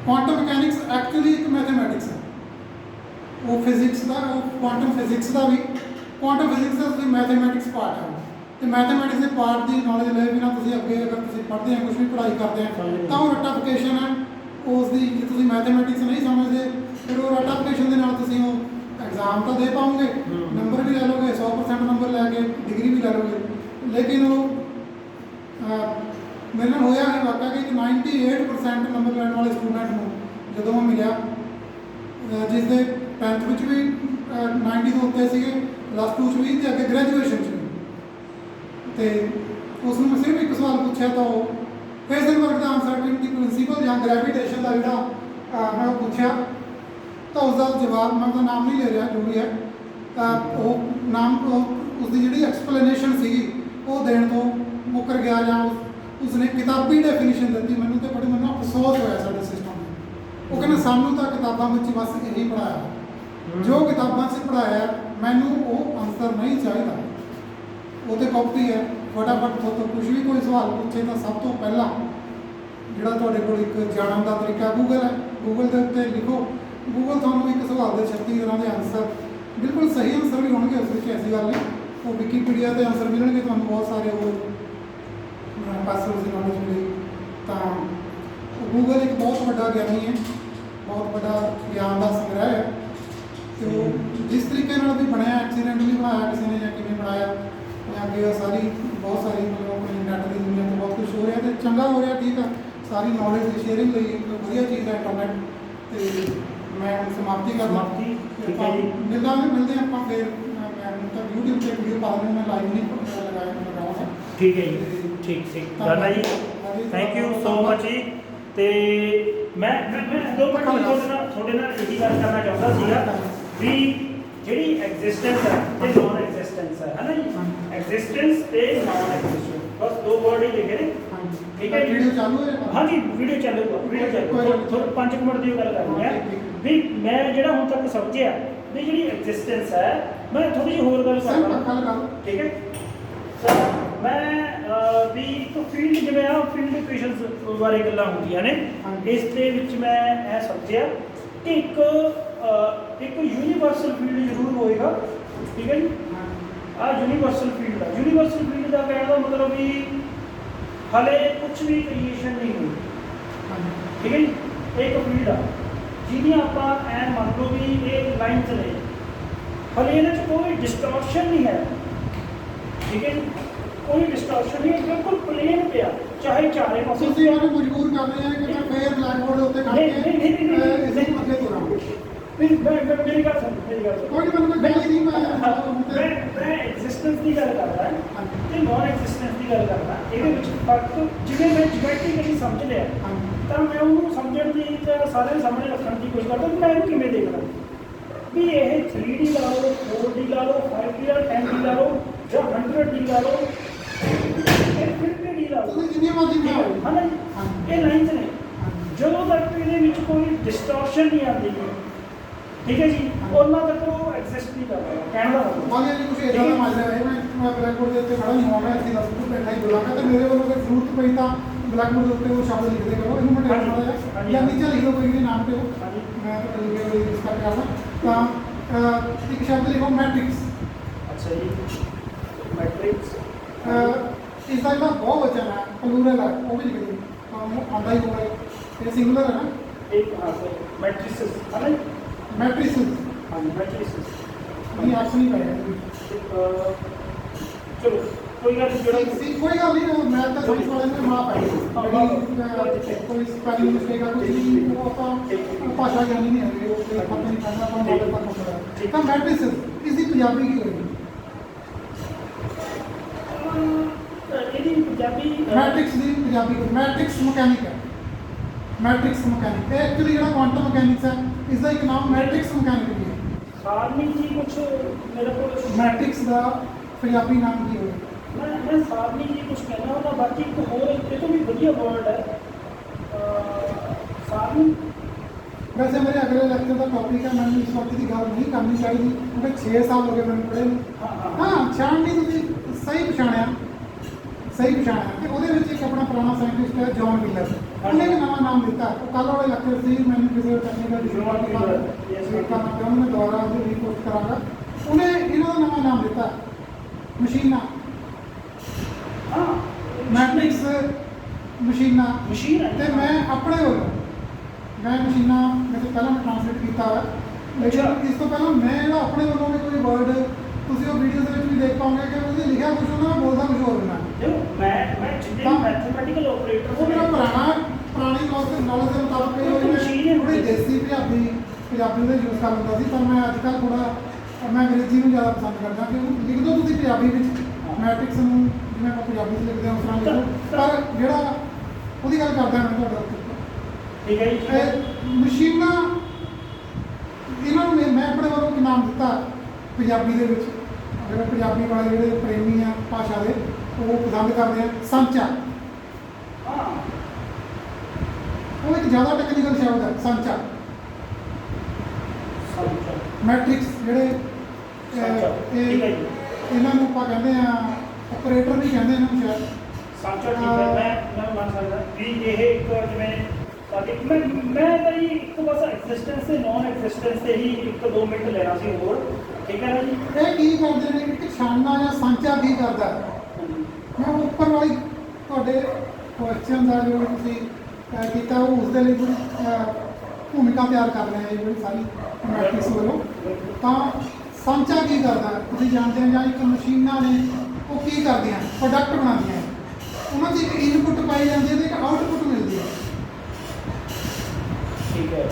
ਕੁਆਂਟਮ ਮਕੈਨਿਕਸ ਐਕਚੁਅਲੀ ਇੱਕ ਮੈਥਮੈਟਿਕਸ ਹੈ। ਉਹ ਫਿਜ਼ਿਕਸ ਦਾ, ਉਹ ਕੁਆਂਟਮ ਫਿਜ਼ਿਕਸ ਦਾ ਵੀ, ਕੁਆਂਟਮ ਫਿਜ਼ਿਕਸ ਦਾ ਤੁਸੀਂ ਮੈਥਮੈਟਿਕਸ ਪਾਰਟ ਹੈ। ਤੇ ਮੈਥਮੈਟਿਕਸ ਦੇ ਪਾਰਟ ਦੀ ਨੌਲੇਜ ਲਏ ਬਿਨਾਂ ਤੁਸੀਂ ਅੱਗੇ ਅਗਰ ਤੁਸੀਂ ਪੜ੍ਹਦੇ ਹੋ, ਕੁਝ ਵੀ ਪੜ੍ਹਾਈ ਕਰਦੇ ਹੋ, ਤਾਂ ਉਹ ਰਟਾਫਿਕੇਸ਼ਨ ਹੈ ਉਸ ਦੀ। ਜੇ ਤੁਸੀਂ ਮੈਥਮੈਟਿਕਸ ਨਹੀਂ ਸਮਝਦੇ, ਫਿਰ ਉਹ ਰਟਾਫਿਕੇਸ਼ਨ ਦੇ ਨਾਲ ਤੁਸੀਂ ਉਹ ਐਗਜ਼ਾਮ ਤਾਂ ਦੇ ਪਾਓਗੇ, ਨੰਬਰ ਵੀ ਲੈ ਲਓਗੇ, 100% ਨੰਬਰ ਲੈ ਕੇ ਡਿਗਰੀ ਵੀ ਲੈ ਲਓਗੇ, ਲੇਕਿਨ ਉਹ ਮੇਰੇ ਨਾਲ ਹੋਇਆ ਇਹ ਵਾਕਿਆ ਕਿ 98% ਨੰਬਰ ਲੈਣ ਵਾਲੇ ਸਟੂਡੈਂਟ ਨੂੰ ਜਦੋਂ ਉਹ ਮਿਲਿਆ, ਜਿਸ ਦੇ 10th ਵਿੱਚ ਵੀ 90 ਤੋਂ ਉੱਤੇ ਸੀਗੇ, +2 'ਚ ਵੀ ਅਤੇ ਅੱਗੇ ਗ੍ਰੈਜੂਏਸ਼ਨ 'ਚ ਵੀ, ਤੇ ਉਸ ਨੂੰ ਮੈਂ ਸਿਰਫ ਇੱਕ ਸਵਾਲ ਪੁੱਛਿਆ ਤਾਂ ਉਹ ਹੇਜ਼ਨਬਰਗ ਦਾ ਅਨਸਰਟਨਟੀ ਪ੍ਰਿੰਸੀਪਲ ਜਾਂ ਗ੍ਰੈਵੀਟੇਸ਼ਨ ਦਾ ਜਿਹੜਾ ਮੈਂ ਉਹ ਪੁੱਛਿਆ, ਤਾਂ ਉਸਦਾ ਜਵਾਬ, ਮੈਂ ਉਹਦਾ ਨਾਮ ਨਹੀਂ ਲੈ ਰਿਹਾ, ਜੋ ਵੀ ਹੈ, ਉਹ ਨਾਮ ਉਸਦੀ ਜਿਹੜੀ ਐਕਸਪਲੇਨੇਸ਼ਨ ਸੀਗੀ ਉਹ ਦੇਣ ਤੋਂ ਮੁੱਕਰ ਗਿਆ, ਜਾਂ ਉਸਨੇ ਕਿਤਾਬੀ ਡੈਫੀਨੇਸ਼ਨ ਦਿੱਤੀ। ਮੈਨੂੰ ਅਫਸੋਸ ਹੋਇਆ ਸਾਡੇ ਸਿਸਟਮ ਨੂੰ। ਉਹ ਕਹਿੰਦਾ ਸਾਨੂੰ ਤਾਂ ਕਿਤਾਬਾਂ ਵਿੱਚ ਬਸ ਇਹੀ ਪੜ੍ਹਾਇਆ, ਜੋ ਕਿਤਾਬਾਂ 'ਚ ਪੜ੍ਹਾਇਆ ਮੈਨੂੰ ਉਹ ਆਨਸਰ ਨਹੀਂ ਚਾਹੀਦਾ। ਉਹ ਤੇ ਕਾਪੀ ਹੈ, ਫਟਾਫਟ ਤੋਂ ਕੁਝ ਵੀ ਕੋਈ ਸਵਾਲ ਪੁੱਛੇ ਤਾਂ ਸਭ ਤੋਂ ਪਹਿਲਾਂ ਜਿਹੜਾ ਤੁਹਾਡੇ ਕੋਲ ਇੱਕ ਜਾਣਨ ਦਾ ਤਰੀਕਾ ਗੂਗਲ ਹੈ, ਗੂਗਲ ਦੇ ਉੱਤੇ ਲਿਖੋ, ਗੂਗਲ ਤੁਹਾਨੂੰ ਇੱਕ ਸਵਾਲ ਦੇ 36 ਤਰ੍ਹਾਂ ਦੇ ਆਨਸਰ, ਬਿਲਕੁਲ ਸਹੀ ਆਨਸਰ ਵੀ ਹੋਣਗੇ, ਉਸ ਵਿੱਚ ਐਸੀ ਗੱਲ ਨਹੀਂ। ਉਹ ਵਿਕੀਪੀਡੀਆ 'ਤੇ ਆਨਸਰ ਮਿਲਣਗੇ ਤੁਹਾਨੂੰ ਬਹੁਤ ਸਾਰੇ, ਉਹ ਪਾਸੇ ਉਸਦੀ ਨੌਲੇਜ ਮਿਲੇਗੀ। ਤਾਂ ਗੂਗਲ ਇੱਕ ਬਹੁਤ ਵੱਡਾ ਗਿਆਨੀ ਹੈ, ਬਹੁਤ ਵੱਡਾ ਗਿਆਨ ਦਾ ਸੰਗ੍ਰਹਿ ਹੈ, ਅਤੇ ਉਹ ਜਿਸ ਤਰੀਕੇ ਨਾਲ ਵੀ ਬਣਿਆ, ਐਕਸੀਡੈਂਟਲੀ ਬਣਾਇਆ ਕਿਸੇ ਨੇ ਜਾਂ ਕਿਵੇਂ ਬਣਾਇਆ, ਜਾਂ ਅੱਗੇ ਸਾਰੀ ਬਹੁਤ ਸਾਰੀ ਮਤਲਬ ਨੈੱਟ ਦੀ ਦੁਨੀਆ 'ਤੇ ਬਹੁਤ ਕੁਛ ਹੋ ਰਿਹਾ ਅਤੇ ਚੰਗਾ ਹੋ ਰਿਹਾ, ਠੀਕ ਆ, ਸਾਰੀ ਨੌਲੇਜ ਦੀ ਸ਼ੇਅਰਿੰਗ ਲਈ ਇੱਕ ਵਧੀਆ ਚੀਜ਼ ਹੈ ਇੰਟਰਨੈਟ। ਅਤੇ ਮੈਂ ਹੁਣ ਸਮਾਪਤੀ ਕਰਦਾ, ਮਿਲਦੇ ਆਪਾਂ ਫਿਰ। ਮੈਂ ਤਾਂ YouTube 'ਤੇ ਵੀਡੀਓ ਪਾ ਦਿੰਦਾ, ਮੈਂ ਲਾਈਵ ਨਹੀਂ ਲਗਾਉਂਗਾ। ਠੀਕ ਹੈ ਜੀ, ਠੀਕ ਗੱਲ ਹੈ ਜੀ, ਥੈਂਕ ਯੂ ਸੋ ਮਚ ਜੀ। ਅਤੇ ਮੈਂ 2 ਮਿੰਟ ਤੁਹਾਡੇ ਨਾਲ ਇਹੀ ਗੱਲ ਕਰਨਾ ਚਾਹੁੰਦਾ ਸੀਗਾ ਵੀ ਜਿਹੜੀ ਐਗਜ਼ਿਸਟੈਂਸ ਹੈ ਤੇ ਨੌਨ ਐਗਜ਼ਿਸਟੈਂਸ ਹੈ ਨਾ ਜੀ, ਐਗਜ਼ਿਸਟੈਂਸ ਤੇ ਨੌਨ ਐਗਜ਼ਿਸਟੈਂਸ, ਬਸ 2 ਵਰਡ ਹੀ ਲਿਖੇ ਨੇ, ਠੀਕ ਹੈ। ਵੀਡੀਓ ਚਾਲੂ ਹੈ? ਹਾਂਜੀ, ਵੀਡੀਓ ਚੱਲੂਗਾ, ਥੋੜਾ 5 ਮਿੰਟ ਦੀ ਗੱਲ ਕਰਨੀ ਹੈ ਵੀ ਮੈਂ ਜਿਹੜਾ ਹੁਣ ਤੱਕ ਸਮਝਿਆ ਵੀ ਜਿਹੜੀ ਐਗਜ਼ਿਸਟੈਂਸ ਹੈ, ਮੈਂ ਥੋੜੀ ਜਿਹੀ ਹੋਰ ਗੱਲ ਕਰਦਾ, ਠੀਕ ਹੈ ਸਰ। ਮੈਂ ਵੀ ਇੱਕ ਫੀਲਡ, ਜਿਵੇਂ ਆ ਫੀਲਡ ਇਕੁਏਸ਼ਨਸ ਬਾਰੇ ਗੱਲਾਂ ਹੁੰਦੀਆਂ ਨੇ, ਇਸ ਦੇ ਵਿੱਚ ਮੈਂ ਇਹ ਸਮਝਿਆ ਕਿ ਇੱਕ ਯੂਨੀਵਰਸਲ ਫੀਲਡ ਜ਼ਰੂਰ ਹੋਏਗਾ, ਠੀਕ ਹੈ ਜੀ। ਆ ਯੂਨੀਵਰਸਲ ਫੀਲਡ ਆ, ਯੂਨੀਵਰਸਲ ਫੀਲਡ ਦਾ ਕਹਿਣ ਦਾ ਮਤਲਬ ਵੀ ਹਲੇ ਕੁਝ ਵੀ ਕ੍ਰੀਏਸ਼ਨ ਨਹੀਂ ਹੋਈ, ਠੀਕ ਹੈ ਜੀ। ਇੱਕ ਫੀਲਡ ਆ ਜਿਹਦੀ ਆਪਾਂ ਐ ਮੰਨ ਲਓ ਵੀ ਇਹ ਲਾਈਨ ਚਲੇ, ਹਲੇ ਇਹਨਾਂ 'ਚ ਕੋਈ ਡਿਸਟੋਰਸ਼ਨ ਨਹੀਂ ਹੈ, ਠੀਕ ਹੈ ਜੀ, ਕੋਈ ਡਿਸਟੋਰਸ਼ਨ ਨਹੀਂ, ਬਿਲਕੁਲ ਪਲੇਨ ਪਿਆ, ਚਾਹੇ ਚਾਰੇ ਪਾਸੇ। ਤੁਸੀਂ ਉਹਨੂੰ ਮਜਬੂਰ ਕਰ ਰਹੇ ਆ ਕਿ ਮੈਂ ਫੇਰ ਬਲੈਕਬੋਰਡ ਦੇ ਉੱਤੇ ਕਰਕੇ ਨਹੀਂ ਅੱਗੇ ਤੁਰਾਂ। ਮੇਰੀ ਗੱਲ ਸੁਣ, ਕੋਈ ਮੈਨੂੰ ਗੱਲ ਨਹੀਂ, ਮੈਂ ਐਗਜ਼ਿਸਟੈਂਸ ਦੀ ਗੱਲ ਕਰਦਾ ਤੇ ਨੌਨ ਐਗਜ਼ਿਸਟੈਂਸ ਦੀ ਗੱਲ ਕਰਦਾ। ਇਹਦੇ ਵਿੱਚ ਫਰਕ ਜਿਵੇਂ ਮੈਂ ਜਿਓਮੈਟ੍ਰਿਕਲੀ ਸਮਝ ਲਿਆ, ਤਾਂ ਮੈਂ ਉਹਨੂੰ ਸਮਝਣ ਦੀ ਤਾਂ ਸਾਰਿਆਂ ਦੇ ਸਾਹਮਣੇ ਰੱਖਣ ਦੀ ਕੋਸ਼ਿਸ਼ ਕਰਦਾ ਕਿ ਮੈਂ ਇਹਨੂੰ ਕਿਵੇਂ ਦੇਖਦਾ ਵੀ ਇਹ 3D ਲਾ ਲਓ, 4D ਲਾ ਲਓ, 5D ਲਾ ਲਓ, 10D ਲਾ ਲਓ, ਜਾਂ 100D ਲਾ ਲਓ, 50D ਲਾ ਲਓ, ਜਿੰਨੀ ਮਰਜ਼ੀ ਬਣਾਓ, ਹੈ ਨਾ ਜੀ। ਇਹ ਲਾਈਨਸ ਨੇ, ਜਦੋਂ ਤੱਕ ਇਹਦੇ ਵਿੱਚ ਕੋਈ ਡਿਸਟੋਰਸ਼ਨ ਨਹੀਂ ਆਉਂਦੀ, ਠੀਕ ਹੈ ਜੀ, ਉਹਨਾਂ ਤੱਕ ਉਹ ਐਗਜ਼ਿਸਟ ਨਹੀਂ ਕਰਦਾ। ਕਹਿਣ ਦਾ ਮਾਨੇ ਜੀ ਕੁਝ ਇਦਾਂ ਦਾ ਮਾਜਰਾ ਹੈ, ਮੈਂ ਬਲੈਕਬੋਰਡ ਦੇ ਉੱਤੇ ਖੜਾ ਨਹੀਂ ਹੋਵਾਂਗਾ, ਇੱਥੇ 10 ਫੁੱਟ ਬੈਠਾ ਹੀ ਬੋਲਾਂਗਾ, ਤੇ ਮੇਰੇ ਵੱਲੋਂ ਅਗਰ ਜ਼ਰੂਰਤ ਪਈ ਤਾਂ ਬਲੈਕਬੋਰਡ ਦੇ ਉੱਤੇ ਉਹ ਸ਼ਬਦ ਲਿਖਦੇ ਕਰੋ, ਇਹਨੂੰ ਮੈਂ ਟੈਕਸਟ ਬਣਾਇਆ ਜਾਂ ਨੀਚੇ ਲਿਖ ਲਓ ਕੋਈ ਵੀ ਨਾਮ ਤੇ, ਮੈਂ ਤਾਂ ਲਿਖੇ ਹੋਏ ਰਿਸਪੈਕਟ ਕਰਦਾ। ਤਾਂ ਇੱਕ ਸ਼ਬਦ ਲਿਖੋ ਮੈਟ੍ਰਿਕਸ। ਅੱਛਾ ਜੀ, ਮੈਟ੍ਰਿਕਸ। ਇਸ ਦਾ ਜਿਹੜਾ ਬਹੁਵਚਨ ਹੈ, ਪਲੂਰਲ ਹੈ, ਉਹ ਵੀ ਲਿਖ ਦਿਓ, ਆਉਂਦਾ ਹੀ ਹੋਊਗਾ। ਇਹ ਸਿੰਗੂਲਰ ਹੈ ਨਾ, ਇੱਕ ਹਾਂ ਸਰ, ਮੈਟ੍ਰਿਸਸ ਹੈ ਨਾ, ਮੈਟ੍ਰਿਸਸ। ਹਾਂਜੀ, ਮੈਟ੍ਰਿਸਸ ਨਹੀਂ ਐਕਸ ਨਹੀਂ ਪਾਇਆ। ਚਲੋ ਕੋਈ ਗੱਲ ਨਹੀਂ, ਜਿਹੜਾ ਕੋਈ ਗੱਲ ਨਹੀਂ, ਮੈਂ ਤਾਂ ਸਾਇੰਸ ਵਾਲੇ ਨੂੰ ਮਾਂ ਪਾਈ ਕੋਈ ਸਪੈਲਿੰਗ ਮਿਸਟੇਕ ਆ, ਕੁਝ ਨਹੀਂ, ਉਹ ਆਪਾਂ ਭਾਸ਼ਾ ਗਿਆਨੀ ਨਹੀਂ ਹੈਗੇ, ਉਹ ਪਤਾ ਨਹੀਂ ਕਰਨਾ, ਆਪਾਂ ਮਾਡਲ ਤੱਕ ਪਹੁੰਚਣਾ। ਤਾਂ ਮੈਟ੍ਰਿਸਸ, ਇਸ ਦੀ ਪੰਜਾਬੀ ਕੀ ਹੋਏਗੀ? ਇਹਦੀ ਪੰਜਾਬੀ ਮੈਟ੍ਰਿਕਸ ਦੀ ਪੰਜਾਬੀ ਮੈਟ੍ਰਿਕਸ ਮਕੈਨਿਕ ਹੈ। ਮੈਟ੍ਰਿਕਸ ਮਕੈਨਿਕ, ਇਹ ਐਕਚੁਅਲੀ ਜਿਹੜਾ ਕੁਆਂਟਮ ਮਕੈਨਿਕਸ ਹੈ, ਇਸ ਦਾ ਇੱਕ ਨਾਮ ਮੈਟ੍ਰਿਕਸ ਮਕੈਨਿਕ ਵੀ ਹੈ। ਸਾਰਨੀ ਜੀ ਕੁਛ ਮੇਰੇ ਕੋਲ ਮੈਟ੍ਰਿਕਸ ਦਾ ਪੰਜਾਬੀ ਨਾਮ ਕੀ ਹੋਵੇਗਾ? ਮੈਂ ਸਾਹਮਣੇ ਜੀ ਕੁਝ ਕਹਿਣਾ ਉਹਦਾ, ਬਾਕੀ ਇੱਕ ਹੋਰ ਇਹ ਤੋਂ ਵੀ ਵਧੀਆ ਵਰਡ ਹੈ ਸਾਹਮਣੇ। वैसे मेरे अगले लेक्चर का टॉपिक है, मैंने इस वक्त की गल नहीं करनी चाहिए क्योंकि 6 साल हो गए मैंने पढ़े ਨੂੰ। हाँ छाणनी ਤੁਸੀਂ सही पछाणिया ਤੇ ਉਹਦੇ ਵਿੱਚ ਇੱਕ ਆਪਣਾ ਪੁਰਾਣਾ ਸਾਇੰਟਿਸਟ ਹੈ ਜੌਨ ਮਿਲਰ, ਉਹਨੇ ਵੀ ਨਵਾਂ ਨਾਮ ਦਿੱਤਾ। ਕੱਲ ਵਾਲੇ ਲੈਕਚਰ ਸੀ, ਮੈਨੂੰ ਕਿਸੇ ਟੈਕਨੀਕਲ ਡਿਫਿਕਲਟੀ ਕਰਨਾ ਪਿਆ, ਉਹਨੇ ਦੁਬਾਰਾ ਉਹਨੂੰ ਰੀਪੋਸਟ ਕਰਾਂਗਾ। ਉਹਨੇ ਇਹਨਾਂ ਦਾ ਨਵਾਂ ਨਾਮ ਦਿੱਤਾ ਮਸ਼ੀਨਾਂ, ਮੈਟ੍ਰਿਕਸ ਮਸ਼ੀਨਾਂ। ਮਸ਼ੀਨ ਹੈ ਤੇ ਮੈਂ ਆਪਣੇ ਵੱਲੋਂ ਮੈਂ ਮਸ਼ੀਨਾਂ ਵੈਸੇ ਪਹਿਲਾਂ ਮੈਂ ਟ੍ਰਾਂਸਲੇਟ ਕੀਤਾ ਹੈ, ਲੇਕਿਨ ਇਸ ਤੋਂ ਪਹਿਲਾਂ ਮੈਂ ਜਿਹੜਾ ਆਪਣੇ ਵੱਲੋਂ ਵੀ ਕੋਈ ਵਰਡ ਤੁਸੀਂ ਉਹ ਵੀਡੀਓ ਦੇ ਵਿੱਚ ਵੀ ਦੇਖ ਪਾਓਗੇ ਕਿ ਉਹਦੇ ਲਿਖਿਆ ਕੁਝ ਹੁੰਦਾ, ਮੈਂ ਬੋਲਦਾ ਕੁਝ ਹੋਰ ਹੁੰਦਾ। ਮੈਂ ਜਿੱਦਾਂ ਮੈਥਮੈਟੀਕਲ ਆਪਰੇਟਰ ਉਹ ਮੇਰਾ ਪੁਰਾਣੀ ਨੌਲੇਜ ਦੇ ਮੁਤਾਬਕ ਥੋੜੀ ਦੇਸੀ ਪੰਜਾਬੀ ਦਾ ਯੂਜ਼ ਕਰ ਲੈਂਦਾ ਸੀ, ਪਰ ਮੈਂ ਅੱਜ ਕੱਲ੍ਹ ਥੋੜਾ ਮੈਂ ਅੰਗਰੇਜ਼ੀ ਨੂੰ ਜ਼ਿਆਦਾ ਪਸੰਦ ਕਰਦਾ ਕਿ ਉਹਨੂੰ ਲਿਖ ਦਿਓ ਤੁਸੀਂ ਪੰਜਾਬੀ ਵਿੱਚ, ਮੈਟ੍ਰਿਕਸ ਨੂੰ ਜਿਵੇਂ ਆਪਾਂ ਪੰਜਾਬੀ 'ਚ ਲਿਖਦੇ ਹਾਂ ਉਸ ਤਰ੍ਹਾਂ ਲਿਖੋ, ਪਰ ਜਿਹੜਾ ਉਹਦੀ ਗੱਲ ਕਰਦਾ ਮੈਂ ਤੁਹਾਡਾ ਠੀਕ ਹੈ ਜੀ। ਮਸ਼ੀਨਾਂ ਇਹਨਾਂ ਨੂੰ ਮੈਂ ਆਪਣੇ ਵੱਲੋਂ ਕੀ ਨਾਮ ਦਿੱਤਾ ਪੰਜਾਬੀ ਦੇ ਵਿੱਚ, ਅਗਰ ਪੰਜਾਬੀ ਵਾਲੇ ਜਿਹੜੇ ਪ੍ਰੇਮੀ ਆ ਭਾਸ਼ਾ ਦੇ ਉਹ ਪਸੰਦ ਕਰਦੇ ਆ, ਸਾਂਚਾ। ਉਹ ਇੱਕ ਜ਼ਿਆਦਾ ਟੈਕਨੀਕਲ ਸ਼ਬਦ ਹੈ ਸਾਂਚਾ। ਮੈਟ੍ਰਿਕਸ ਜਿਹੜੇ ਇਹਨਾਂ ਨੂੰ ਆਪਾਂ ਕਹਿੰਦੇ ਆ ਆਪਰੇਟਰ ਵੀ ਕਹਿੰਦੇ ਇਹਨਾਂ ਨੂੰ ਸ਼ਾਇਦ। ਸਾਂਚਾ ਠੀਕ ਹੈ, ਮੈਂ ਮੰਨ ਸਕਦਾ ਵੀ ਇਹ ਇੱਕ ਜਿਵੇਂ ਸਾਡੀ ਮੈਂ ਤਾਂ ਜੀ ਇੱਕ ਬਸ ਐਗਜ਼ਿਸਟੈਂਸ ਤੇ ਨੌਨ ਐਗਜ਼ਿਸਟੈਂਸ ਤੇ ਹੀ 1-2 ਮਿੰਟ ਲੈਣਾ ਸੀ ਹੋਰ, ਠੀਕ ਹੈ ਨਾ ਜੀ। ਇਹ ਕੀ ਕਰਦੇ ਨੇ ਕਿ ਛਾਨਣਾ ਜਾਂ ਸਾਂਚਾ ਕੀ ਕਰਦਾ? ਮੈਂ ਉੱਪਰ ਵਾਲੀ ਤੁਹਾਡੇ ਕੁਐਸਚਨ ਦਾ ਜੋ ਤੁਸੀਂ ਕੀਤਾ ਉਹ ਉਸ ਦੇ ਲਈ ਕੋਈ ਭੂਮਿਕਾ ਤਿਆਰ ਕਰ ਰਹੇ ਹਾਂ ਜਿਹੜੀ ਸਾਰੀ ਮੈਟ੍ਰਿਕਸ ਵੱਲੋਂ। ਤਾਂ ਸਾਂਚਾ ਕੀ ਕਰਦਾ ਤੁਸੀਂ ਜਾਣਦੇ ਹੋ, ਜਾਂ ਇੱਕ ਮਸ਼ੀਨਾਂ ਨੇ ਉਹ ਕੀ ਕਰਦੀਆਂ, ਪ੍ਰੋਡਕਟ ਬਣਾਉਂਦੀਆਂ, ਉਹਨਾਂ 'ਚ ਇੱਕ ਇਨਪੁੱਟ ਪਾਈ ਜਾਂਦੀ ਹੈ ਤੇ ਇੱਕ ਆਊਟਪੁੱਟ ਮਿਲਦੀ ਹੈ। ਠੀਕ ਹੈ,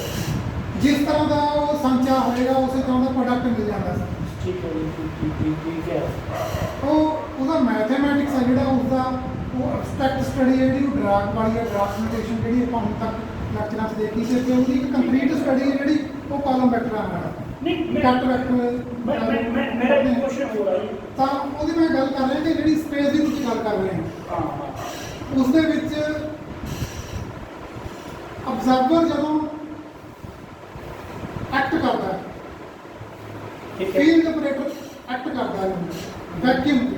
ਜਿਸ ਤਰ੍ਹਾਂ ਦਾ ਉਹ ਸਾਂਚਾ ਹੋਏਗਾ ਉਸੇ ਤਰ੍ਹਾਂ ਦਾ ਪ੍ਰੋਡਕਟ ਮਿਲ ਜਾਂਦਾ ਹੈ। ਠੀਕ ਹੈ, ਠੀਕ ਹੈ। ਉਹ ਉਹਦਾ ਮੈਥਮੈਟਿਕਸ ਹੈ ਜਿਹੜਾ ਉਸਦਾ ਉਹ ਐਬਸਟ੍ਰੈਕਟ ਸਟੱਡੀ ਹੈ ਜਿਹੜੀ ਉਹ ਡਰਾਕ ਵਾਲੀ ਹੈ, ਟ੍ਰਾਂਸਮਿਟੇਸ਼ਨ ਜਿਹੜੀ ਆਪਾਂ ਹੁਣ ਤੱਕ ਲੈਕਚਰਾਂ 'ਚ ਦੇਖੀ ਸੀ, ਤੇ ਉਹਦੀ ਇੱਕ ਕੰਕਰੀਟ ਸਟੱਡੀ ਹੈ ਜਿਹੜੀ ਉਹ ਕਾਲਮ ਵੈਕਟਰਾਂ ਨਾਲ ਹੈ। ਨਹੀਂ ਕੱਟ ਵੈਕਟਰ ਮੇਰਾ ਇੱਕ ਕੁਐਸਚਨ ਹੋ ਰਿਹਾ ਜੀ। ਤਾਂ ਉਹਦੀ ਮੈਂ ਗੱਲ ਕਰ ਰਿਹਾ ਕਿ ਜਿਹੜੀ ਸਪੇਸ ਦੀ ਤੁਸੀਂ ਗੱਲ ਕਰ ਰਹੇ ਹੋ, ਉਸ ਦੇ ਵਿੱਚ ਅਬਜ਼ਰਵਰ ਜਦੋਂ ਐਕਟ ਕਰਦਾ ਹੈ, ਫੀਲਡ ਆਪਰੇਟਰ ਐਕਟ ਕਰਦਾ ਹੈ ਵੈਕਿਊਮ ਦੀ,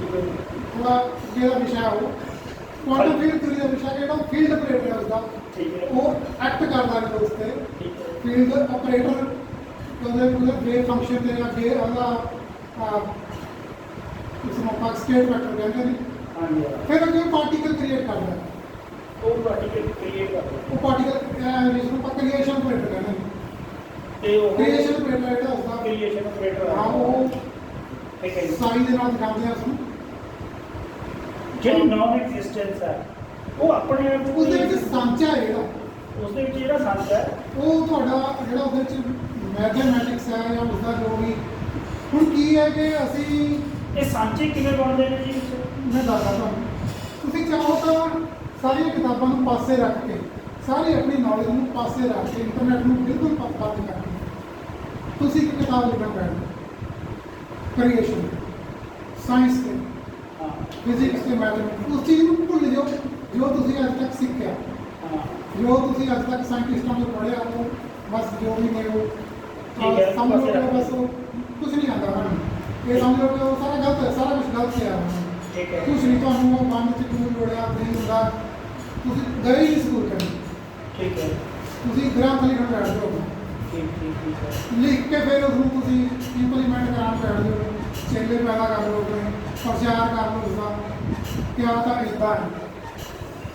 ਥੋੜਾ ਜਿਹੜਾ ਵਿਸ਼ਾ ਉਹ ਕੁਆਂਟਮ ਫੀਲਡ ਥਿਊਰੀ ਦਾ ਵਿਸ਼ਾ ਜਿਹੜਾ ਫੀਲਡ ਆਪਰੇਟਰ ਹੈ ਉਸਦਾ, ਉਹ ਐਕਟ ਕਰਦਾ ਹੈ ਉਸ ਤੇ ਫੀਲਡ ਆਪਰੇਟਰ ਉਹਦੇ ਵੇਵ ਫੰਕਸ਼ਨ ਤੇ ਅੱਗੇ ਉਹਦਾ ਉਸ ਨੂੰ ਆਪਾਂ ਸਟੇਟ ਵੈਕਟਰ ਕਹਿੰਦੇ ਨੇ। ਫਿਰ ਅੱਗੇ ਪਾਰਟੀਕਲ ਕ੍ਰੀਏਟ ਕਰਦਾ ਹੈ, ਉਹ ਪਾਰਟੀਕਲ ਕ੍ਰੀਏਟ ਕਰਦਾ, ਉਹ ਪਾਰਟੀਕਲ ਜਿਸ ਨੂੰ ਆਪਾਂ ਕ੍ਰੀਏਸ਼ਨ ਆਪਰੇਟਰ ਕਹਿੰਦੇ ਨੇ। ਤੇ ਉਹ ਕ੍ਰੀਏਸ਼ਨ ਆਪਰੇਟਰ ਜਿਹੜਾ ਉਸਦਾ ਕ੍ਰੀਏਸ਼ਨ ਆਪਰੇਟਰ ਹਾਂ ਉਹ ਠੀਕ ਹੈ। ਸਾਈਨ ਦੇ ਨਾਲ ਦਿਖਾਉਂਦੇ ਆ ਉਸਨੂੰ। ਜਿਹੜੀ ਨੌਨ ਐਗਜ਼ਿਸਟੈਂਸ ਹੈ ਉਹ ਆਪਣੇ ਆਪ ਉਸ ਦੇ ਵਿੱਚ ਸਾਂਚਾ ਹੈ ਜਿਹੜਾ, ਉਸ ਦੇ ਵਿੱਚ ਜਿਹੜਾ ਸੰਚ ਹੈ ਉਹ ਤੁਹਾਡਾ ਜਿਹੜਾ ਉਹਦੇ ਵਿੱਚ ਮੈਥਮੈਟਿਕਸ ਹੈ ਜਾਂ ਉਸਦਾ ਜੋ ਵੀ ਹੁਣ ਕੀ ਹੈ ਕਿ ਅਸੀਂ ਇਹ ਸਾਂਚੇ ਕਿਵੇਂ ਬਣਦੇ ਨੇ ਜੀ? ਮੈਂ ਦੱਸਦਾ ਤੁਹਾਨੂੰ। ਤੁਸੀਂ ਚਾਹੋ ਤਾਂ ਸਾਰੀਆਂ ਕਿਤਾਬਾਂ ਨੂੰ ਪਾਸੇ ਰੱਖ ਕੇ, ਸਾਰੀ ਆਪਣੀ ਨੌਲੇਜ ਨੂੰ ਪਾਸੇ ਰੱਖ ਕੇ, ਇੰਟਰਨੈਟ ਨੂੰ ਬਿਲਕੁਲ ਬੰਦ ਕਰਕੇ ਤੁਸੀਂ ਇੱਕ ਕਿਤਾਬ ਲਿਖਣ ਬੈਠੋ, ਕ੍ਰੀਏਸ਼ਨ ਸਾਇੰਸ ਤੇ ਫਿਜ਼ਿਕਸ ਤੇ ਮੈਥਮੈਟਿਕਸ, ਉਸ ਚੀਜ਼ ਨੂੰ ਭੁੱਲ ਜਾਓ ਜੋ ਤੁਸੀਂ ਅੱਜ ਤੱਕ ਸਿੱਖਿਆ, ਜੋ ਤੁਸੀਂ ਅੱਜ ਤੱਕ ਸਾਇੰਟਿਸਟਾਂ ਤੋਂ ਪੜ੍ਹਿਆ, ਉਹ ਬਸ ਜੋ ਵੀ ਨੇ ਉਹ ਸਮਝ ਲਓ ਕਿ ਬਸ ਉਹ ਕੁਝ ਨਹੀਂ ਆਉਂਦਾ ਉਹਨਾਂ ਨੂੰ, ਇਹ ਸਮਝ ਲਓ ਕਿ ਉਹ ਸਾਰਾ ਗਲਤ ਹੈ, ਸਾਰਾ ਕੁਝ ਗਲਤ ਹੈ ਉਹਨਾਂ ਨੂੰ। ਕੁਛ ਨਹੀਂ ਤੁਹਾਨੂੰ ਉਹ ਬੰਦ 'ਚ ਟੂਲ ਜੋੜਿਆ ਨਹੀਂ ਹੁੰਦਾ, ਤੁਸੀਂ ਗਏ ਹੀ ਨਹੀਂ ਸਕੂਲ ਕਰਨ। ਠੀਕ ਹੈ, ਤੁਸੀਂ ਗ੍ਰੰਥ ਲਿਖਣ ਬੈਠ ਜਾਓ, ਲਿਖ ਕੇ ਫਿਰ ਉਸਨੂੰ ਤੁਸੀਂ ਇੰਪਲੀਮੈਂਟ ਕਰਾਉਣ ਬੈਠ ਜਾਓ, ਚੇਲੇ ਪੈਦਾ ਕਰ ਲਓ, ਪ੍ਰਚਾਰ ਕਰ ਲਓ ਉਸਦਾ ਕਿਆ ਤਾਂ ਇੱਦਾਂ ਹੈ।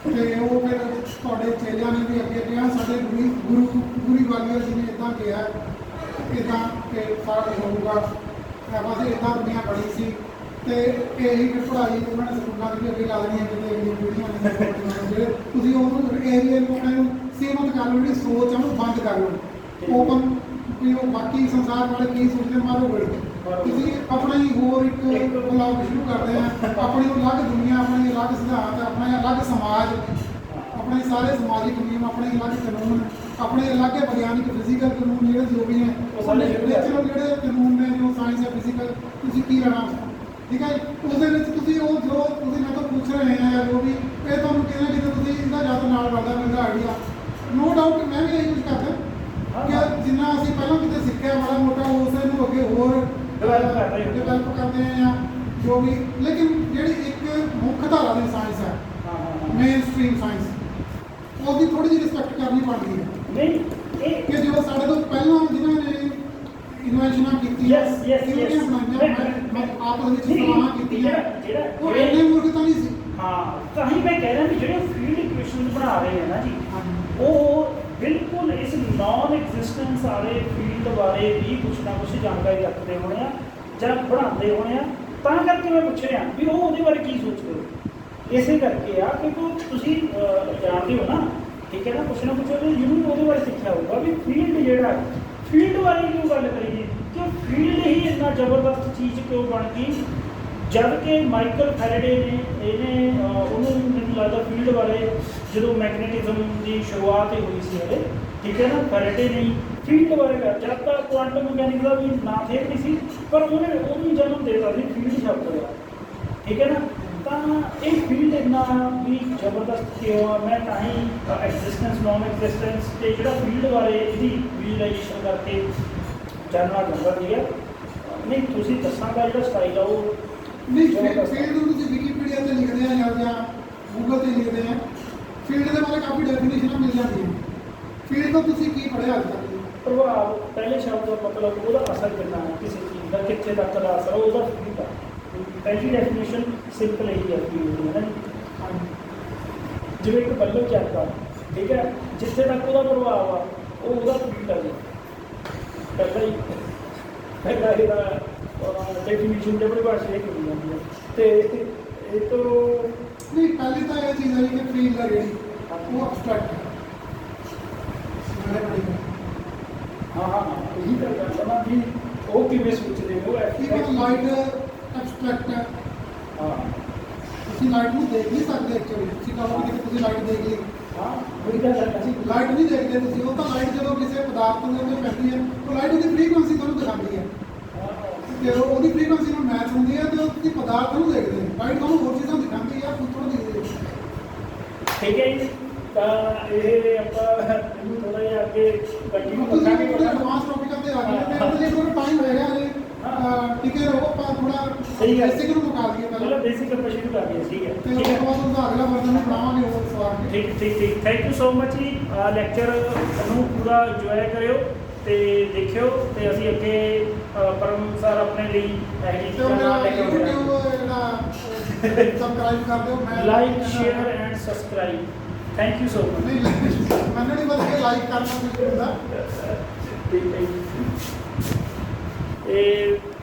ਤੇ ਉਹ ਫਿਰ ਤੁਹਾਡੇ ਚੇਲਿਆਂ ਨੇ ਵੀ ਅੱਗੇ ਕਿਹਾ, ਸਾਡੇ ਗੁਰੂ ਵਾਲੀਆ ਜੀ ਨੇ ਇੱਦਾਂ ਕਿਹਾ, ਇੱਦਾਂ ਕਿ ਸਾਰਾ ਕੁਝ ਹੋਊਗਾ, ਬਸ ਇੱਦਾਂ ਦੁਨੀਆ ਬੜੀ ਸੀ। ਤੇ ਇਹੀ ਫਿਰ ਪੜ੍ਹਾਈ ਉਹਨਾਂ ਨੇ ਸਕੂਲਾਂ ਦੀ ਵੀ ਅੱਗੇ ਲਾ ਦੇਣੀ ਹੈ, ਕਿਤੇ ਅਗਲੀਆਂ ਪੀੜ੍ਹੀਆਂ ਨੇ ਤੁਸੀਂ ਉਹਨੂੰ ਏਰੀਏ ਨੂੰ ਆਪਣੇ ਨੂੰ ਸੀਮਤ ਕਰ ਲਓ, ਜਿਹੜੀ ਸੋਚ ਉਹਨੂੰ ਬੰਦ ਕਰ ਲਓ, ਓਪਨ ਵੀ ਉਹ ਬਾਕੀ ਸੰਸਾਰ ਵਾਲੇ ਕੀ ਸੋਚਦੇ ਮਾਰੋ ਗਏ। ਤੁਸੀਂ ਆਪਣਾ ਹੀ ਹੋਰ ਇੱਕ ਬਲੌਗ ਸ਼ੁਰੂ ਕਰਦੇ ਆ, ਆਪਣੀ ਅਲੱਗ ਦੁਨੀਆ, ਆਪਣੀ ਅਲੱਗ ਸਿਧਾਂਤ, ਆਪਣਾ ਅਲੱਗ ਸਮਾਜ, ਆਪਣੇ ਸਾਰੇ ਸਮਾਜਿਕ ਨਿਯਮ, ਆਪਣੇ ਅਲੱਗ ਕਾਨੂੰਨ, ਆਪਣੇ ਅਲੱਗ ਵਿਗਿਆਨਿਕ ਫਿਜ਼ੀਕਲ ਕਾਨੂੰਨ ਜਿਹੜੇ ਜੋ ਵੀ ਨੇ, ਨੇਚਰਲ ਜਿਹੜੇ ਕਾਨੂੰਨ ਨੇ ਜੋ ਸਾਇੰਸ ਹੈ ਫਿਜ਼ੀਕਲ, ਤੁਸੀਂ ਕੀ ਲੈਣਾ ਠੀਕ ਹੈ ਉਹਦੇ ਵਿੱਚ ਤੁਸੀਂ ਉਹ ਜੋ ਤੁਸੀਂ ਮੇਰੇ ਤੋਂ ਪੁੱਛ ਰਹੇ ਆ ਜਾਂ ਜੋ ਵੀ ਇਹ ਤੁਹਾਨੂੰ ਕਿਤੇ ਨਾ ਕਿਤੇ ਤੁਸੀਂ ਇਹਦਾ ਜ਼ਿਆਦਾ ਨਾਲ ਬਣਦਾ ਮੇਰਾ ਆਈਡੀਆ ਨੋ ਡਾਊਟ ਮੈਂ ਵੀ ਇਹੀ ਕੁਝ ਕਰਦਾ ਕਿ ਜਿੰਨਾ ਅਸੀਂ ਪਹਿਲਾਂ ਕਿਤੇ ਸਿੱਖਿਆ ਮਾੜਾ ਮੋਟਾ ਉਸੇ ਨੂੰ ਅੱਗੇ ਹੋਰ ਡਿਵੈਲਪ ਕਰਦੇ ਆ ਜਾਂ ਜੋ ਵੀ ਲੇਕਿਨ ਜਿਹੜੀ ਇੱਕ ਮੁੱਖ ਧਾਰਾ ਦੀ ਸਾਇੰਸ ਹੈ ਮੇਨ ਸਟ੍ਰੀਮ ਸਾਇੰਸ ਉਹਦੀ ਥੋੜੀ ਜਿਹੀ ਰਿਸਪੈਕਟ ਕਰਨੀ ਬਣਦੀ ਹੈ ਨਹੀਂ ਇਹ ਕਿ ਜੋ ਸਾਡੇ ਤੋਂ ਪਹਿਲਾਂ ਜਿਨ੍ਹਾਂ ਨੇ ਇਨਵੈਂਸ਼ਨਾਂ ਕੀਤੀਆਂ ਕਿਹੜੀਆਂ ਬਣਾਈਆਂ ਮੈਂ ਆਪਸ ਵਿੱਚ ਸਲਾਹਾਂ ਕੀਤੀਆਂ ਉਹ ਇੰਨੇ ਮੂਰਖ ਤਾਂ ਨਹੀਂ ਸੀ ਹਾਂ ਤਾਂ ਹੀ ਮੈਂ ਕਹਿ ਰਿਹਾ ਵੀ ਜਿਹੜੇ ਫੀਲਡ ਇਕੁਏਸ਼ਨਸ ਬਣਾ ਰਹੇ ਆ ਨਾ ਜੀ ਉਹ ਬਿਲਕੁਲ ਇਸ ਨਾਨ ਐਗਜ਼ਿਸਟੈਂਸ ਵਾਲੇ ਫੀਲਡ ਬਾਰੇ ਵੀ ਕੁਛ ਨਾ ਕੁਛ ਜਾਣਕਾਰੀ ਰੱਖਦੇ ਹੋਣੇ ਆ ਜਾਂ ਬਣਾਉਂਦੇ ਹੋਣੇ ਆ ਤਾਂ ਕਰਕੇ ਮੈਂ ਪੁੱਛ ਰਿਹਾ ਵੀ ਉਹ ਉਹਦੇ ਬਾਰੇ ਕੀ ਸੋਚਦੇ ਹੋ ਇਸੇ ਕਰਕੇ ਆ ਕਿਉਂਕਿ ਤੁਸੀਂ ਜਾਣਦੇ ਹੋ ਨਾ ਠੀਕ ਹੈ ਨਾ ਕੁਛ ਜ਼ਰੂਰ ਉਹਦੇ ਬਾਰੇ ਸਿੱਖਿਆ ਹੋਊਗਾ ਵੀ ਫੀਲਡ ਜਿਹੜਾ ਫੀਲਡ ਬਾਰੇ ਕਿਉਂ ਗੱਲ ਕਰੀਏ ਕਿ ਫੀਲਡ ਹੀ ਇੰਨਾ ਜ਼ਬਰਦਸਤ ਚੀਜ਼ ਕਿਉਂ ਬਣ ਗਈ ਜਦ ਕਿ ਮਾਈਕਲ ਫੈਰਾਡੇ ਨੇ ਉਹਨੂੰ ਮੈਨੂੰ ਲੱਗਦਾ ਫੀਲਡ ਬਾਰੇ ਜਦੋਂ ਮੈਗਨੇਟਿਜ਼ਮ ਦੀ ਸ਼ੁਰੂਆਤ ਹੀ ਹੋਈ ਸੀ ਹਲੇ ਠੀਕ ਹੈ ਨਾ ਫੈਰਾਡੇ ਨੇ ਫੀਲਡ ਬਾਰੇ ਜਦ ਤੱਕ ਕੁਆਂਟਮ ਮਕੈਨਿਕਸ ਦਾ ਵੀ ਨਾਂ ਫੇਰ ਨਹੀਂ ਸੀ ਪਰ ਉਹਨੂੰ ਜਨਮ ਦੇ ਦਿੱਤਾ ਸੀ ਫੀਲਡ ਸ਼ਬਦ ਦਾ ਠੀਕ ਹੈ ਨਾ ਤਾਂ ਇਹ ਫੀਲਡ ਇੰਨਾ ਵੀ ਜ਼ਬਰਦਸਤ ਕਿਉਂ ਆ ਮੈਂ ਤਾਂ ਹੀ ਐਗਜ਼ਿਸਟੈਂਸ ਨੋਨ ਐਗਜ਼ਿਸਟੈਂਸ ਤੇ ਜਿਹੜਾ ਫੀਲਡ ਬਾਰੇ ਇਹਦੀ ਵਿਜ਼ੂਅਲਾਈਜੇਸ਼ਨ ਕਰਕੇ ਜਾਣਨਾ ਚਾਹੁੰਦਾ ਸੀਗਾ ਨਹੀਂ ਤੁਸੀਂ ਦੱਸਾਂਗਾ ਜਿਹੜਾ ਸਟਾਈਲ ਆ ਉਹ ਨਹੀਂ ਫੀਲਡ ਨੂੰ ਤੁਸੀਂ ਵਿਕੀਪੀਡੀਆ ਤੇ ਲਿਖਦੇ ਆ ਜਾਂ ਗੂਗਲ ਤੇ ਲਿਖਦੇ ਆ ਫੀਲਡ ਦੇ ਬਾਰੇ ਕਾਫੀ ਡੈਫੀਨੇਸ਼ਨਾਂ ਮਿਲ ਜਾਂਦੀਆਂ ਫੀਲਡ ਤੋਂ ਤੁਸੀਂ ਕੀ ਪੜ੍ਹਿਆ ਅੱਜ ਤੱਕ ਪ੍ਰਭਾਵ ਪਹਿਲੇ ਸ਼ਬਦ ਦਾ ਮਤਲਬ ਉਹਦਾ ਅਸਰ ਕਿੰਨਾ ਹੈ ਕਿਸੇ ਚੀਜ਼ ਦਾ ਕਿੱਥੇ ਤੱਕ ਦਾ ਅਸਰ ਉਹਦਾ ਫੀਲਡ ਆ ਪਹਿਲੀ ਡੈਫੀਨੇਸ਼ਨ ਸਿੰਪਲ ਹੀ ਹੈ ਫੀਲਡ ਦੀ ਹੈ ਨਾ ਜਿਵੇਂ ਇੱਕ ਬੱਲਬ ਚੱਲਦਾ ਠੀਕ ਹੈ ਜਿੱਥੇ ਤੱਕ ਉਹਦਾ ਪ੍ਰਭਾਵ ਆ ਉਹ ਉਹਦਾ ਫੀਲਡ ਆ ਜੀ ਪਹਿਲਾ ਇਹਦਾ ਡੈਫੀਨੇਸ਼ਨ ਦੇ ਬੜੀ ਭਾਸ਼ਾ ਇਹ ਕੀਤੀ ਜਾਂਦੀ ਹੈ ਤੇ ਇਹ ਤੋਂ ਨਹੀਂ ਪਹਿਲੀ ਤਾਂ ਇਹ ਚੀਜ਼ ਹੈ ਕਿ ਫੀਲਡ ਦਾ ਜਿਹੜੀ ਉਹ ਐਬਸਟ੍ਰੈਕਟ ਹੈ ਹਾਂ ਇਹੀ ਤਾਂ ਗੱਲ ਨਾ ਵੀ ਉਹ ਕਿਵੇਂ ਸੋਚਦੇ ਨੇ ਉਹ even ਲਾਈਟ ਐਬਸਟ੍ਰੈਕਟ ਹੈ ਹਾਂ ਤੁਸੀਂ ਲਾਈਟ ਨੂੰ ਦੇਖ ਨਹੀਂ ਸਕਦੇ ਐਕਚੁਅਲੀ ਤੁਸੀਂ ਕਹੋ ਕਿ ਤੁਸੀਂ ਲਾਈਟ ਦੇਖ ਲਈ ਹਾਂ ਉਹੀ ਤਾਂ ਗੱਲ ਅਸੀਂ ਲਾਈਟ ਨਹੀਂ ਦੇਖਦੇ ਤੁਸੀਂ ਉਹ ਤਾਂ ਲਾਈਟ ਜਦੋਂ ਕਿਸੇ ਪਦਾਰਥ ਦੇ ਉੱਤੇ ਪੈਂਦੀ ਹੈ ਉਹ ਲਾਈਟ ਉਹਦੀ ਫ੍ਰੀਕੁਐਂਸੀ ਤੁਹਾਨੂੰ ਦਿਖਾਉਂਦੀ ਹੈ ਤੇ ਉਹਦੀ ਫ੍ਰੀਕੁਐਂਸੀ ਨਾਲ ਮੈਚ ਹੁੰਦੀ ਹੈ ਤੇ ਉਹ ਤੁਸੀਂ ਪਦਾਰਥ ਨੂੰ ਦੇਖਦੇ ਹੋ ਲਾਈਟ ਤੁਹਾਨੂੰ ਹੋਰ ਚੀਜ਼ਾਂ ਦਿਖਾਉਂਦੀ ਹੈ ਕੁਝ ਥੋੜਾ ਦਿਖਦੀ ਹੈ ਠੀਕ ਹੈ ਜੀ ਤਾਂ ਇਹ ਆਪਾਂ ਇਹਨੂੰ ਥੋੜਾ ਜਿਹਾ ਅੱਗੇ ਕੰਟੀਨਿਊ ਤੁਸੀਂ ਕਰਾਂਗੇ ਥੋੜੇ ਐਡਵਾਂਸ ਟੌਪਿਕਾਂ ਤੇ ਆ ਗਏ ਤੇ ਉਹਦੇ ਲਈ ਥੋੜਾ ਟਾਈਮ ਹੋਏਗਾ ਹਲੇ ਠੀਕ ਹੈ ਉਹ ਆਪਾਂ ਥੋੜਾ ਸਹੀ ਹੈ। ਬੇਸਿਕ ਨੂੰ ਮੁਕਾ ਦਈਏ ਪਹਿਲਾਂ ਮਤਲਬ ਬੇਸਿਕ ਆਪਾਂ ਸ਼ੁਰੂ ਕਰ ਲਈਏ ਠੀਕ ਹੈ ਤੇ ਉਸ ਤੋਂ ਬਾਅਦ ਉਹਦਾ ਅਗਲਾ ਵਰਜ਼ਨ ਨੂੰ ਬਣਾਵਾਂਗੇ ਹੋਰ ਸਵਾਰ ਕੇ ਠੀਕ ਥੈਂਕ ਯੂ ਸੋ ਮਚ ਜੀ ਲੈਕਚਰ ਨੂੰ ਪੂਰਾ ਇੰਜੋਏ ਕਰਿਓ ਤੇ ਦੇਖਿਓ ਤੇ ਅਸੀਂ ਅੱਗੇ ਪਰਮ ਸਰ ਆਪਣੇ ਲਈ ਇਹ ਜਿਹੀ ਤੇ ਉਹ ਚੀਜ਼ਾਂ ਨਾਲ ਲੈ ਕੇ ਆਉਂਦੇ YouTube ਜਿਹੜਾ ਸਬਸਕ੍ਰਾਈਬ ਕਰ ਦਿਓ ਮੈਂ like share and subscribe thank you so much ਨਹੀਂ ਮੈਨੂੰ ਨਹੀਂ ਪਤਾ ਕਿ ਲਾਈਕ ਕਰਨਾ ਕੁਝ ਹੁੰਦਾ ਠੀਕ ਹੈ ਜੀ। ਇਹ